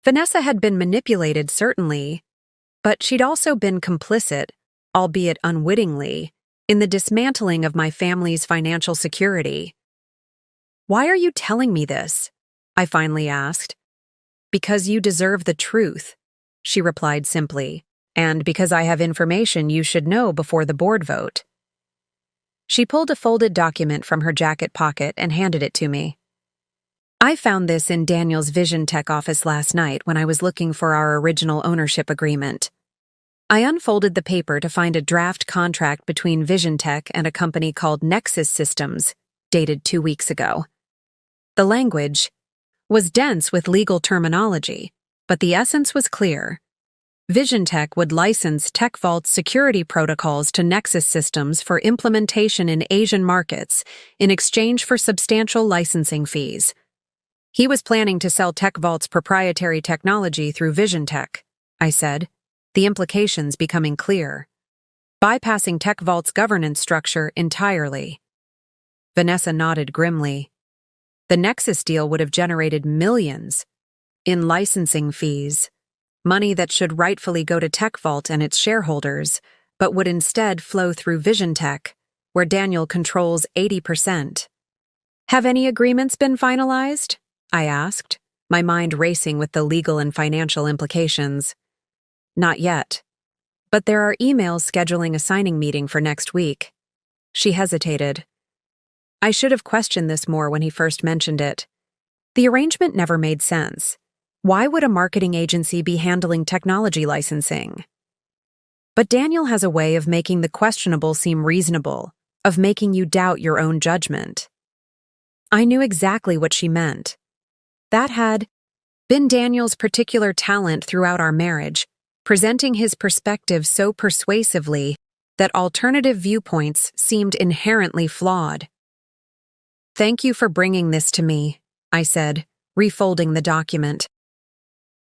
Vanessa had been manipulated, certainly, but she'd also been complicit, albeit unwittingly, in the dismantling of my family's financial security. Why are you telling me this? I finally asked. Because you deserve the truth, she replied simply, and because I have information you should know before the board vote. She pulled a folded document from her jacket pocket and handed it to me. I found this in Daniel's Vision Tech office last night when I was looking for our original ownership agreement. I unfolded the paper to find a draft contract between Vision Tech and a company called Nexus Systems, dated 2 weeks ago. The language was dense with legal terminology, but the essence was clear. Vision Tech would license Tech Vault's security protocols to Nexus Systems for implementation in Asian markets in exchange for substantial licensing fees. He was planning to sell Tech Vault's proprietary technology through Vision Tech, I said, the implications becoming clear, bypassing Tech Vault's governance structure entirely. Vanessa nodded grimly. The Nexus deal would have generated millions in licensing fees, money that should rightfully go to Tech Vault and its shareholders, but would instead flow through Vision Tech, where Daniel controls 80%. Have any agreements been finalized? I asked, my mind racing with the legal and financial implications. Not yet. But there are emails scheduling a signing meeting for next week. She hesitated. I should have questioned this more when he first mentioned it. The arrangement never made sense. Why would a marketing agency be handling technology licensing? But Daniel has a way of making the questionable seem reasonable, of making you doubt your own judgment. I knew exactly what she meant. That had been Daniel's particular talent throughout our marriage, presenting his perspective so persuasively that alternative viewpoints seemed inherently flawed. "Thank you for bringing this to me," I said, refolding the document.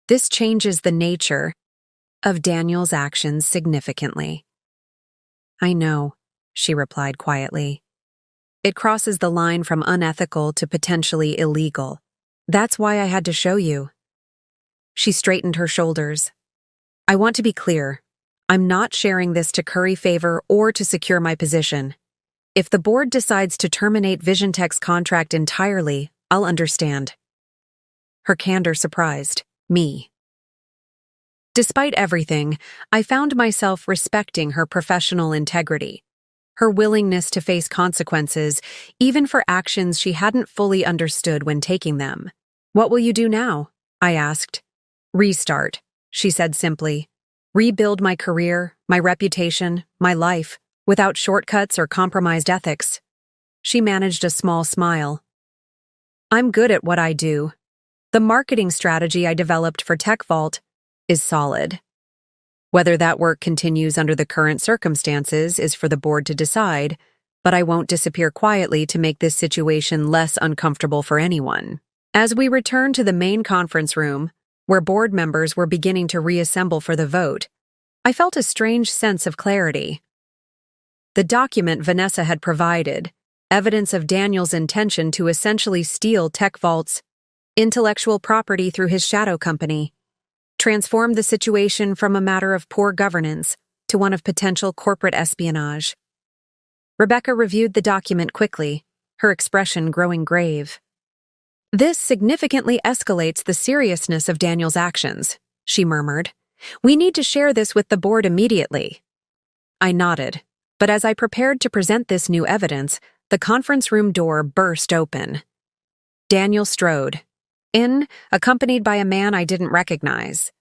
"This changes the nature of Daniel's actions significantly." "I know," she replied quietly. "It crosses the line from unethical to potentially illegal. That's why I had to show you." She straightened her shoulders. "I want to be clear. I'm not sharing this to curry favor or to secure my position. If the board decides to terminate VisionTech's contract entirely, I'll understand." Her candor surprised me. Despite everything, I found myself respecting her professional integrity, her willingness to face consequences, even for actions she hadn't fully understood when taking them. "What will you do now?" I asked. "Restart," she said simply. "Rebuild my career, my reputation, my life, without shortcuts or compromised ethics." She managed a small smile. "I'm good at what I do. The marketing strategy I developed for TechVault is solid. Whether that work continues under the current circumstances is for the board to decide, but I won't disappear quietly to make this situation less uncomfortable for anyone." As we returned to the main conference room, where board members were beginning to reassemble for the vote, I felt a strange sense of clarity. The document Vanessa had provided, evidence of Daniel's intention to essentially steal TechVault's intellectual property through his shadow company, transformed the situation from a matter of poor governance to one of potential corporate espionage. Rebecca reviewed the document quickly, her expression growing grave. "This significantly escalates the seriousness of Daniel's actions," she murmured. "We need to share this with the board immediately." I nodded, but as I prepared to present this new evidence, the conference room door burst open. Daniel strode in, accompanied by a man I didn't recognize.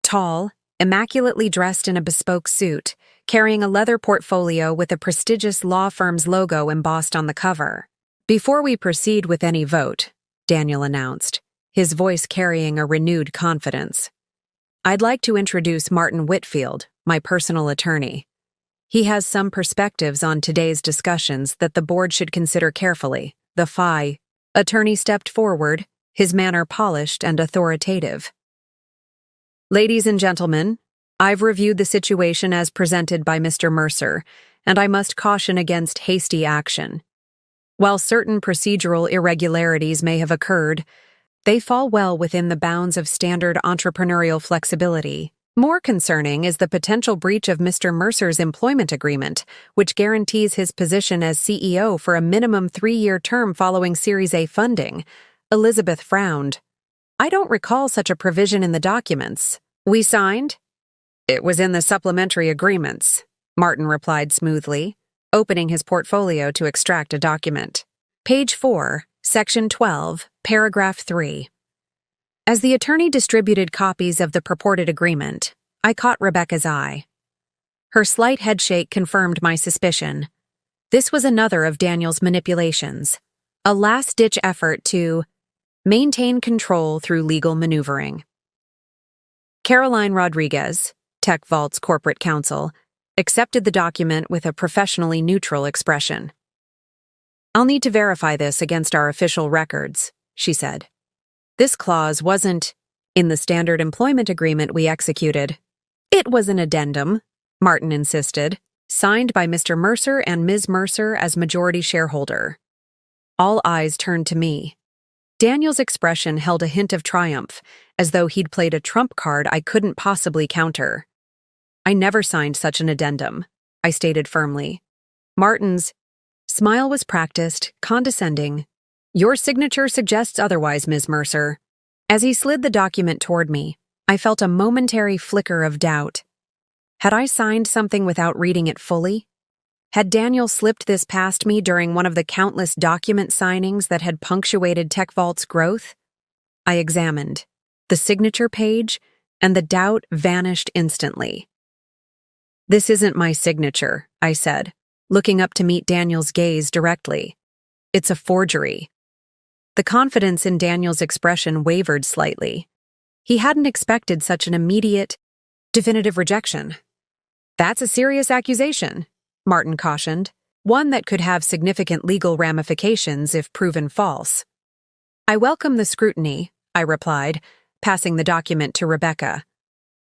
Tall, immaculately dressed in a bespoke suit, carrying a leather portfolio with a prestigious law firm's logo embossed on the cover. "Before we proceed with any vote," Daniel announced, his voice carrying a renewed confidence, "I'd like to introduce Martin Whitfield, my personal attorney. He has some perspectives on today's discussions that the board should consider carefully." The FI attorney stepped forward, his manner polished and authoritative. "Ladies and gentlemen, I've reviewed the situation as presented by Mr. Mercer, and I must caution against hasty action. While certain procedural irregularities may have occurred, they fall well within the bounds of standard entrepreneurial flexibility. More concerning is the potential breach of Mr. Mercer's employment agreement, which guarantees his position as CEO for a minimum 3-year term following Series A funding." Elizabeth frowned. "I don't recall such a provision in the documents we signed." "It was in the supplementary agreements," Martin replied smoothly, opening his portfolio to extract a document. Page 4, Section 12, Paragraph 3. As the attorney distributed copies of the purported agreement, I caught Rebecca's eye. Her slight headshake confirmed my suspicion. This was another of Daniel's manipulations, a last-ditch effort to maintain control through legal maneuvering. Caroline Rodriguez, TechVault's corporate counsel, accepted the document with a professionally neutral expression. "I'll need to verify this against our official records," she said. "This clause wasn't in the standard employment agreement we executed." "It was an addendum," Martin insisted, "signed by Mr. Mercer and Ms. Mercer as majority shareholder." All eyes turned to me. Daniel's expression held a hint of triumph, as though he'd played a trump card I couldn't possibly counter. "I never signed such an addendum," I stated firmly. Martin's smile was practiced, condescending. "Your signature suggests otherwise, Ms. Mercer." As he slid the document toward me, I felt a momentary flicker of doubt. Had I signed something without reading it fully? Had Daniel slipped this past me during one of the countless document signings that had punctuated TechVault's growth? I examined the signature page, and the doubt vanished instantly. "This isn't my signature," I said, looking up to meet Daniel's gaze directly. "It's a forgery." The confidence in Daniel's expression wavered slightly. He hadn't expected such an immediate, Definitive rejection. That's a serious accusation, Martin cautioned, one that could have significant legal ramifications if proven false. I welcome the scrutiny, I replied, passing the document to Rebecca.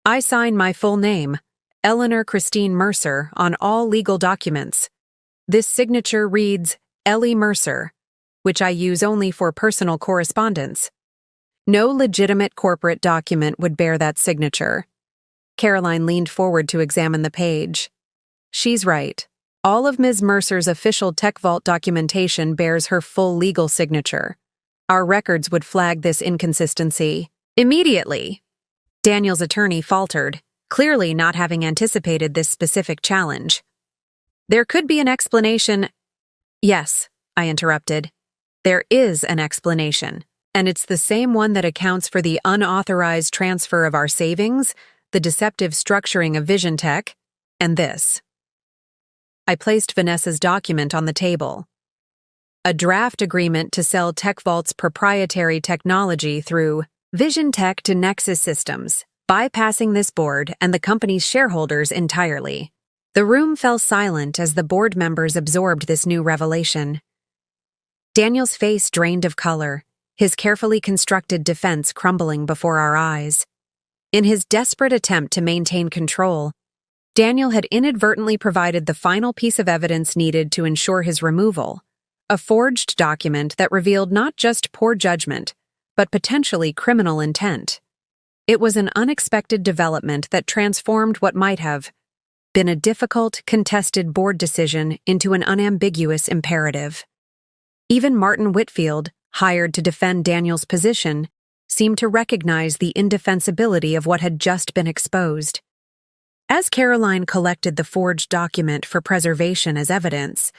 I sign my full name, Eleanor Christine Mercer, on all legal documents. This signature reads Ellie Mercer, which I use only for personal correspondence. No legitimate corporate document would bear that signature. Caroline leaned forward to examine the page. She's right. All of Ms. Mercer's official TechVault documentation bears her full legal signature. Our records would flag this inconsistency immediately. Daniel's attorney faltered, clearly not having anticipated this specific challenge. There could be an explanation. Yes, I interrupted. There is an explanation, and it's the same one that accounts for the unauthorized transfer of our savings, the deceptive structuring of Vision Tech, and this. I placed Vanessa's document on the table. A draft agreement to sell TechVault's proprietary technology through Vision Tech to Nexus Systems, bypassing this board and the company's shareholders entirely. The room fell silent as the board members absorbed this new revelation. Daniel's face drained of color, his carefully constructed defense crumbling before our eyes. In his desperate attempt to maintain control, Daniel had inadvertently provided the final piece of evidence needed to ensure his removal, a forged document that revealed not just poor judgment, but potentially criminal intent. It was an unexpected development that transformed what might have been a difficult, contested board decision into an unambiguous imperative. Even Martin Whitfield, hired to defend Daniel's position, seemed to recognize the indefensibility of what had just been exposed. As Caroline collected the forged document for preservation as evidence,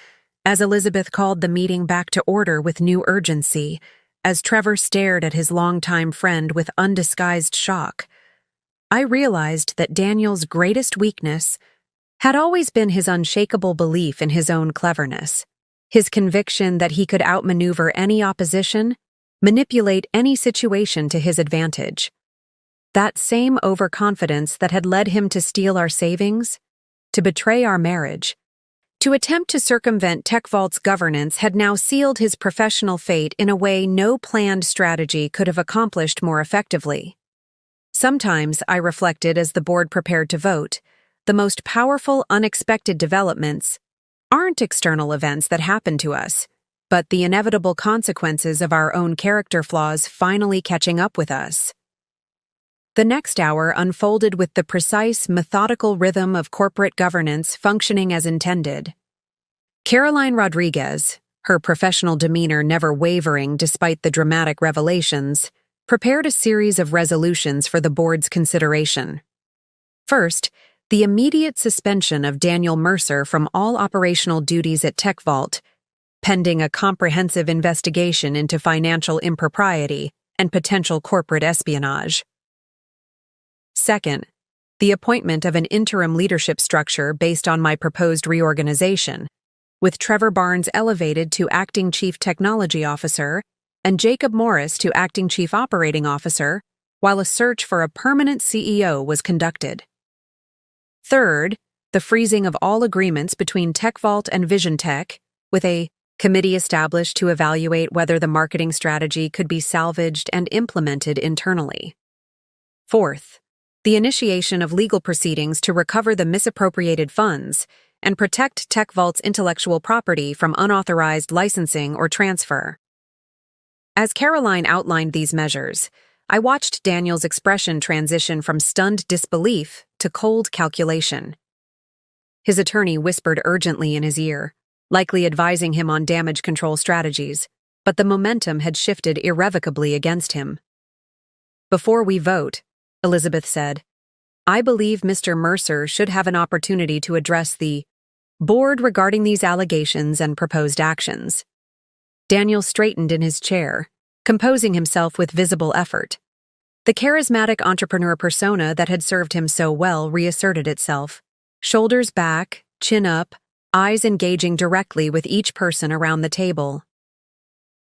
as Elizabeth called the meeting back to order with new urgency, as Trevor stared at his longtime friend with undisguised shock, I realized that Daniel's greatest weakness had always been his unshakable belief in his own cleverness, his conviction that he could outmaneuver any opposition, manipulate any situation to his advantage. That same overconfidence that had led him to steal our savings, to betray our marriage, to attempt to circumvent TechVault's governance had now sealed his professional fate in a way no planned strategy could have accomplished more effectively. Sometimes, I reflected as the board prepared to vote, the most powerful unexpected developments aren't external events that happen to us, but the inevitable consequences of our own character flaws finally catching up with us. The next hour unfolded with the precise, methodical rhythm of corporate governance functioning as intended. Caroline Rodriguez, her professional demeanor never wavering despite the dramatic revelations, prepared a series of resolutions for the board's consideration. First, the immediate suspension of Daniel Mercer from all operational duties at TechVault, pending a comprehensive investigation into financial impropriety and potential corporate espionage. Second, the appointment of an interim leadership structure based on my proposed reorganization, with Trevor Barnes elevated to Acting Chief Technology Officer and Jacob Morris to Acting Chief Operating Officer, while a search for a permanent CEO was conducted. Third, the freezing of all agreements between TechVault and Vision Tech, with a committee established to evaluate whether the marketing strategy could be salvaged and implemented internally. Fourth, the initiation of legal proceedings to recover the misappropriated funds and protect TechVault's intellectual property from unauthorized licensing or transfer. As Caroline outlined these measures, I watched Daniel's expression transition from stunned disbelief to cold calculation. His attorney whispered urgently in his ear, likely advising him on damage control strategies, but the momentum had shifted irrevocably against him. Before we vote, Elizabeth said, I believe Mr. Mercer should have an opportunity to address the board regarding these allegations and proposed actions. Daniel straightened in his chair, composing himself with visible effort. The charismatic entrepreneur persona that had served him so well reasserted itself, shoulders back, chin up, eyes engaging directly with each person around the table.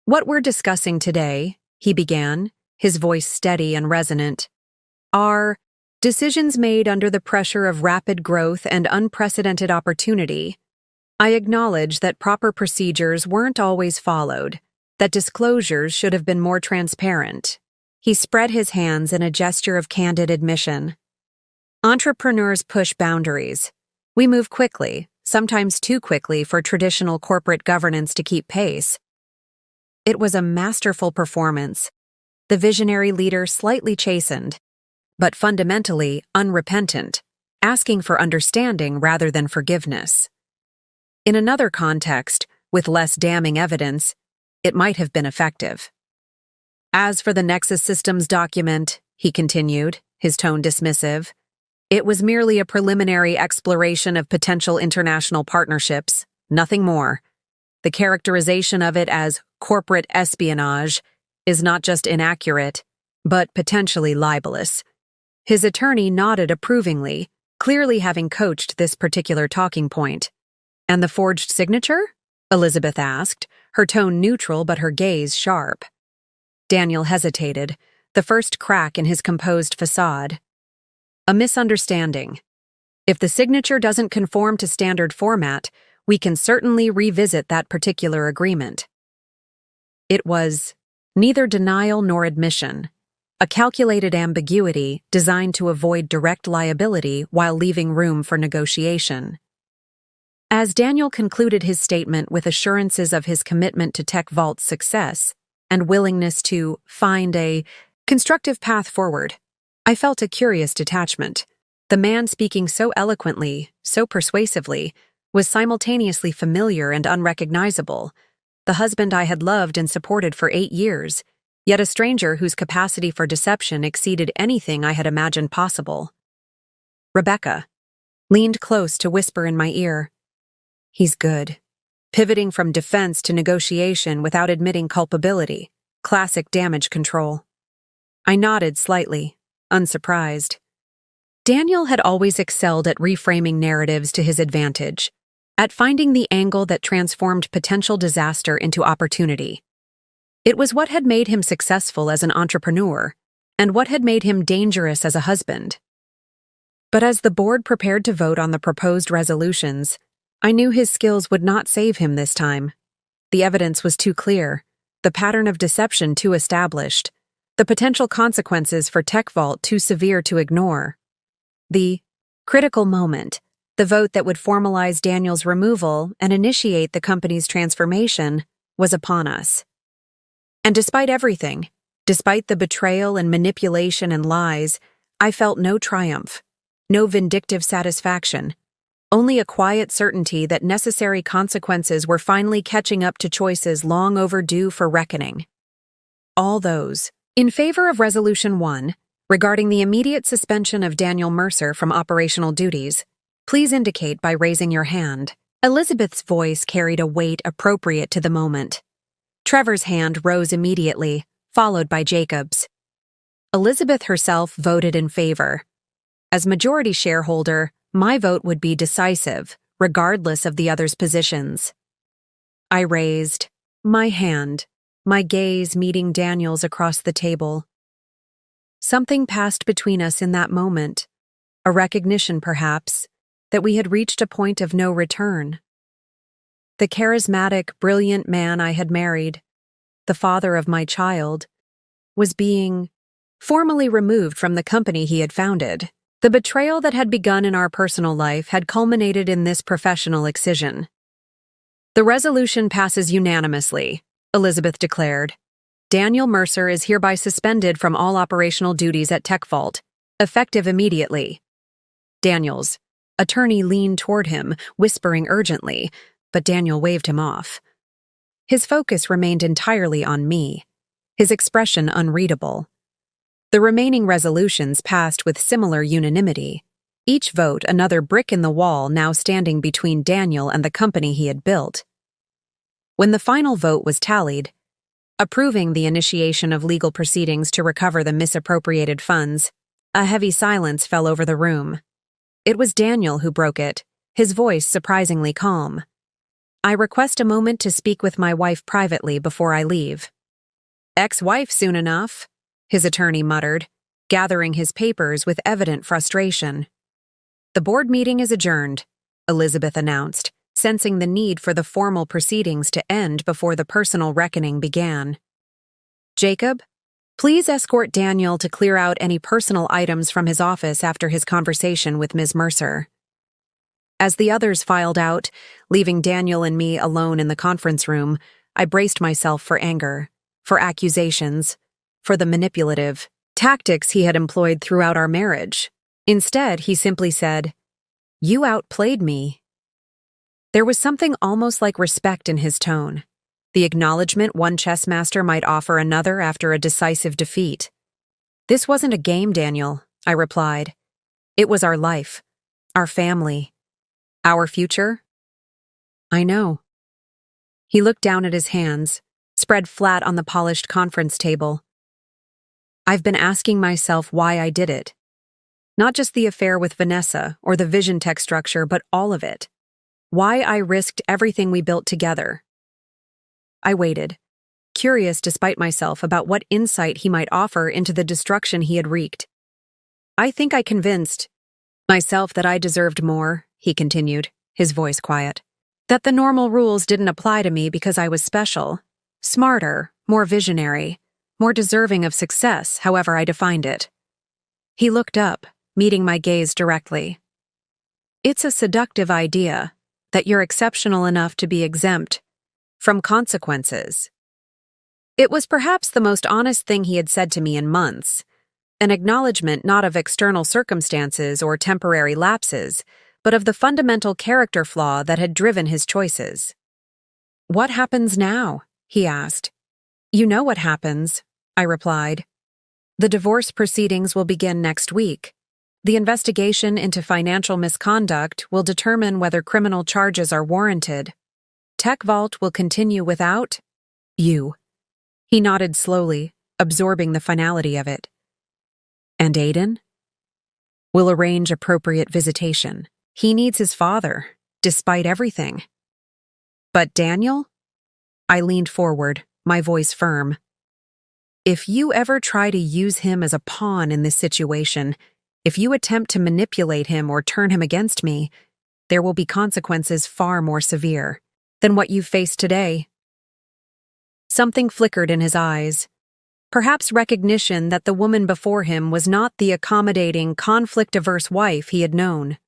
What we're discussing today, he began, his voice steady and resonant, are Decisions made under the pressure of rapid growth and unprecedented opportunity. I acknowledge that proper procedures weren't always followed, that disclosures should have been more transparent. He spread his hands in a gesture of candid admission. Entrepreneurs push boundaries. We move quickly, sometimes too quickly for traditional corporate governance to keep pace. It was a masterful performance, the visionary leader slightly chastened, but fundamentally unrepentant, asking for understanding rather than forgiveness. In another context, with less damning evidence, it might have been effective. As for the Nexus Systems document, he continued, his tone dismissive, it was merely a preliminary exploration of potential international partnerships, nothing more. The characterization of it as corporate espionage is not just inaccurate, but potentially libelous. His attorney nodded approvingly, clearly having coached this particular talking point. And the forged signature? Elizabeth asked, her tone neutral but her gaze sharp. Daniel hesitated, the first crack in his composed facade. A misunderstanding. If the signature doesn't conform to standard format, we can certainly revisit that particular agreement. It was neither denial nor admission, a calculated ambiguity designed to avoid direct liability while leaving room for negotiation. As Daniel concluded his statement with assurances of his commitment to Tech Vault's success and willingness to find a constructive path forward, I felt a curious detachment. The man speaking so eloquently, so persuasively, was simultaneously familiar and unrecognizable, the husband I had loved and supported for 8 years, yet a stranger whose capacity for deception exceeded anything I had imagined possible. Rebecca leaned close to whisper in my ear, "He's good." Pivoting from defense to negotiation without admitting culpability, classic damage control. I nodded slightly, unsurprised. Daniel had always excelled at reframing narratives to his advantage, at finding the angle that transformed potential disaster into opportunity. It was what had made him successful as an entrepreneur, and what had made him dangerous as a husband. But as the board prepared to vote on the proposed resolutions, I knew his skills would not save him this time. The evidence was too clear, the pattern of deception too established, the potential consequences for Tech Vault too severe to ignore. The critical moment, the vote that would formalize Daniel's removal and initiate the company's transformation, was upon us. And despite everything, despite the betrayal and manipulation and lies, I felt no triumph, no vindictive satisfaction, only a quiet certainty that necessary consequences were finally catching up to choices long overdue for reckoning. All those. In favor of Resolution 1, regarding the immediate suspension of Daniel Mercer from operational duties, please indicate by raising your hand. Elizabeth's voice carried a weight appropriate to the moment. Trevor's hand rose immediately, followed by Jacob's. Elizabeth herself voted in favor. As majority shareholder, my vote would be decisive, regardless of the others' positions. I raised my hand, my gaze meeting Daniel's across the table. Something passed between us in that moment, a recognition, perhaps, that we had reached a point of no return. The charismatic, brilliant man I had married, the father of my child, was being formally removed from the company he had founded. The betrayal that had begun in our personal life had culminated in this professional excision. The resolution passes unanimously, Elizabeth declared. Daniel Mercer is hereby suspended from all operational duties at Tech Vault, effective immediately. Daniel's attorney leaned toward him, whispering urgently, but Daniel waved him off. His focus remained entirely on me, his expression unreadable. The remaining resolutions passed with similar unanimity, each vote another brick in the wall now standing between Daniel and the company he had built. When the final vote was tallied, approving the initiation of legal proceedings to recover the misappropriated funds, a heavy silence fell over the room. It was Daniel who broke it, his voice surprisingly calm. "I request a moment to speak with my wife privately before I leave." "Ex-wife soon enough," his attorney muttered. gathering his papers with evident frustration. "The board meeting is adjourned," Elizabeth announced, sensing the need for the formal proceedings to end before the personal reckoning began. "Jacob, please escort Daniel to clear out any personal items from his office after his conversation with Ms. Mercer." As the others filed out, leaving Daniel and me alone in the conference room, I braced myself for anger, for accusations, for the manipulative tactics he had employed throughout our marriage. Instead, he simply said, "You outplayed me." There was something almost like respect in his tone, the acknowledgement one chess master might offer another after a decisive defeat. "This wasn't a game, Daniel," I replied. "It was our life, our family, our future." "I know." He looked down at his hands, spread flat on the polished conference table. "I've been asking myself why I did it. Not just the affair with Vanessa or the Vision Tech structure, but all of it. Why I risked everything we built together." I waited, curious despite myself about what insight he might offer into the destruction he had wreaked. "I think I convinced myself that I deserved more," he continued, his voice quiet. "That the normal rules didn't apply to me because I was special, smarter, more visionary, more deserving of success, however I defined it." He looked up, meeting my gaze directly. "It's a seductive idea that you're exceptional enough to be exempt from consequences." It was perhaps the most honest thing he had said to me in months, an acknowledgement not of external circumstances or temporary lapses, but of the fundamental character flaw that had driven his choices. "What happens now?" he asked. "You know what happens," I replied. "The divorce proceedings will begin next week. The investigation into financial misconduct will determine whether criminal charges are warranted. Tech Vault will continue without you." He nodded slowly, absorbing the finality of it. "And Aiden? We'll arrange appropriate visitation. He needs his father, despite everything." "But Daniel?" I leaned forward, my voice firm. "If you ever try to use him as a pawn in this situation, if you attempt to manipulate him or turn him against me, there will be consequences far more severe than what you've faced today." Something flickered in his eyes. Perhaps recognition that the woman before him was not the accommodating, conflict-averse wife he had known.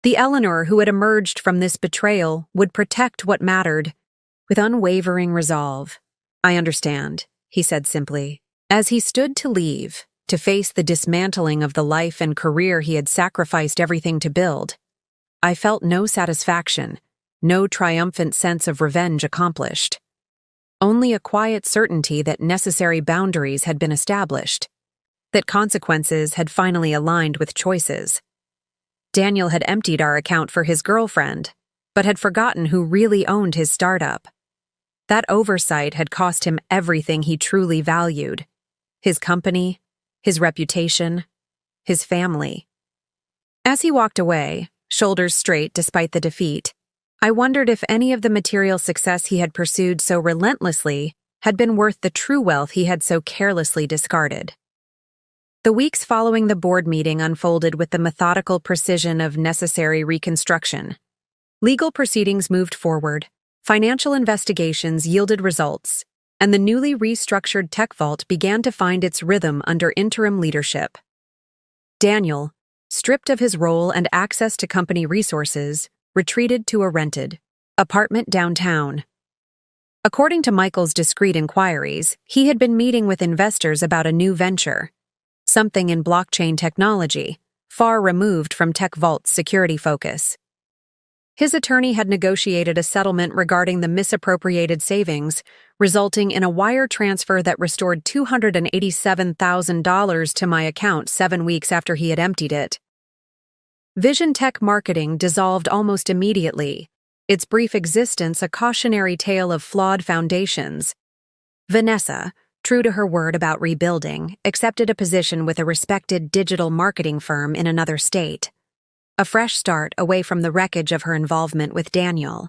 The Eleanor who had emerged from this betrayal would protect what mattered, with unwavering resolve. "I understand," he said simply. As he stood to leave, to face the dismantling of the life and career he had sacrificed everything to build, I felt no satisfaction, no triumphant sense of revenge accomplished. Only a quiet certainty that necessary boundaries had been established, that consequences had finally aligned with choices. Daniel had emptied our account for his girlfriend, but had forgotten who really owned his startup. That oversight had cost him everything he truly valued: his company, his reputation, his family. As he walked away, shoulders straight despite the defeat, I wondered if any of the material success he had pursued so relentlessly had been worth the true wealth he had so carelessly discarded. The weeks following the board meeting unfolded with the methodical precision of necessary reconstruction. Legal proceedings moved forward, financial investigations yielded results, and the newly restructured Tech Vault began to find its rhythm under interim leadership. Daniel, stripped of his role and access to company resources, retreated to a rented apartment downtown. According to Michael's discreet inquiries, he had been meeting with investors about a new venture, something in blockchain technology, far removed from Tech Vault's security focus. His attorney had negotiated a settlement regarding the misappropriated savings, resulting in a wire transfer that restored $287,000 to my account 7 weeks after he had emptied it. Vision Tech Marketing dissolved almost immediately, its brief existence a cautionary tale of flawed foundations. Vanessa, true to her word about rebuilding, accepted a position with a respected digital marketing firm in another state. A fresh start away from the wreckage of her involvement with Daniel.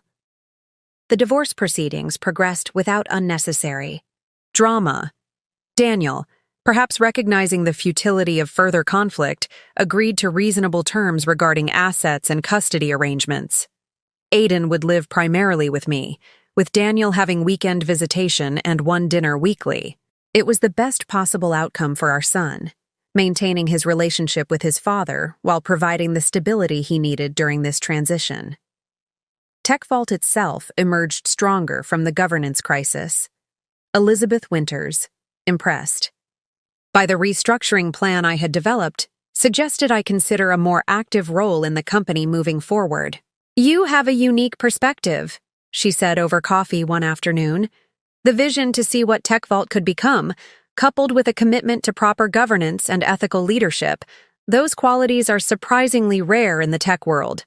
The divorce proceedings progressed without unnecessary drama. Daniel, Perhaps recognizing the futility of further conflict, agreed to reasonable terms regarding assets and custody arrangements. Aiden would live primarily with me, with Daniel having weekend visitation and one dinner weekly. It was the best possible outcome for our son, maintaining his relationship with his father while providing the stability he needed during this transition. TechVault itself emerged stronger from the governance crisis. Elizabeth Winters, impressed by the restructuring plan I had developed, suggested I consider a more active role in the company moving forward. "You have a unique perspective," she said over coffee one afternoon. "The vision to see what TechVault could become, coupled with a commitment to proper governance and ethical leadership, those qualities are surprisingly rare in the tech world."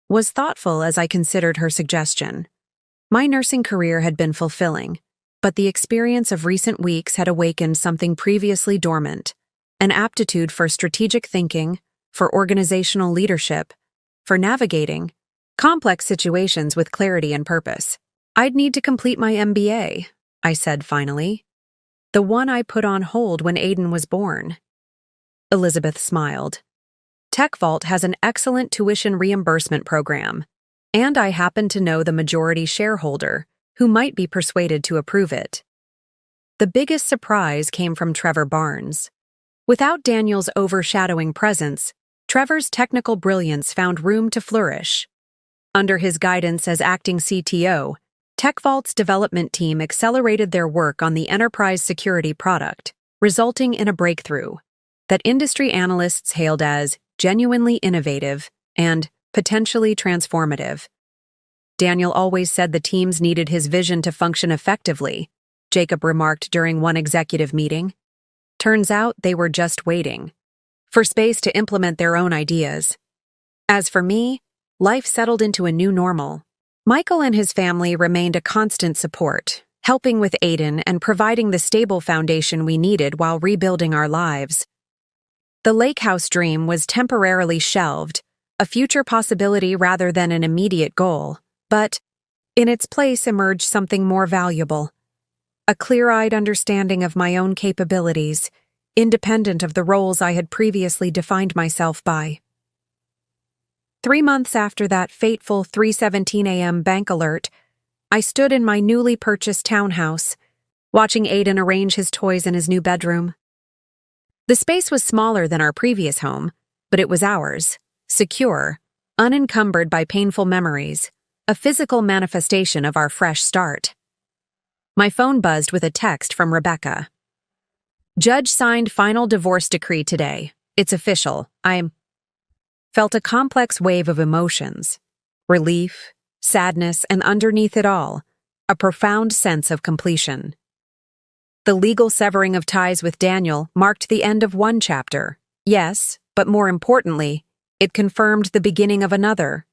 Was thoughtful as I considered her suggestion. My nursing career had been fulfilling, but the experience of recent weeks had awakened something previously dormant, an aptitude for strategic thinking, for organizational leadership, for navigating complex situations with clarity and purpose. "I'd need to complete my MBA," I said finally. "The one I put on hold when Aiden was born." Elizabeth smiled. "TechVault has an excellent tuition reimbursement program, and I happen to know the majority shareholder, who might be persuaded to approve it." The biggest surprise came from Trevor Barnes. Without Daniel's overshadowing presence, Trevor's technical brilliance found room to flourish. Under his guidance as acting CTO, TechVault's development team accelerated their work on the enterprise security product, resulting in a breakthrough that industry analysts hailed as genuinely innovative and potentially transformative. "Daniel always said the teams needed his vision to function effectively," Jacob remarked during one executive meeting. "Turns out they were just waiting for space to implement their own ideas." As for me, life settled into a new normal. Michael and his family remained a constant support, helping with Aiden and providing the stable foundation we needed while rebuilding our lives. The lake house dream was temporarily shelved, a future possibility rather than an immediate goal. But in its place emerged something more valuable, a clear-eyed understanding of my own capabilities, independent of the roles I had previously defined myself by. 3 months after that fateful 3:17 a.m. bank alert, I stood in my newly purchased townhouse, watching Aiden arrange his toys in his new bedroom. The space was smaller than our previous home, but it was ours, secure, unencumbered by painful memories, a physical manifestation of our fresh start. My phone buzzed with a text from Rebecca. "Judge signed final divorce decree today. It's official. Felt a complex wave of emotions, relief, sadness, and underneath it all, a profound sense of completion. The legal severing of ties with Daniel marked the end of one chapter, yes, but more importantly, it confirmed the beginning of another.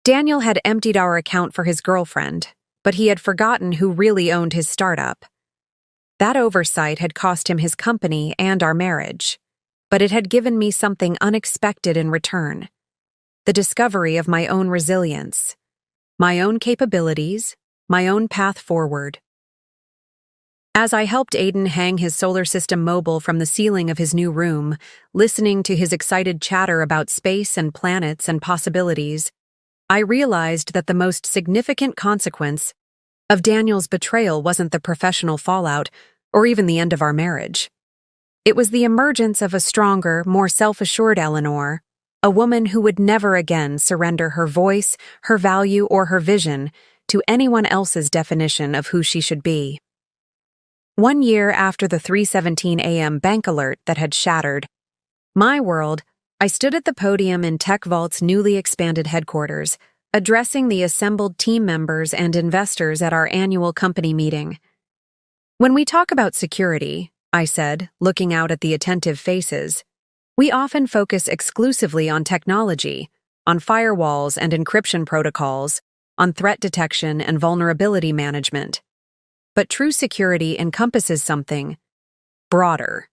Daniel had emptied our account for his girlfriend, but he had forgotten who really owned his startup. That oversight had cost him his company and our marriage, but it had given me something unexpected in return: the discovery of my own resilience, my own capabilities, my own path forward. As I helped Aiden hang his solar system mobile from the ceiling of his new room, listening to his excited chatter about space and planets and possibilities, I realized that the most significant consequence of Daniel's betrayal wasn't the professional fallout or even the end of our marriage. It was the emergence of a stronger, more self-assured Eleanor, a woman who would never again surrender her voice, her value, or her vision to anyone else's definition of who she should be. 1 year after the 3:17 a.m. bank alert that had shattered my world, I stood at the podium in TechVault's newly expanded headquarters, addressing the assembled team members and investors at our annual company meeting. "When we talk about security," I said, looking out at the attentive faces, "we often focus exclusively on technology, on firewalls and encryption protocols, on threat detection and vulnerability management. But true security encompasses something broader.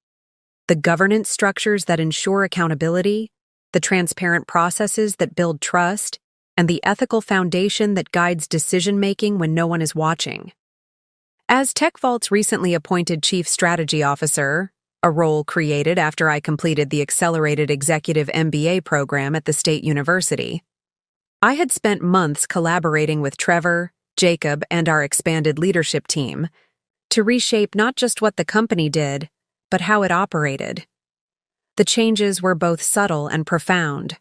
The governance structures that ensure accountability, the transparent processes that build trust, and the ethical foundation that guides decision-making when no one is watching. As TechVault's recently appointed Chief Strategy Officer, a role created after I completed the Accelerated Executive MBA program at the State University, I had spent months collaborating with Trevor, Jacob, and our expanded leadership team to reshape not just what the company did, but how it operated. The changes were both subtle and profound.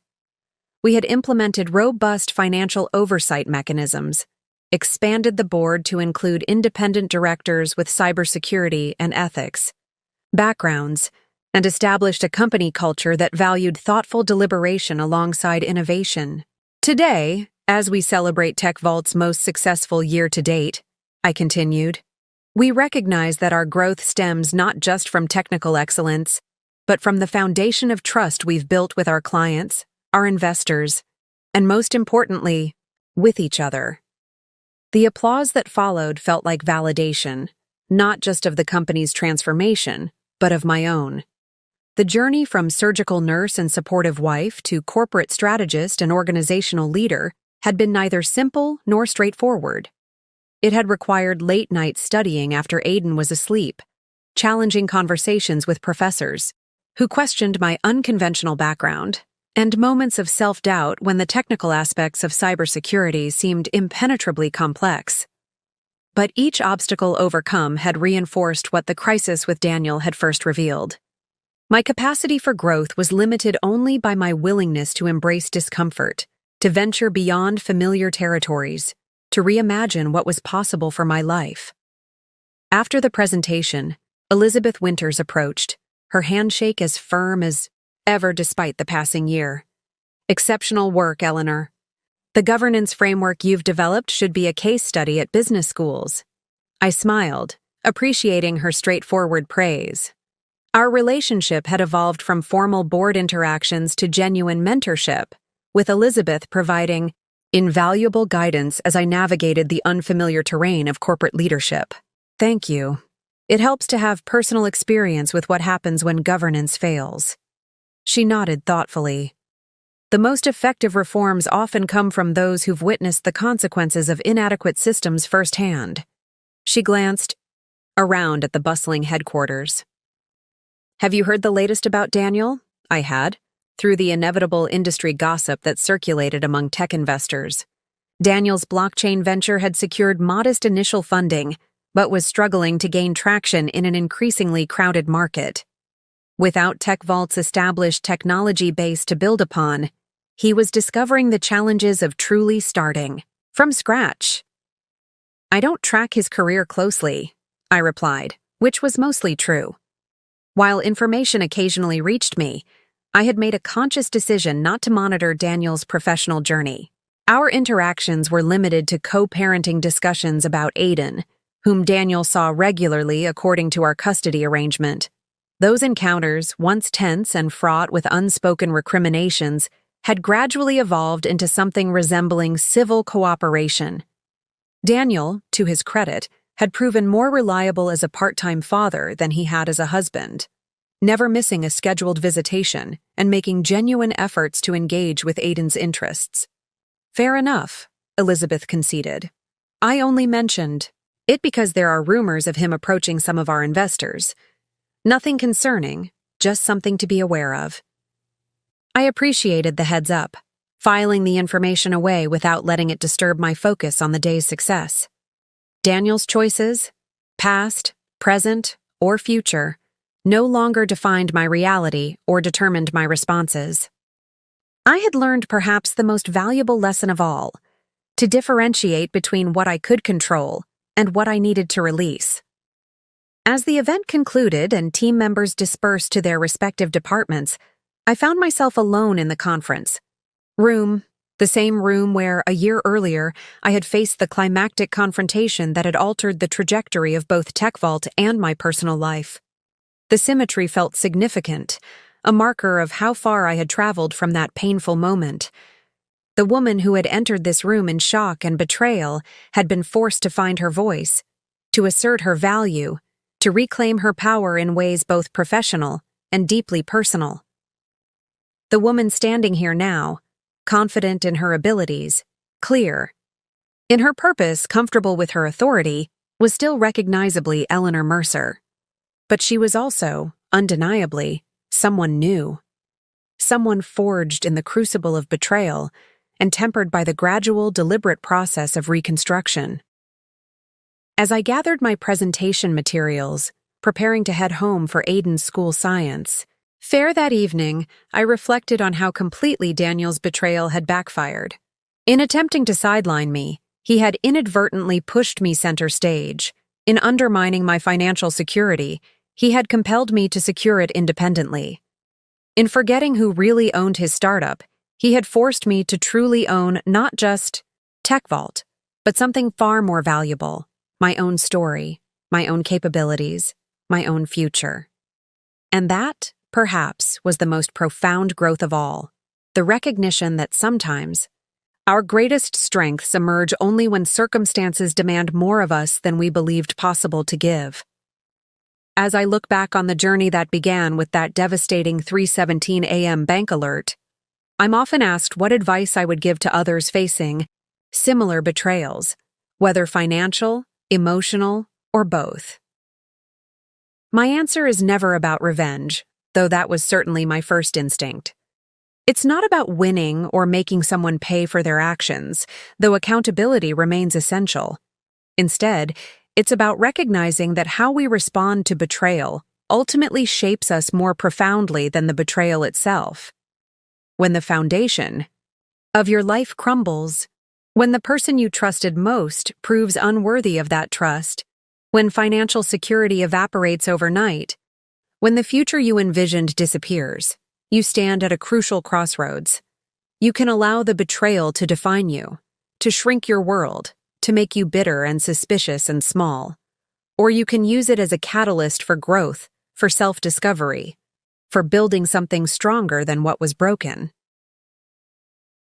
We had implemented robust financial oversight mechanisms, expanded the board to include independent directors with cybersecurity and ethics backgrounds, and established a company culture that valued thoughtful deliberation alongside innovation. Today, as we celebrate TechVault's most successful year to date, I continued, we recognize that our growth stems not just from technical excellence, but from the foundation of trust we've built with our clients, our investors, and most importantly, with each other. The applause that followed felt like validation, not just of the company's transformation, but of my own. The journey from surgical nurse and supportive wife to corporate strategist and organizational leader had been neither simple nor straightforward. It had required late-night studying after Aiden was asleep, challenging conversations with professors who questioned my unconventional background, and moments of self-doubt when the technical aspects of cybersecurity seemed impenetrably complex. But each obstacle overcome had reinforced what the crisis with Daniel had first revealed. My capacity for growth was limited only by my willingness to embrace discomfort, to venture beyond familiar territories, to reimagine what was possible for my life. After the presentation, Elizabeth Winters approached, her handshake as firm as ever despite the passing year. Exceptional work, Eleanor. The governance framework you've developed should be a case study at business schools. I smiled, appreciating her straightforward praise. Our relationship had evolved from formal board interactions to genuine mentorship, with Elizabeth providing invaluable guidance as I navigated the unfamiliar terrain of corporate leadership. Thank you. It helps to have personal experience with what happens when governance fails. She nodded thoughtfully. The most effective reforms often come from those who've witnessed the consequences of inadequate systems firsthand. She glanced around at the bustling headquarters. Have you heard the latest about Daniel? I had, through the inevitable industry gossip that circulated among tech investors. Daniel's blockchain venture had secured modest initial funding, but was struggling to gain traction in an increasingly crowded market. Without TechVault's established technology base to build upon, he was discovering the challenges of truly starting from scratch. I don't track his career closely, I replied, which was mostly true. While information occasionally reached me, I had made a conscious decision not to monitor Daniel's professional journey. Our interactions were limited to co-parenting discussions about Aiden, whom Daniel saw regularly according to our custody arrangement. Those encounters, once tense and fraught with unspoken recriminations, had gradually evolved into something resembling civil cooperation. Daniel, to his credit, had proven more reliable as a part-time father than he had as a husband, never missing a scheduled visitation and making genuine efforts to engage with Aiden's interests. Fair enough, Elizabeth conceded. I only mentioned it because there are rumors of him approaching some of our investors. Nothing concerning, just something to be aware of. I appreciated the heads up, filing the information away without letting it disturb my focus on the day's success. Daniel's choices, past, present, or future, no longer defined my reality or determined my responses. I had learned perhaps the most valuable lesson of all, to differentiate between what I could control and what I needed to release. As the event concluded and team members dispersed to their respective departments, I found myself alone in the conference room, the same room where, a year earlier, I had faced the climactic confrontation that had altered the trajectory of both TechVault and my personal life. The symmetry felt significant, a marker of how far I had traveled from that painful moment. The woman who had entered this room in shock and betrayal had been forced to find her voice, to assert her value, to reclaim her power in ways both professional and deeply personal. The woman standing here now, confident in her abilities, clear in her purpose, comfortable with her authority, was still recognizably Eleanor Mercer. But she was also, undeniably, someone new. Someone forged in the crucible of betrayal and tempered by the gradual, deliberate process of reconstruction. As I gathered my presentation materials, preparing to head home for Aiden's school science fair that evening, I reflected on how completely Daniel's betrayal had backfired. In attempting to sideline me, he had inadvertently pushed me center stage. In undermining my financial security, he had compelled me to secure it independently. In forgetting who really owned his startup, he had forced me to truly own not just TechVault, but something far more valuable: my own story, my own capabilities, my own future. And that, perhaps, was the most profound growth of all: the recognition that sometimes our greatest strengths emerge only when circumstances demand more of us than we believed possible to give. As I look back on the journey that began with that devastating 3:17 a.m. bank alert, I'm often asked what advice I would give to others facing similar betrayals, whether financial, emotional, or both. My answer is never about revenge, though that was certainly my first instinct. It's not about winning or making someone pay for their actions, though accountability remains essential. Instead, it's about recognizing that how we respond to betrayal ultimately shapes us more profoundly than the betrayal itself. When the foundation of your life crumbles, when the person you trusted most proves unworthy of that trust, when financial security evaporates overnight, when the future you envisioned disappears, you stand at a crucial crossroads. You can allow the betrayal to define you, to shrink your world, to make you bitter and suspicious and small. Or you can use it as a catalyst for growth, for self-discovery, for building something stronger than what was broken.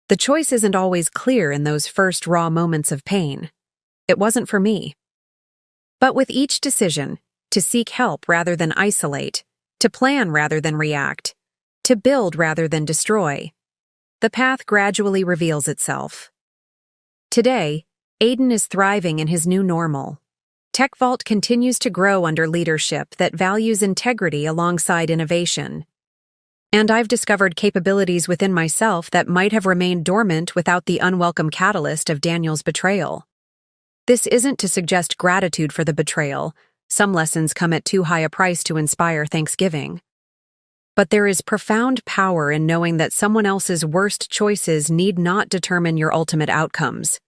The choice isn't always clear in those first raw moments of pain. It wasn't for me. But with each decision, to seek help rather than isolate, to plan rather than react, to build rather than destroy, the path gradually reveals itself. Today, Aiden is thriving in his new normal. TechVault continues to grow under leadership that values integrity alongside innovation. And I've discovered capabilities within myself that might have remained dormant without the unwelcome catalyst of Daniel's betrayal. This isn't to suggest gratitude for the betrayal. Some lessons come at too high a price to inspire thanksgiving. But there is profound power in knowing that someone else's worst choices need not determine your ultimate outcomes.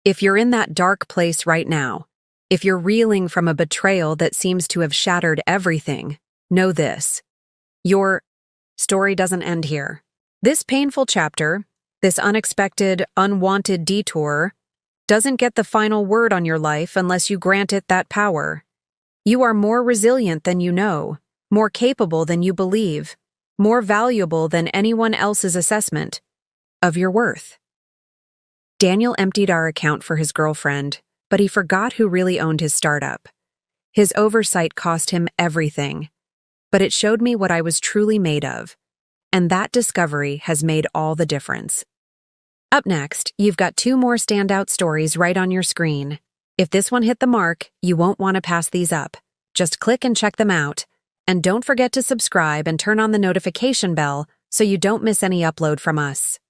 If you're in that dark place right now, if you're reeling from a betrayal that seems to have shattered everything, know this: your story doesn't end here. This painful chapter, this unexpected, unwanted detour, doesn't get the final word on your life unless you grant it that power. You are more resilient than you know, more capable than you believe, more valuable than anyone else's assessment of your worth. Daniel emptied our account for his girlfriend, but he forgot who really owned his startup. His oversight cost him everything, but it showed me what I was truly made of, and that discovery has made all the difference. Up next, you've got 2 more standout stories right on your screen. If this one hit the mark, you won't want to pass these up. Just click and check them out. And don't forget to subscribe and turn on the notification bell so you don't miss any upload from us.